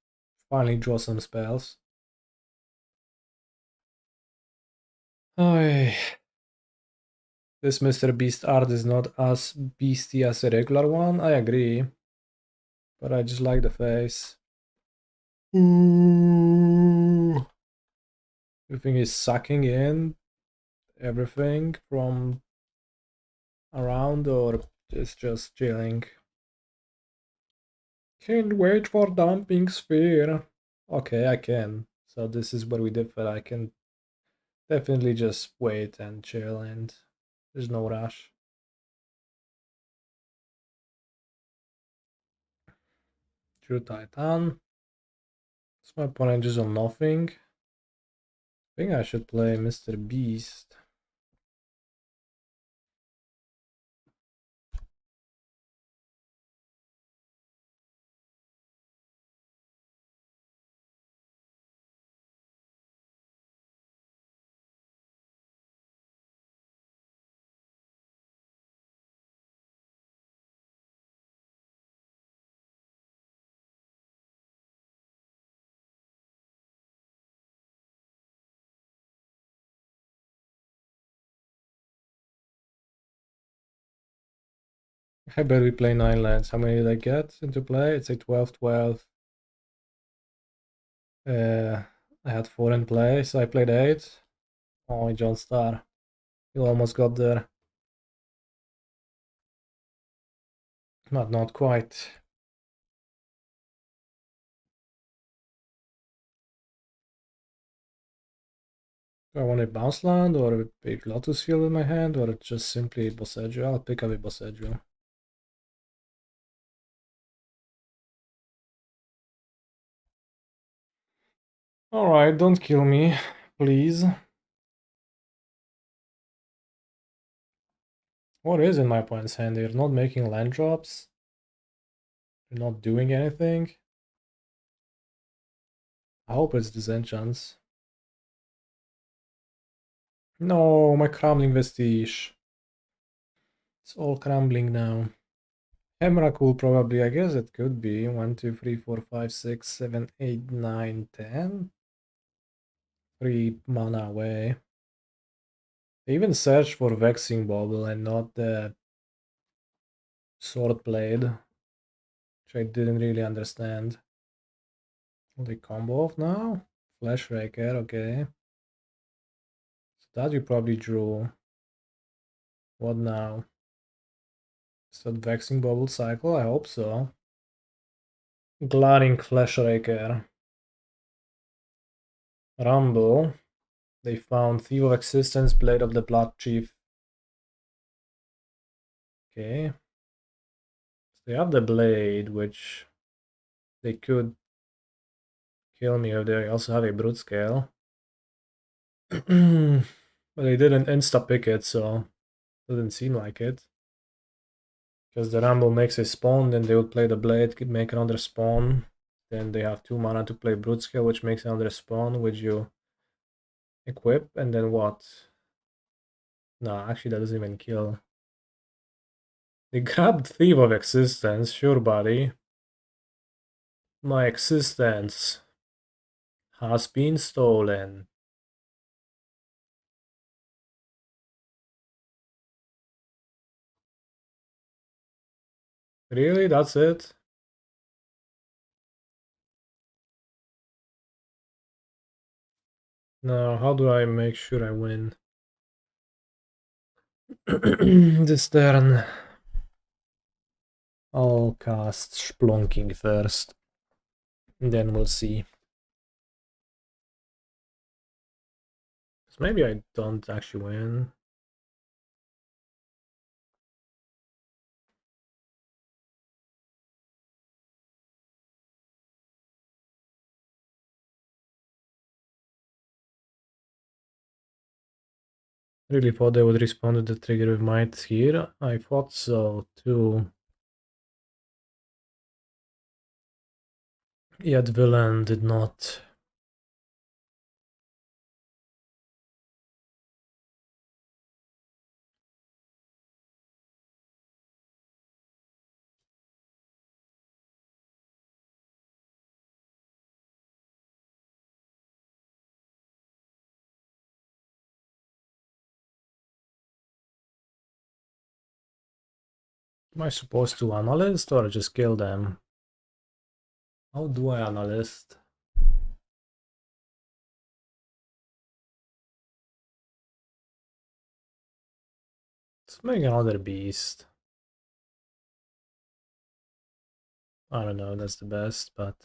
Finally draw some spells. Oy. This Mr. Beast art is not as beasty as a regular one, I agree. But I just like the face. Ooh. Everything is sucking in everything from around, or it's just chilling. Can't wait for Dumping Sphere. Okay, I can. So this is what we did, but I can definitely just wait and chill, and there's no rush. True Titan. So my opponent just on nothing. I think I should play Mr. Beast. I bet we play 9 lands. How many did I get into play? It's a 12-12. I had 4 in play, so I played 8. Oh, John Star. You almost got there. But not quite. Do I want a bounce land or a big Lotus Field in my hand, or just simply Boseiju? I'll pick up a Boseiju. Alright, don't kill me, please. What is in my opponent's hand? They're not making land drops. They're not doing anything. I hope it's disenchants. No, my Crumbling Vestige. It's all crumbling now. Emrakul probably, I guess it could be. 1, 2, 3, 4, 5, 6, 7, 8, 9, 10. 3 mana away. They even searched for Vexing Bauble and not the Sword Blade, which I didn't really understand. Will they combo off now? Flash Raker, okay. So that you probably drew. What now? Is that Vexing Bubble cycle? I hope so. Glaring Flash Raker. Rumble. They found Thief of Existence, Blade of the Blood Chief. Okay. So they have the Blade, which they could kill me if they also have a Brute Scale. But they didn't insta-pick it, so it doesn't seem like it. Because the Rumble makes a spawn, then they would play the Blade, could make another spawn. Then they have 2 mana to play Brute Scale, which makes another spawn, which you equip, and then what? No, actually that doesn't even kill. They grabbed Thief of Existence, sure buddy. My existence has been stolen. Really? That's it? Now, how do I make sure I win? This turn. I'll cast Spelunking first. And then we'll see. Maybe I don't actually win. Really thought they would respond to the trigger with might here. I thought so too. Yet Villain did not. Am I supposed to analyst or just kill them? How do I analyst? Let's make another beast. I don't know, that's the best, but...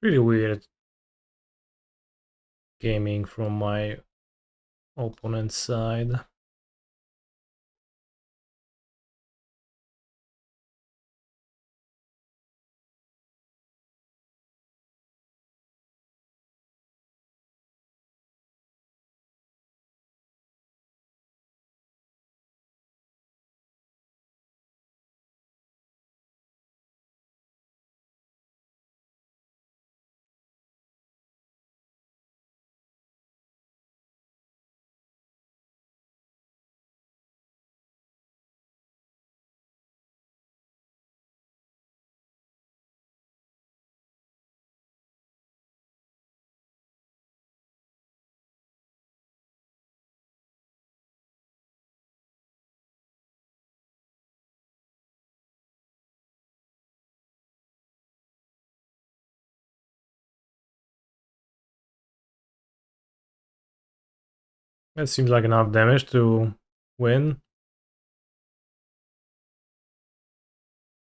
really weird gaming from my opponent's side. That seems like enough damage to win.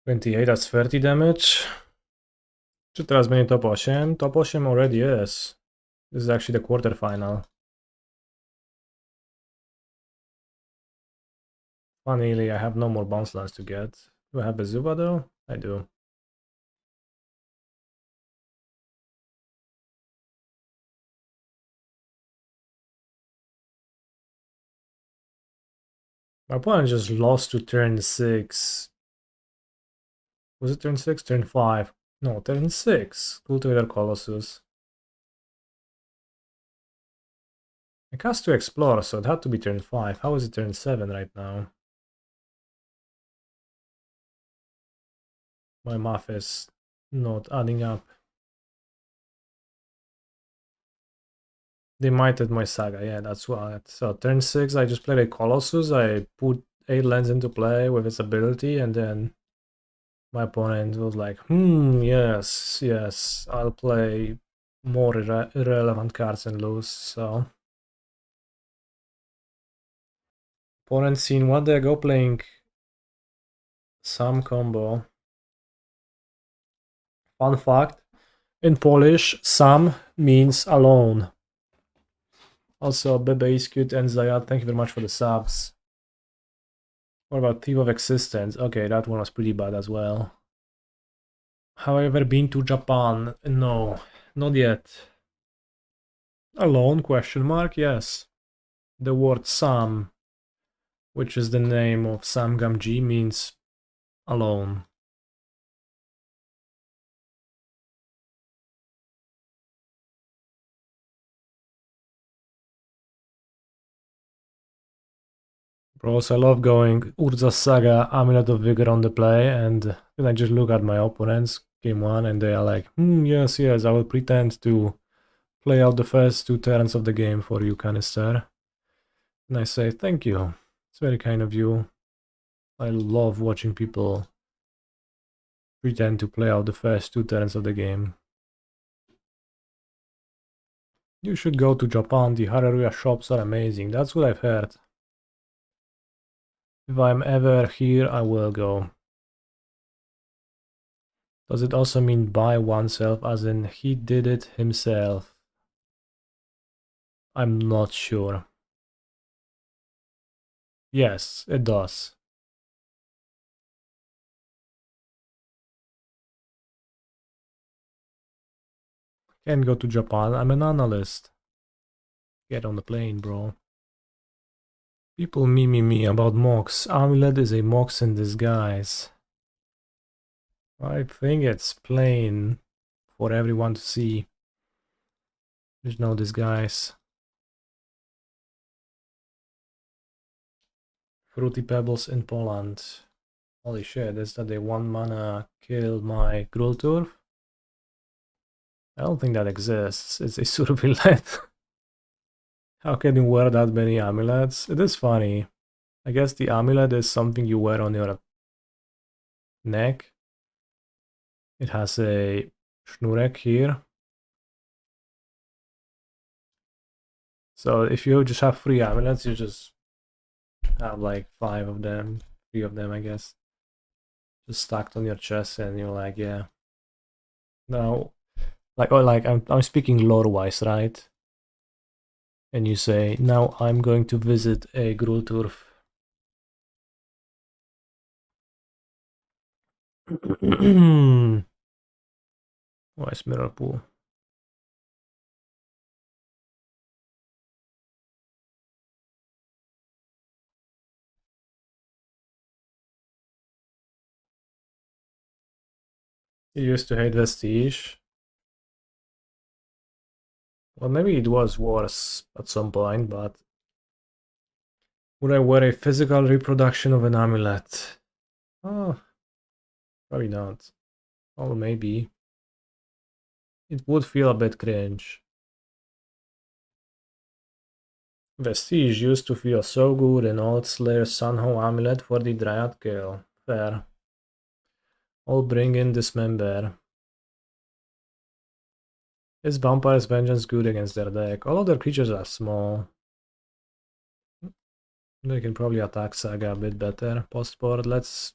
28, that's 30 damage. Czy teraz będzie top 8? Top 8 already is. This is actually the quarterfinal. Funnily, I have no more bounce lands to get. Do I have Vesuva though? I do. My opponent just lost to turn 6. Was it turn 6? Turn 5. No, turn 6. Cultivator Colossus. I cast to explore, so it had to be turn 5. How is it turn 7 right now? My math is not adding up. They mighted my Saga, yeah, that's what. So turn 6, I just played a Colossus. I put 8 lands into play with its ability, and then my opponent was like, yes, I'll play more irrelevant cards and lose, so. Opponent seen what they go playing some combo. Fun fact, in Polish, sam means alone. Also, Bebe is cute and Zayat, thank you very much for the subs. What about Thief of Existence? Okay, that one was pretty bad as well. Have I ever been to Japan? No, not yet. Alone, question mark? Yes. The word Sam, which is the name of Sam Gamgee, means alone. Bros, I love going Urza Saga, Amulet of Vigor on the play, and then I just look at my opponents, game 1, and they are like, yes, I will pretend to play out the first 2 turns of the game for you, kanister. And I say, thank you. It's very kind of you. I love watching people pretend to play out the first 2 turns of the game. You should go to Japan, the Haruya shops are amazing, that's what I've heard. If I'm ever here, I will go. Does it also mean by oneself, as in he did it himself? I'm not sure. Yes, it does. Can't go to Japan, I'm an analyst. Get on the plane, bro. People me about mocks. Amulet is a mox in disguise. I think it's plain for everyone to see. There's no disguise. Fruity Pebbles in Poland. Holy shit, is that a 1 mana kill my Gruul Turf? I don't think that exists. It's a Surveillant. How can you wear that many amulets? It is funny. I guess the amulet is something you wear on your neck. It has a shnurek here. So if you just have 3 amulets, you just have like 5 of them, 3 of them, I guess. Just stacked on your chest, and you're like, yeah. Now, I'm speaking lore-wise, right? And you say, now I'm going to visit a Gruul Turf. Where's Mirrorpool? You used to hate Vestige. Well, maybe it was worse at some point, but would I wear a physical reproduction of an amulet? Oh, probably not. Or maybe. It would feel a bit cringe. Vestige used to feel so good in Old Slayer's Sunhoe amulet for the Dryad kill. Fair. I'll bring in Dismember. Is Vampire's Vengeance good against their deck? All other creatures are small. They can probably attack Saga a bit better post-board. Let's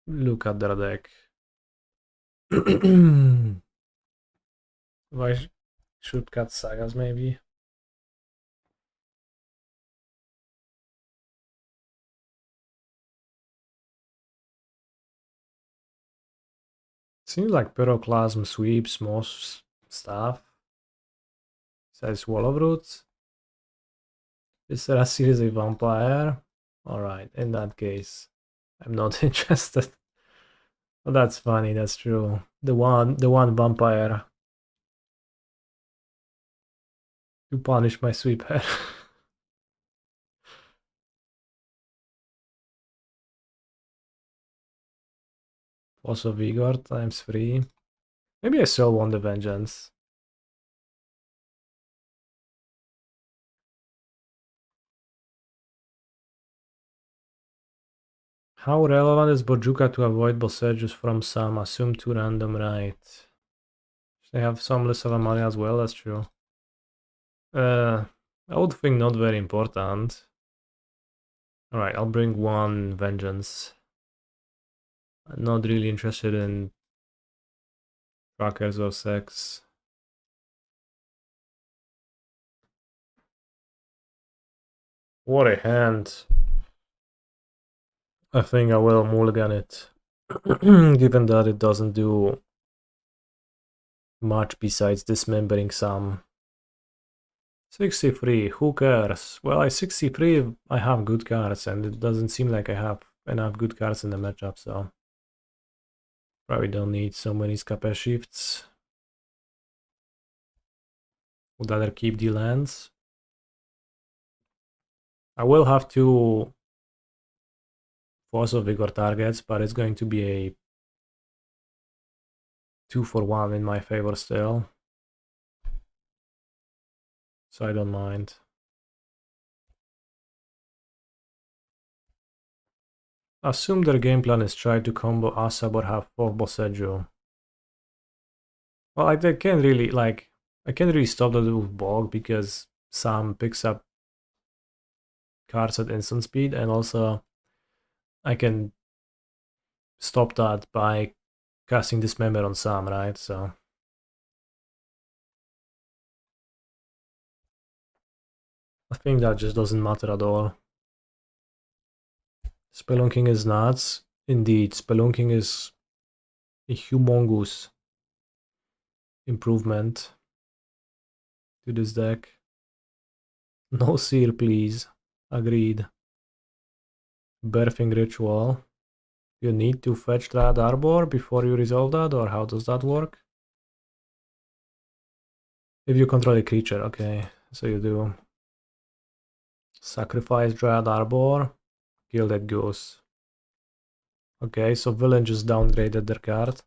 look at their deck. I should cut Sagas maybe. Seems like Pyroclasm sweeps most stuff. Says Wall of Roots. Is Rasir is a vampire? Alright, in that case, I'm not interested. Oh, that's funny, that's true. The one vampire to punish my sweeper. Also Vigor times 3. Maybe I still want the Vengeance. How relevant is Bojuka to avoid Boseiju from some? Assume 2 random, right? They have some less of a money as well, that's true. I would think not very important. Alright, I'll bring 1 Vengeance. I'm not really interested in trackers or sex. What a hand. I think I will mulligan it. Given that it doesn't do much besides dismembering some. 63, who cares? Well, I 63, I have good cards, and it doesn't seem like I have enough good cards in the matchup, so probably don't need so many Scapeshifts. Would rather keep the lands. I will have 2 Force of Vigor targets, but it's going to be a 2-for-1 in my favor still. So I don't mind. Assume their game plan is try to combo Asab or have 4 Boseiju. Well, I can't really, like, I can't really stop that with Bog because Sam picks up cards at instant speed, and also I can stop that by casting Dismember on Sam, right? So I think that just doesn't matter at all. Spelunking is nuts. Indeed, Spelunking is a humongous improvement to this deck. No Seer, please. Agreed. Birthing Ritual. You need to fetch that Arbor before you resolve that, or how does that work? If you control a creature, okay, so you do. Sacrifice Dryad Arbor, kill that goose. Okay, so villain just downgraded their card.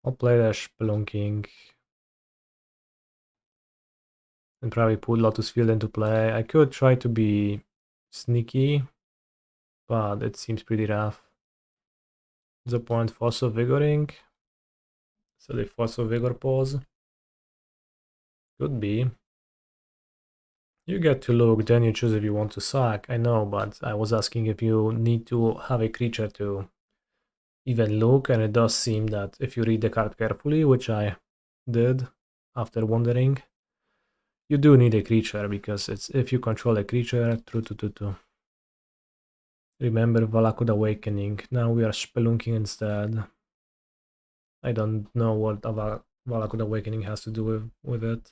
I'll play the Spelunking. And probably put Lotus Field into play. I could try to be sneaky, but it seems pretty rough. The point Fossil Vigoring. So the Fossil Vigor pause. Could be. You get to look, then you choose if you want to sack. I know, but I was asking if you need to have a creature to even look, and it does seem that if you read the card carefully, which I did after wondering, you do need a creature, because it's if you control a creature, true. Remember Valakut Awakening. Now we are Spelunking instead. I don't know what Valakut Awakening has to do with it.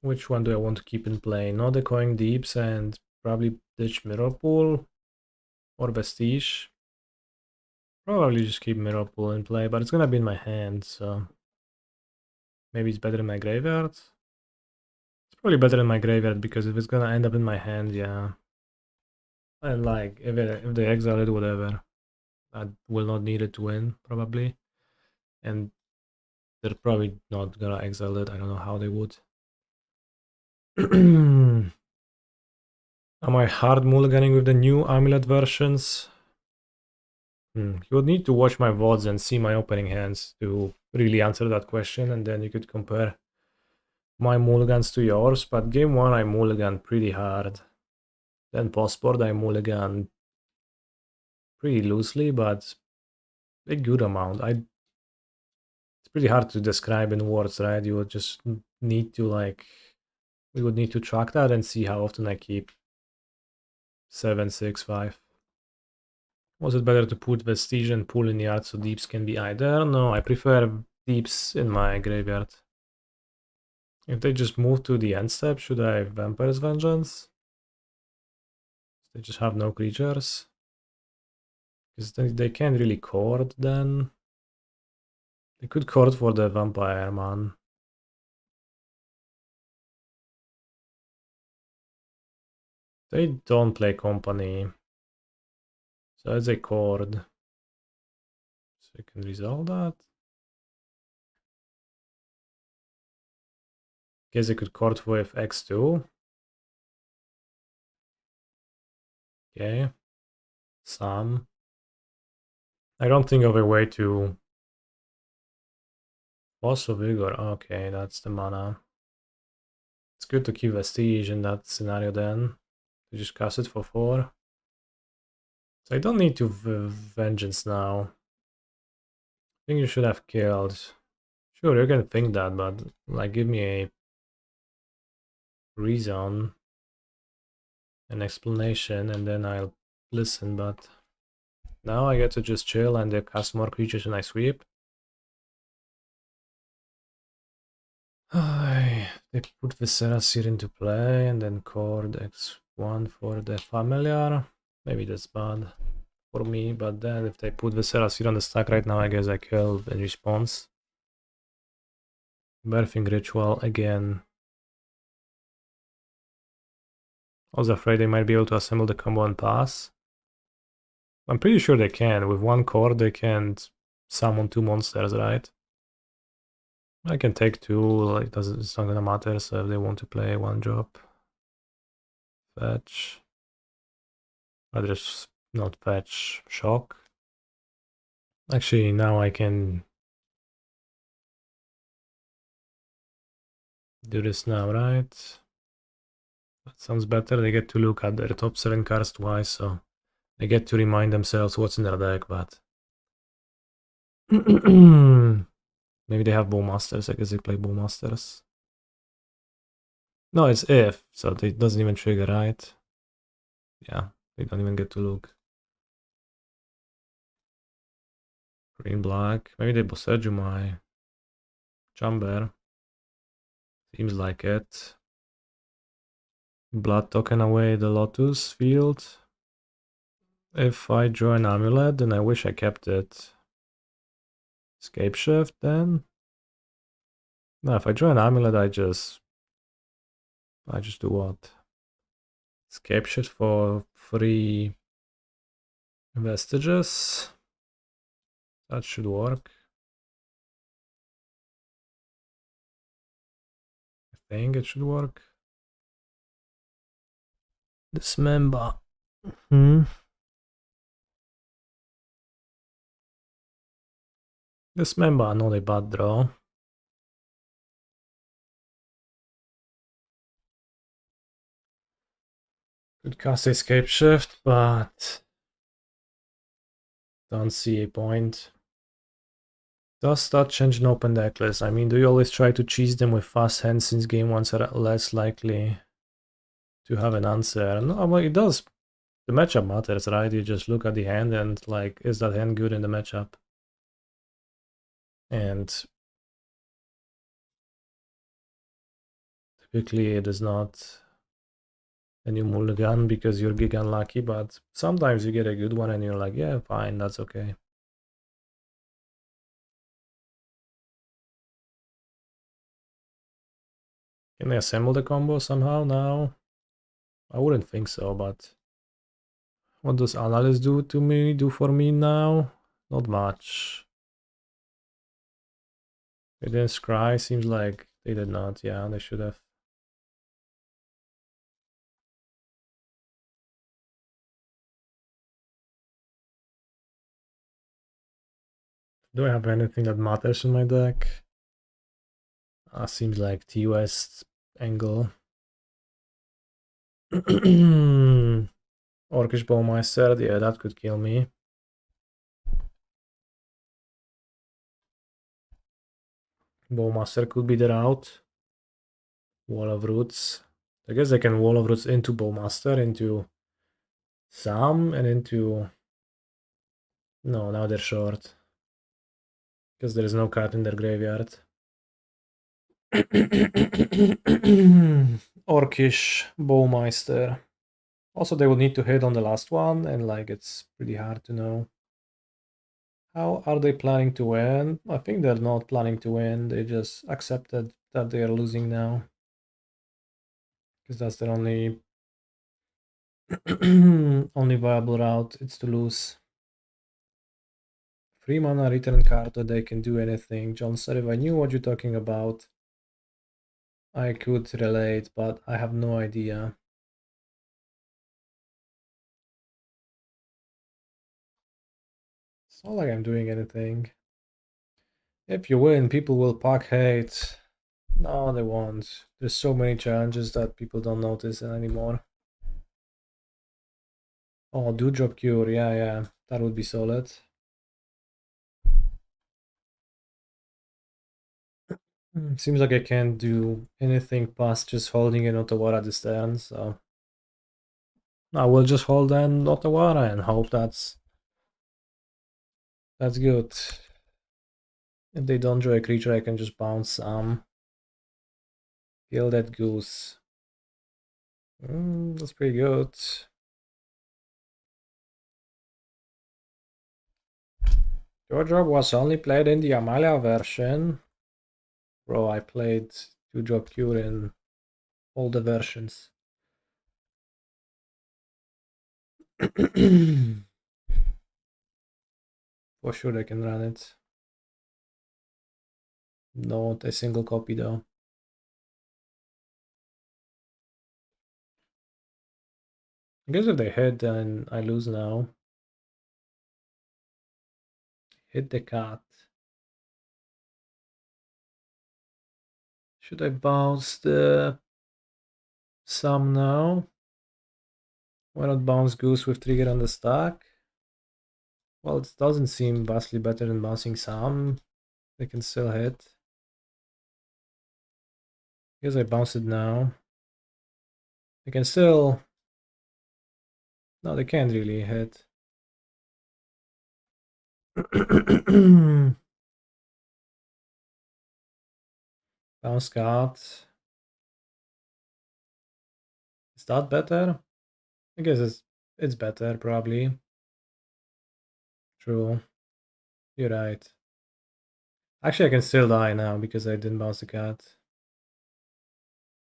Which one do I want to keep in play? Not Echoing Deeps and probably ditch Mirrorpool or Vestige. Probably just keep Mirrorpool in play, but it's gonna be in my hand, so maybe it's better in my graveyard. It's probably better in my graveyard, because if it's gonna end up in my hand, yeah. And like if they exile it, whatever, I will not need it to win probably, and they're probably not gonna exile it. I don't know how they would. Am I hard mulliganing with the new Amulet versions? You would need to watch my VODs and see my opening hands to really answer that question, and then you could compare my mulligans to yours. But game 1 I mulligan pretty hard. Then post-board I mulligan pretty loosely, but a good amount. It's pretty hard to describe in words, right? You would just need to we would need to track that and see how often I keep 7, 6, 5. Was it better to put Vestige and Pool in the yard so deeps can be either? No, I prefer deeps in my graveyard. If they just move to the end step, should I have Vampire's Vengeance? They just have no creatures. Because they can't really court then. They could court for the Vampire, man. They don't play Company. So it's a chord. So you can resolve that. Guess I could court with X2. Okay. Some. I don't think of a way to... Also Vigor. Okay, that's the mana. It's good to keep Vestige in that scenario then. To just cast it for 4. So I don't need to Vengeance now. I think you should have killed. Sure, you can think that, but like give me a reason, an explanation, and then I'll listen. But now I get to just chill and they cast more creatures and I sweep. They put Viserys here into play and then cord X1 for the familiar. Maybe that's bad for me, but then if they put Viserys here on the stack right now, I guess I kill in response. Birthing Ritual again. I was afraid they might be able to assemble the combo and pass. I'm pretty sure they can. With one cord, they can't summon 2 monsters, right? I can take 2, like it's not gonna matter, so if they want to play 1 drop. Fetch. I'd just not fetch shock. Actually, now I can do this now, right? That sounds better. They get to look at their top 7 cards twice, so they get to remind themselves what's in their deck, but... Maybe they have Bowmasters. I guess they play Bowmasters. No, it's if, so it doesn't even trigger, right? Yeah, they don't even get to look. Green, black. Maybe they Boseiju my Chamber. Seems like it. Blood token away the Lotus Field. If I draw an Amulet, then I wish I kept it. Scapeshift then? No, if I draw an Amulet, I just do what? Scapeshift for 3 Vestiges. That should work. I think it should work. Dismember. Dismember, not a bad draw. Could cast Scapeshift, but don't see a point. Does that change an open deck list? I mean, do you always try to cheese them with fast hands since game ones are less likely to have an answer? No, well, it does. The matchup matters, right? You just look at the hand and like, is that hand good in the matchup? And typically it is not a new mulligan because you're gig unlucky, but sometimes you get a good one and you're like, yeah, fine, that's okay. Can they assemble the combo somehow now? I wouldn't think so, but what does Analyst do for me now? Not much. They didn't scry, seems like they did not. Yeah, they should have. Do I have anything that matters in my deck? Seems like T-West angle. Orcish Bowmeister, yeah, that could kill me. Bowmaster could be the route. Wall of Roots. I guess I can Wall of Roots into Bowmaster, into Sam, and into... No, now they're short. Because there is no card in their graveyard. Orcish Bowmeister. Also, they will need to hit on the last one, and like it's pretty hard to know. How are they planning to win? I think they're not planning to win. They just accepted that they are losing now. Because that's their only only viable route. It's to lose. 3 mana return card that they can do anything. John said if I knew what you're talking about, I could relate, but I have no idea. It's not like I'm doing anything. If you win, people will pack hate. No, they won't. There's so many challenges that people don't notice anymore. Oh, do drop cure. Yeah, that would be solid. Seems like I can't do anything past just holding an Otawara this turn, so I will just hold an Otawara and hope that's good. If they don't draw a creature, I can just bounce kill that goose. That's pretty good. Your drop was only played in the Amalia version. Bro, I played 2-drop cure in all the versions. For sure I can run it. Not a single copy though. I guess if they hit, then I lose now. Hit the cat. Should I bounce the Sam now? Why not bounce Goose with trigger on the stack? Well, it doesn't seem vastly better than bouncing Sam. They can still hit. I guess I bounce it now. They can still... No, they can't really hit. Bounce card. Is that better? I guess it's better, probably. True. You're right. Actually, I can still die now because I didn't bounce the cat.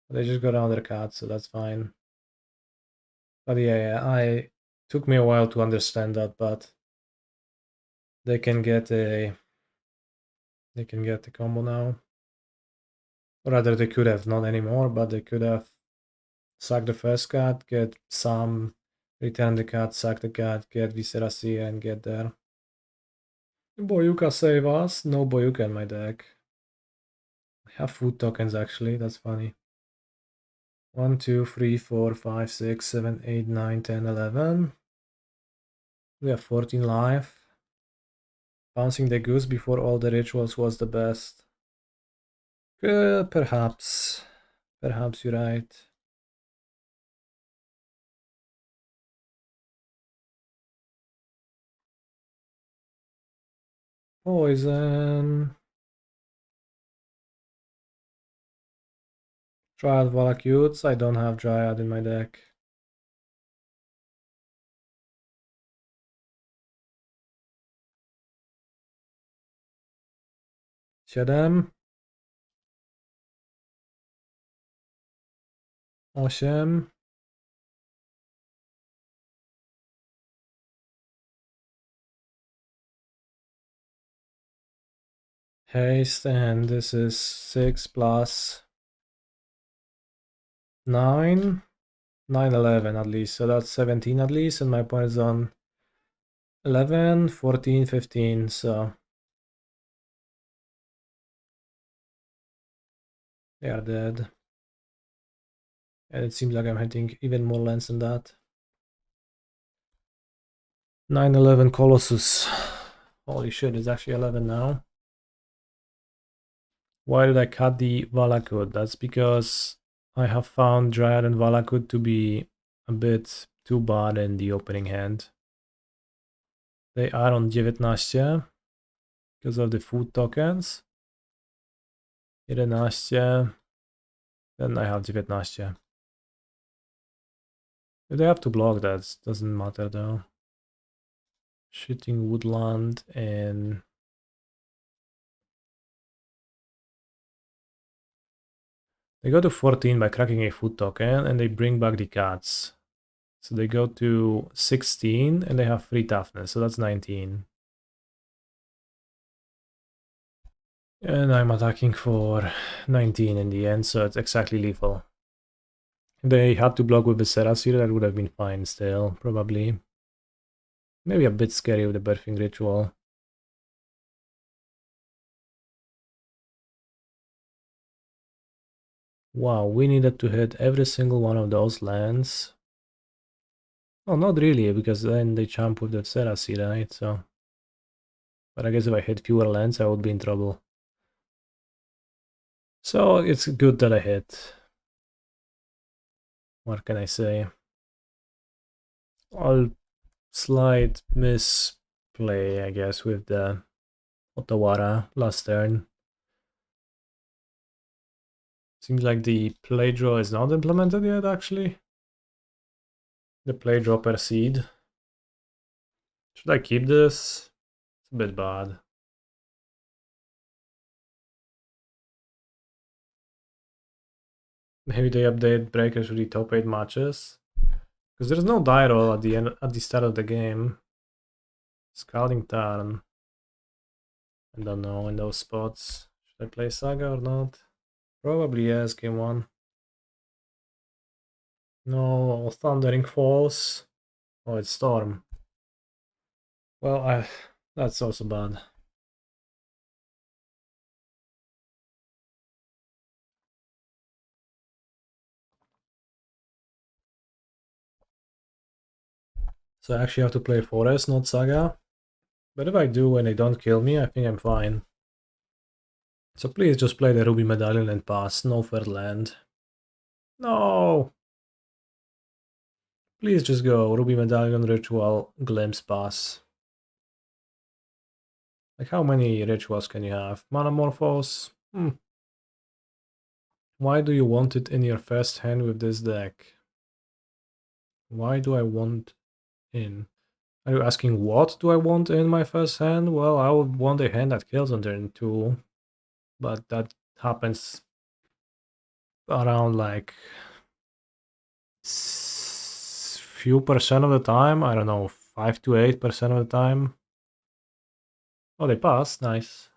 They just got another cat, so that's fine. But yeah, took me a while to understand that, but they can get a combo now. Or rather, they could have, not anymore, but they could have sacked the first cat, get some, return the cat, sack the cat, get Viscerasi, and get there. Bojuka save us. No Bojuka in my deck. I have food tokens actually, that's funny. 1, 2, 3, 4, 5, 6, 7, 8, 9, 10, 11. We have 14 life. Bouncing the goose before all the rituals was the best. Perhaps. Perhaps you're right. Poison. Dryad Valakutes. I don't have Dryad in my deck. Siedem. 8. Haste, and this is 6 plus 9. 9, 11 at least, so that's 17 at least, and my opponent's on 11, 14, 15, so They are dead. And it seems like I'm hitting even more lands than that. 9-11 Colossus. Holy shit, it's actually 11 now. Why did I cut the Valakut? That's because I have found Dryad and Valakut to be a bit too bad in the opening hand. They are on 19 because of the food tokens. 11. Then I have 19. If they have to block that, doesn't matter though. Shifting Woodland and they go to 14 by cracking a food token and they bring back the cats. So they go to 16 and they have 3 toughness, so that's 19. And I'm attacking for 19 in the end, so it's exactly lethal. If they had to block with the Serasir, that would have been fine still, probably. Maybe a bit scary with the Birthing Ritual. Wow, we needed to hit every single one of those lands. Well, not really, because then they jump with the Serasir, right? So, but I guess if I hit fewer lands, I would be in trouble. So it's good that I hit. What can I say? I'll slight misplay, I guess, with the Otawara last turn. Seems like the play draw is not implemented yet, actually. The play draw per seed. Should I keep this? It's a bit bad. Maybe they update breakers to the top 8 matches. Because there's no die roll at the start of the game. Scalding Tarn. I don't know in those spots. Should I play Saga or not? Probably yes, game 1. No, Thundering Falls. Oh, it's Storm. Well, that's also bad. So I actually have to play Forest, not Saga. But if I do and they don't kill me, I think I'm fine. So please just play the Ruby Medallion and pass, no third land. No! Please just go Ruby Medallion, Ritual, Glimpse, pass. Like how many rituals can you have? Manamorphose? Why do you want it in your first hand with this deck? Why do I want in? Are you asking what do I want in my first hand? Well, I would want a hand that kills on turn 2. But that happens around like few percent of the time. I don't know, 5 to 8% of the time. Oh, they passed. Nice.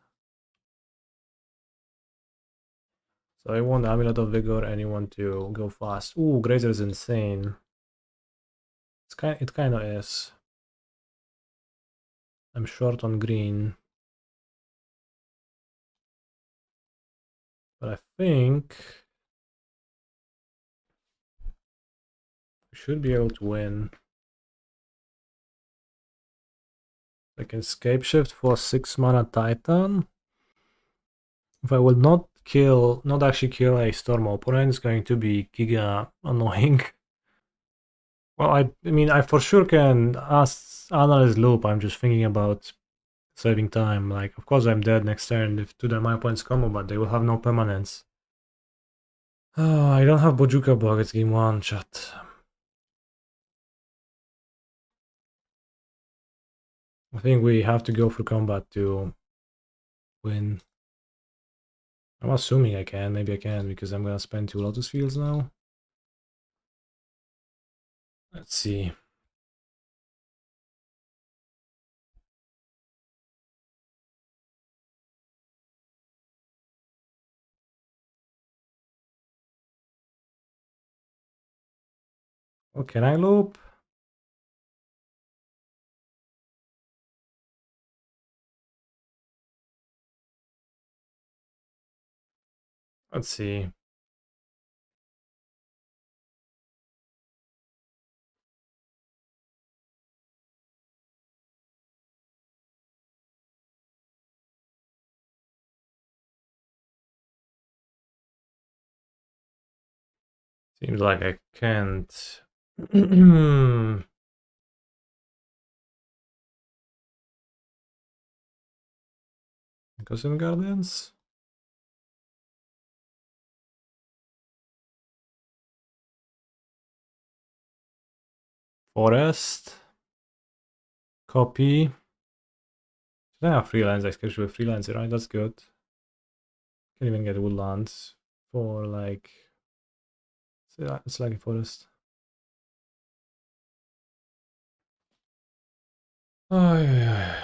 So I want Amulet of Vigor and you want to go fast. Ooh, Grazer is insane. It kind of is. I'm short on green. But I think we should be able to win. I can Scapeshift for 6 mana Titan. If I will not actually kill a Storm opponent, it's going to be giga annoying. Well, I mean, I for sure can analyze loop. I'm just thinking about saving time. Like, of course, I'm dead next turn if my opponent's combo, but they will have no permanence. Oh, I don't have Bojuka Bog. It's game 1, chat. I think we have to go for combat to win. I'm assuming I can. Maybe I can because I'm gonna spend 2 Lotus Fields now. Let's see. Oh, can I loop? Let's see. Seems like I can't. Mycosynth Gardens? Forest? Copy? Should I have freelance? I schedule a freelancer, right? That's good. Can't even get woodlands for like. It's like a forest. Oh, yeah.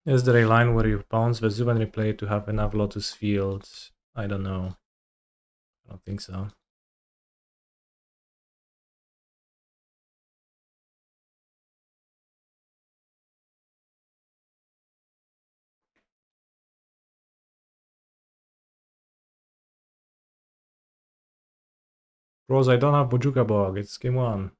Is there a line where you bounce Vesuva and replay to have enough Lotus Field? I don't know. I don't think so. Bros, I don't have Bojuka Bog. It's game 1.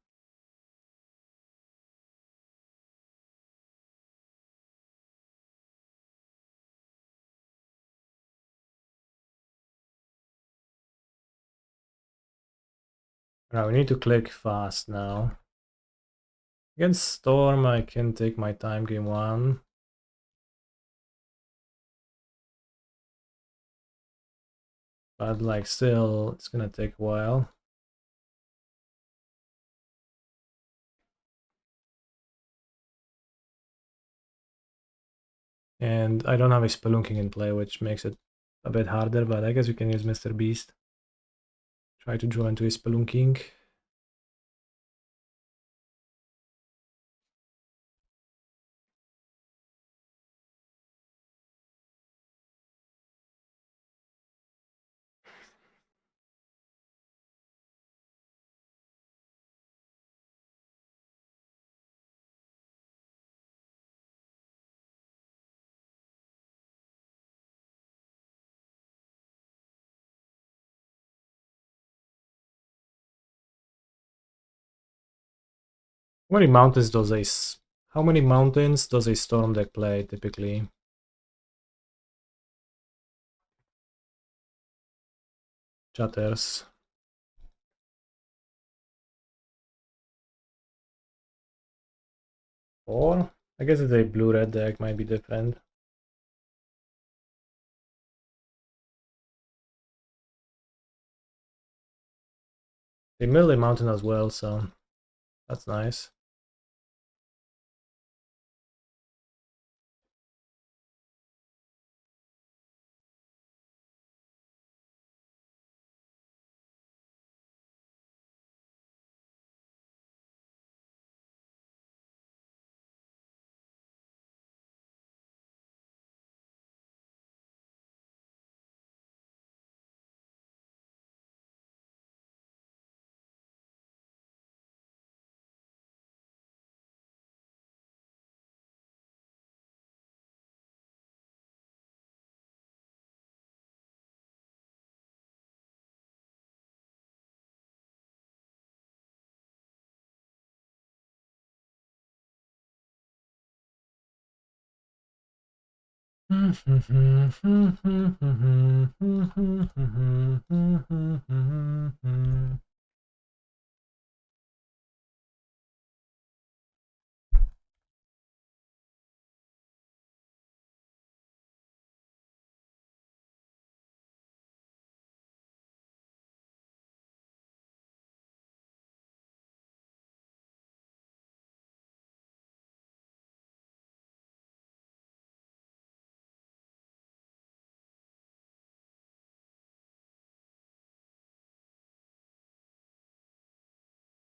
Alright, we need to click fast now. Against Storm, I can take my time game 1. But like still, it's gonna take a while. And I don't have a Spelunking in play, which makes it a bit harder, but I guess we can use Mr. Beast. Try to draw into a Spelunking. How many mountains does a Storm deck play typically? Chatters. 4? I guess it's a blue-red deck, might be different. They mill a mountain as well, so that's nice.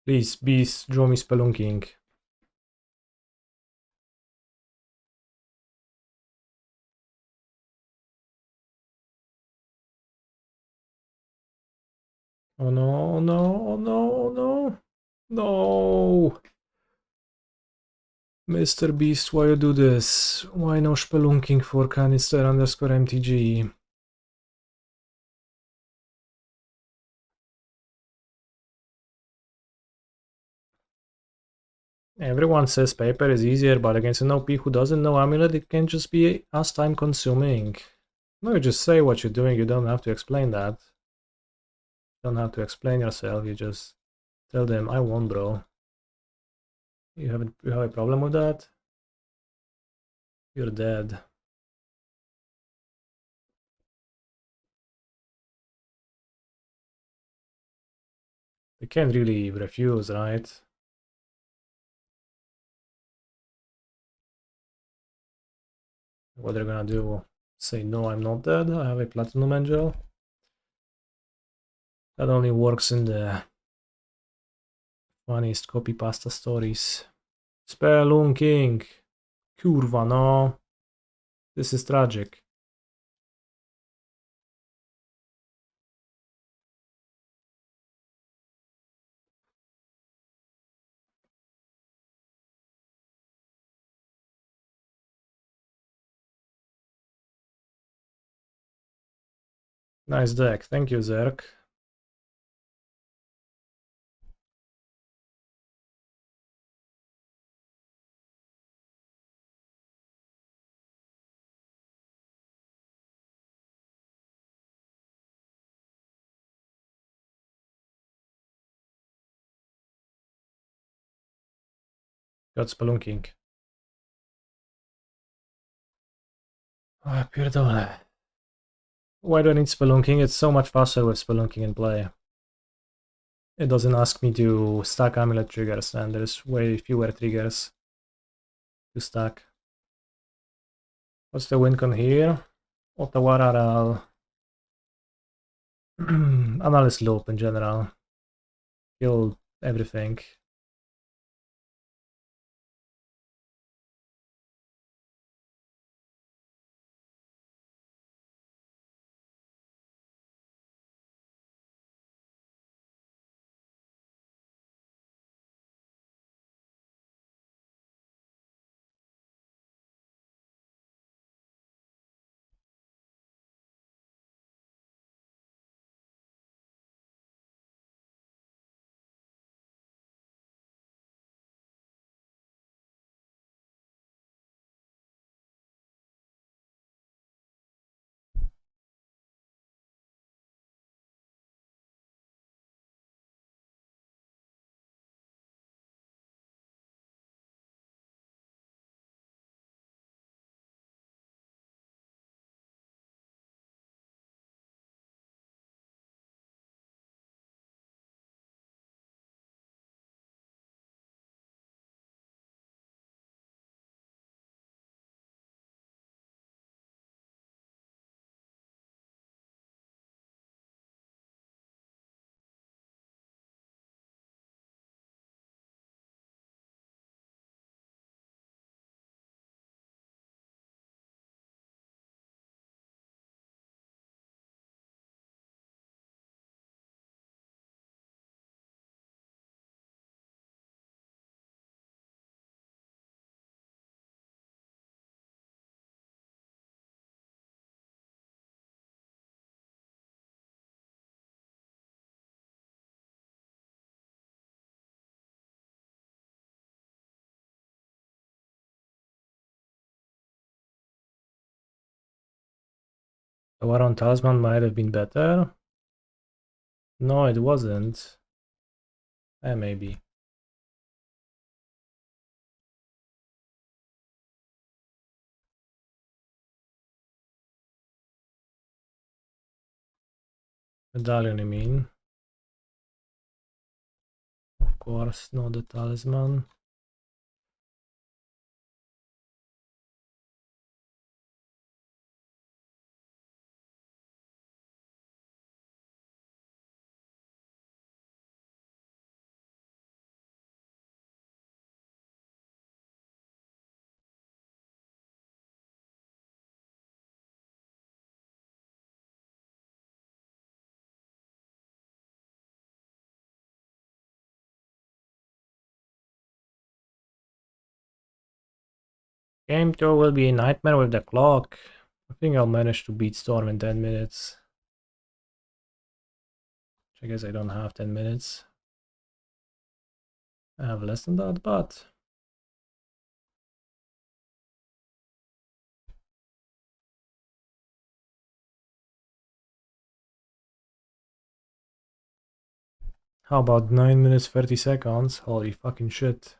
Please, Beast, draw me Spelunking. Oh no, no, no, no, no! Mr. Beast, why you do this? Why no Spelunking for kanister underscore MTG? Everyone says paper is easier, but against an OP who doesn't know Amulet, it can just be as time consuming. No, you just say what you're doing, you don't have to explain that. You don't have to explain yourself, you just tell them, I won, bro. You have a problem with that? You're dead. They can't really refuse, right? What they're gonna do? Say, no, I'm not dead, I have a Platinum Angel. That only works in the funniest copy pasta stories. Spelunking! Kurwa, no. This is tragic. Nice deck, thank you, Zerk. Got Spelunking. Ah, pierdolę. Why do I need Spelunking? It's so much faster with Spelunking in play. It doesn't ask me to stack Amulet triggers, and there's way fewer triggers to stack. What's the win con here? Otawara Analyst loop in general. Kill everything. The war on Talisman might have been better. No, it wasn't. Maybe. Medallion, you mean? Of course, not the Talisman. Game 2 will be a nightmare with the clock. I think I'll manage to beat Storm in 10 minutes. I guess I don't have 10 minutes. I have less than that, but... How about 9 minutes 30 seconds? Holy fucking shit.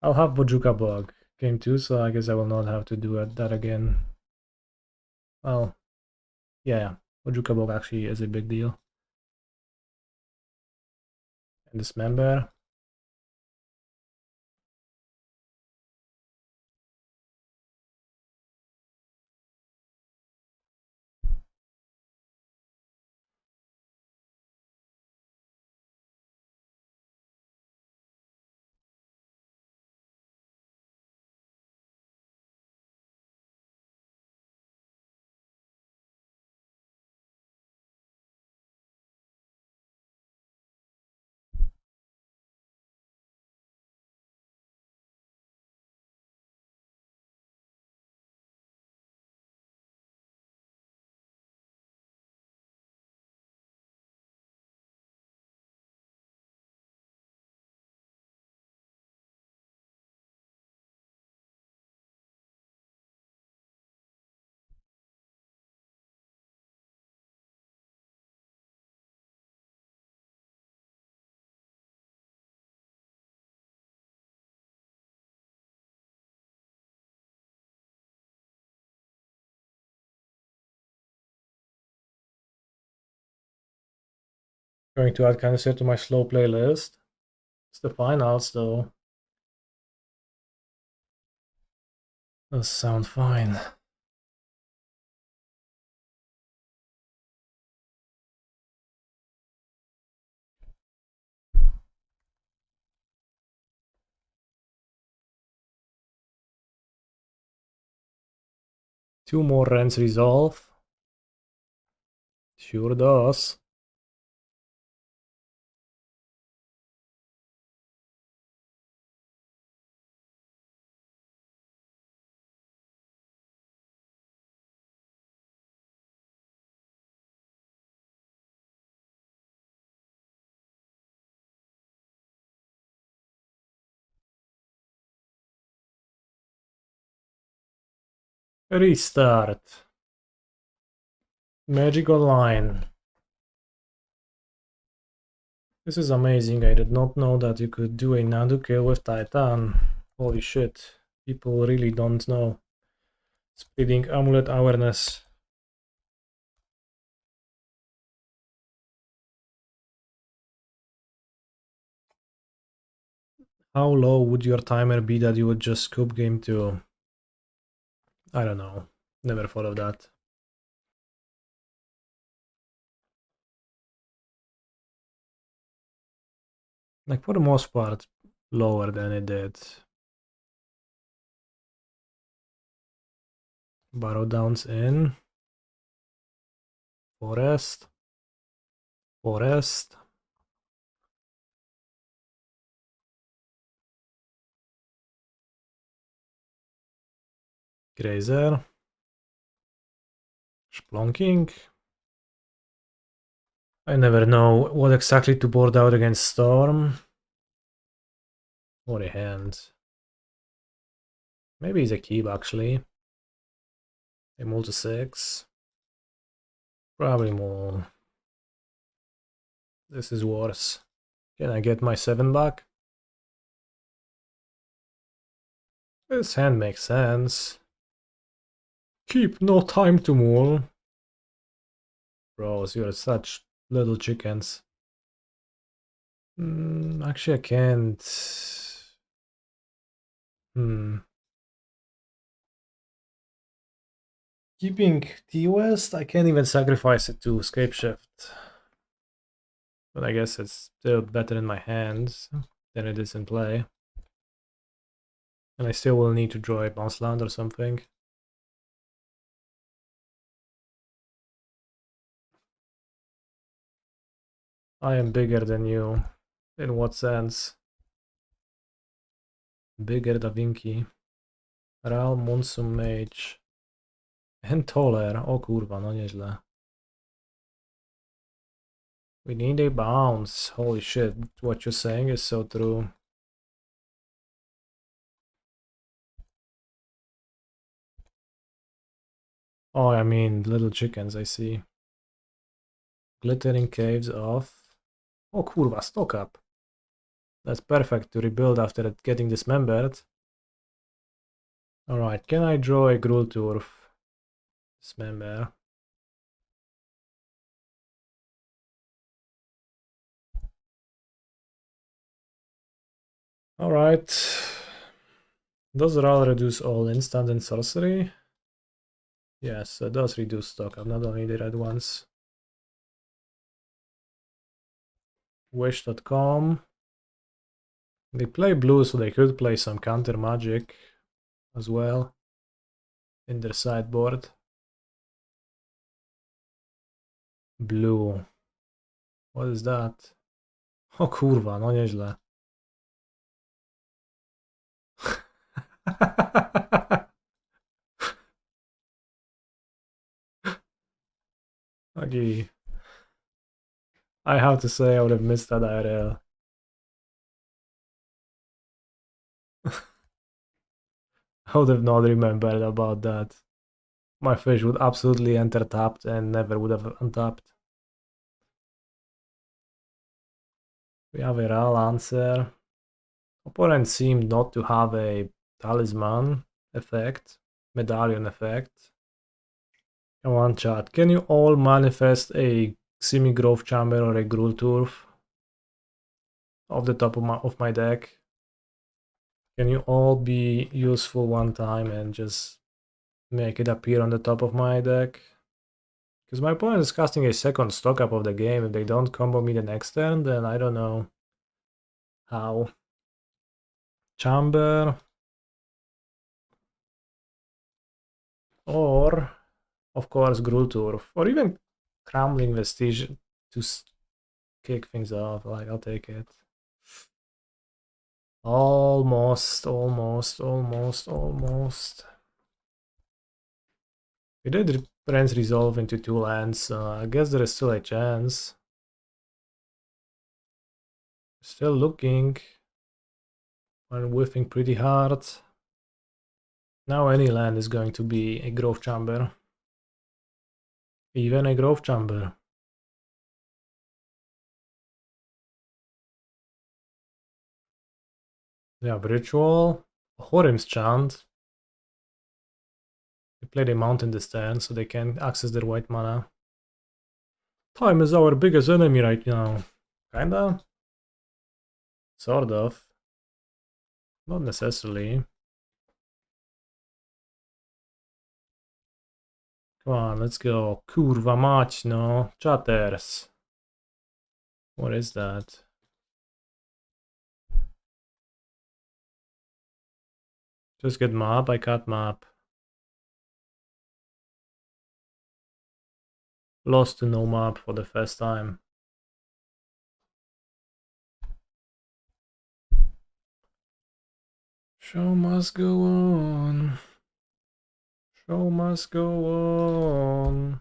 I'll have Bojuka Bog game 2, so I guess I will not have to do that again. Well, yeah, Bojuka Bog actually is a big deal. And Dismember. Going to add kanister to my slow playlist. It's the finals though. Does sound fine. Two more Rens resolve. Sure does. Restart. Magic Online. This is amazing. I did not know that you could do a Nandu kill with Titan. Holy shit. People really don't know. Spreading amulet awareness. How low would your timer be that you would just scoop game 2? I don't know. Never thought of that. Like for the most part, lower than it did. Barrow Downs in. Forest. Forest. Grazer. Spelunking. I never know what exactly to board out against Storm. What a hand. Maybe he's a keep actually. A move to 6. Probably more. This is worse. Can I get my 7 back? This hand makes sense. Keep no time to mull. Bros, you're such little chickens. Actually, I can't. Keeping T-West, I can't even sacrifice it to Scapeshift. But I guess it's still better in my hands than it is in play. And I still will need to draw a bounce land or something. I am bigger than you. In what sense? Bigger da Vinci. Real Monsoon Mage. And taller. O kurwa, no nieźle. We need a bounce. Holy shit, what you're saying is so true. Oh, I mean, little chickens, I see. Glittering Caves off. Oh kurwa, stock up. That's perfect to rebuild after getting dismembered. Alright, can I draw a Gruul Turf? Dismember. Alright. Does Ral reduce all instant and sorcery? Yes, it does reduce stock up, not only the red ones. Wish.com. They play blue, so they could play some counter magic as well in their sideboard. Blue. What is that? O kurwa, no nieźle. Okay. I have to say I would have missed that IRL. I would have not remembered about that. My fish would absolutely enter tapped and never would have untapped. We have a real answer. Opponent seemed not to have a talisman effect, medallion effect. Come on, chat. Can you all manifest a semi-growth chamber or a Gruul Turf off the top of my deck? Can you all be useful one time and just make it appear on the top of my deck? Because my opponent is casting a second stock up of the game. If they don't combo me the next turn, then I don't know how. Chamber. Or, of course, Gruul Turf. Or even Crumbling Vestige to kick things off. Like, I'll take it. Almost. We did Prince resolve into 2 lands, so I guess there is still a chance. Still looking. I'm whiffing pretty hard. Now any land is going to be a growth chamber. Even a growth chamber. Yeah, Ritual. Horim's Chant. They played a mountain this turn, so they can access their white mana. Time is our biggest enemy right now. Kinda? Sort of. Not necessarily. Come on, let's go. Kurwa mać, no. Chatters. What is that? Just get map, I cut map. Lost to no map for the first time. Show must go on. Show must go on.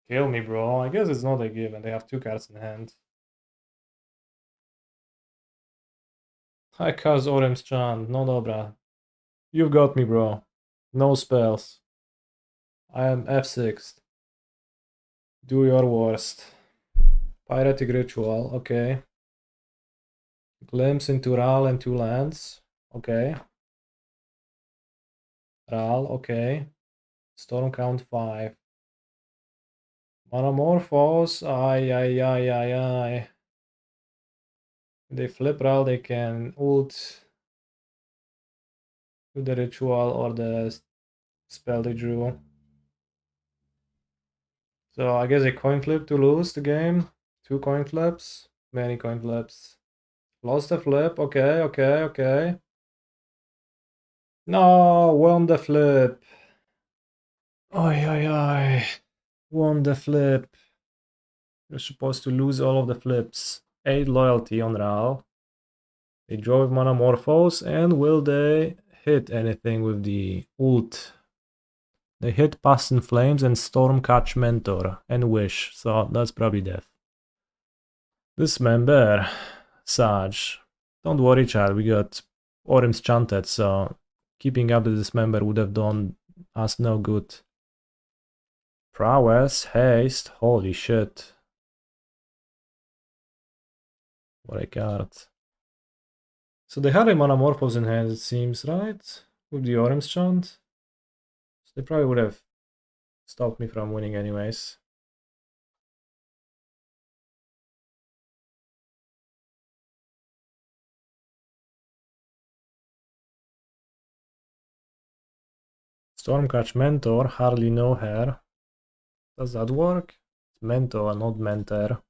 Kill me, bro. I guess it's not a given. They have 2 cards in hand. I cast Orem's Chant. No dobra. You've got me, bro. No spells. I am F6. Do your worst. Pyretic Ritual. Okay. Glimpse into Ral and 2 lands. Okay. Ral. Okay. Storm count 5. Monomorphos. Ay. They flip Ral, they can ult to the ritual or the spell they drew. So I guess a coin flip to lose the game. 2 coin flips. Many coin flips. Lost the flip. Okay. No, won the flip. Ay. Won the flip. You're supposed to lose all of the flips. 8 loyalty on Ral. They draw with Monomorphos, and will they hit anything with the ult? They hit Past in Flames and Stormcatch Mentor and Wish, so that's probably death. Dismember. Saj. Don't worry, child, we got Orim's Chanted, so keeping up the Dismember would have done us no good. Prowess, Haste, holy shit. What a card. So they had a Monomorphos in hand, it seems, right? With the Orim's Chant. So they probably would have stopped me from winning anyways. Stormcatch Mentor, hardly know her. Does that work? It's Mentor, not Mentor.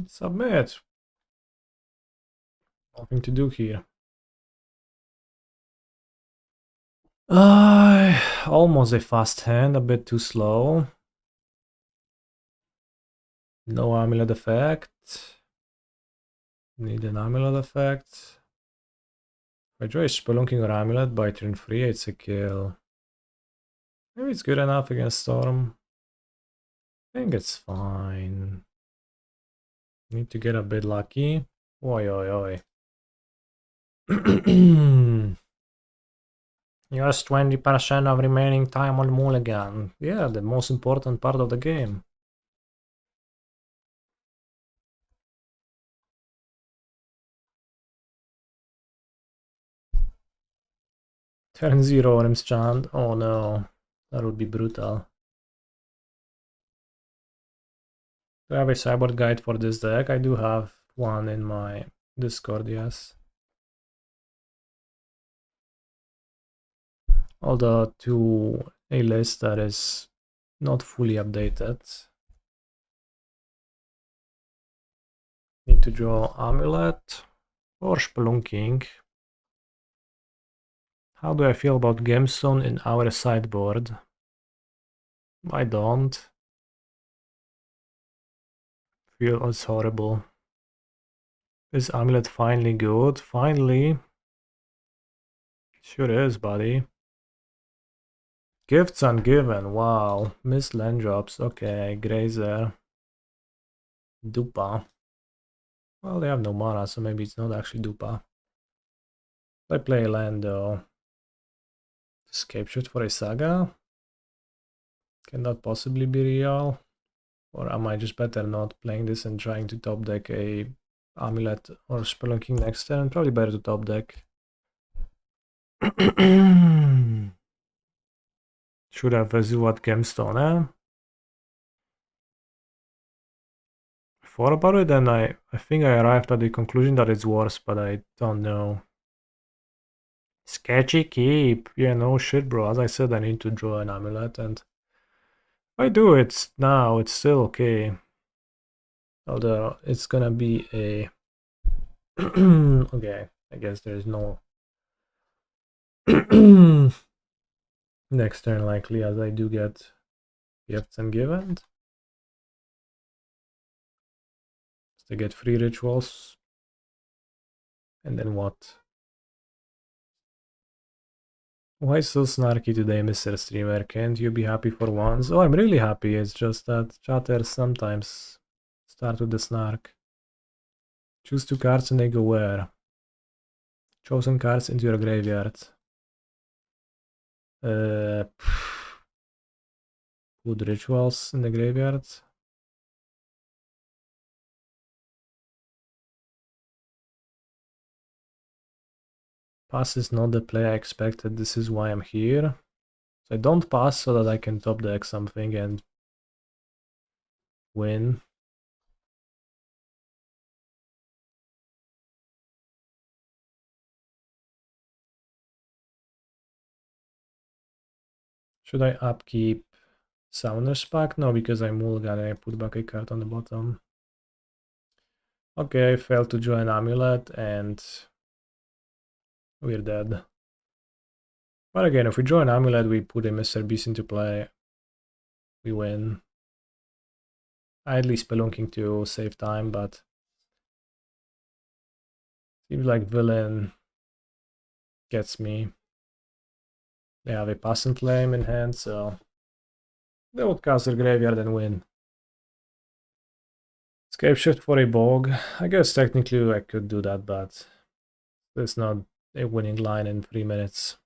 Submit. Nothing to do here. Almost a fast hand, a bit too slow. No Amulet effect. Need an Amulet effect. If I draw a Spelunking or Amulet by turn 3, it's a kill. Maybe it's good enough against Storm. I think it's fine. Need to get a bit lucky. Oi, oi, oi. Just 20% of remaining time on Mulligan. Yeah, the most important part of the game. Turn 0 on Chant. Oh no, that would be brutal. Do I have a sideboard guide for this deck? I do have one in my Discord, yes. Although to a list that is not fully updated. Need to draw Amulet or Spelunking. How do I feel about Gemstone in our sideboard? I don't. Feel it's horrible. Is Amulet finally good? Finally. Sure is, buddy. Gifts ungiven, wow. Missed land drops, okay. Grazer. Dupa. Well, they have no mana, so maybe it's not actually Dupa. I play a land though. Scapeshift for a Saga? Can that possibly be real? Or am I just better not playing this and trying to top deck a Amulet or Spelunking next turn? Probably better to top deck. Should have Vesuva Gemstone, eh? Thought about it and I think I arrived at the conclusion that it's worse, but I don't know. Sketchy keep. Yeah, no shit, bro. As I said, I need to draw an Amulet, and if I do it now, it's still okay. Although it's gonna be a okay, I guess there's no next turn likely, as I do get gifts and givens. To get free rituals. And then what? Why so snarky today, Mr. Streamer? Can't you be happy for once? Oh, I'm really happy. It's just that chatters sometimes start with the snark. Choose 2 cards and they go where? Chosen cards into your graveyard. Put rituals in the graveyard. Pass is not the play I expected. This is why I'm here. So I don't pass so that I can top deck something and win. Should I upkeep Summoner's Pact? No, because I mulligan and I put back a card on the bottom. Okay, I failed to join Amulet and we're dead. But again, if we join Amulet, we put a Mr. Beast into play. We win. I at least Spelunking to save time, but seems like Villain gets me. They have a Passant Flame in hand, so they would cast their graveyard and win. Scapeshift for a Bog. I guess technically I could do that, but it's not a winning line in 3 minutes.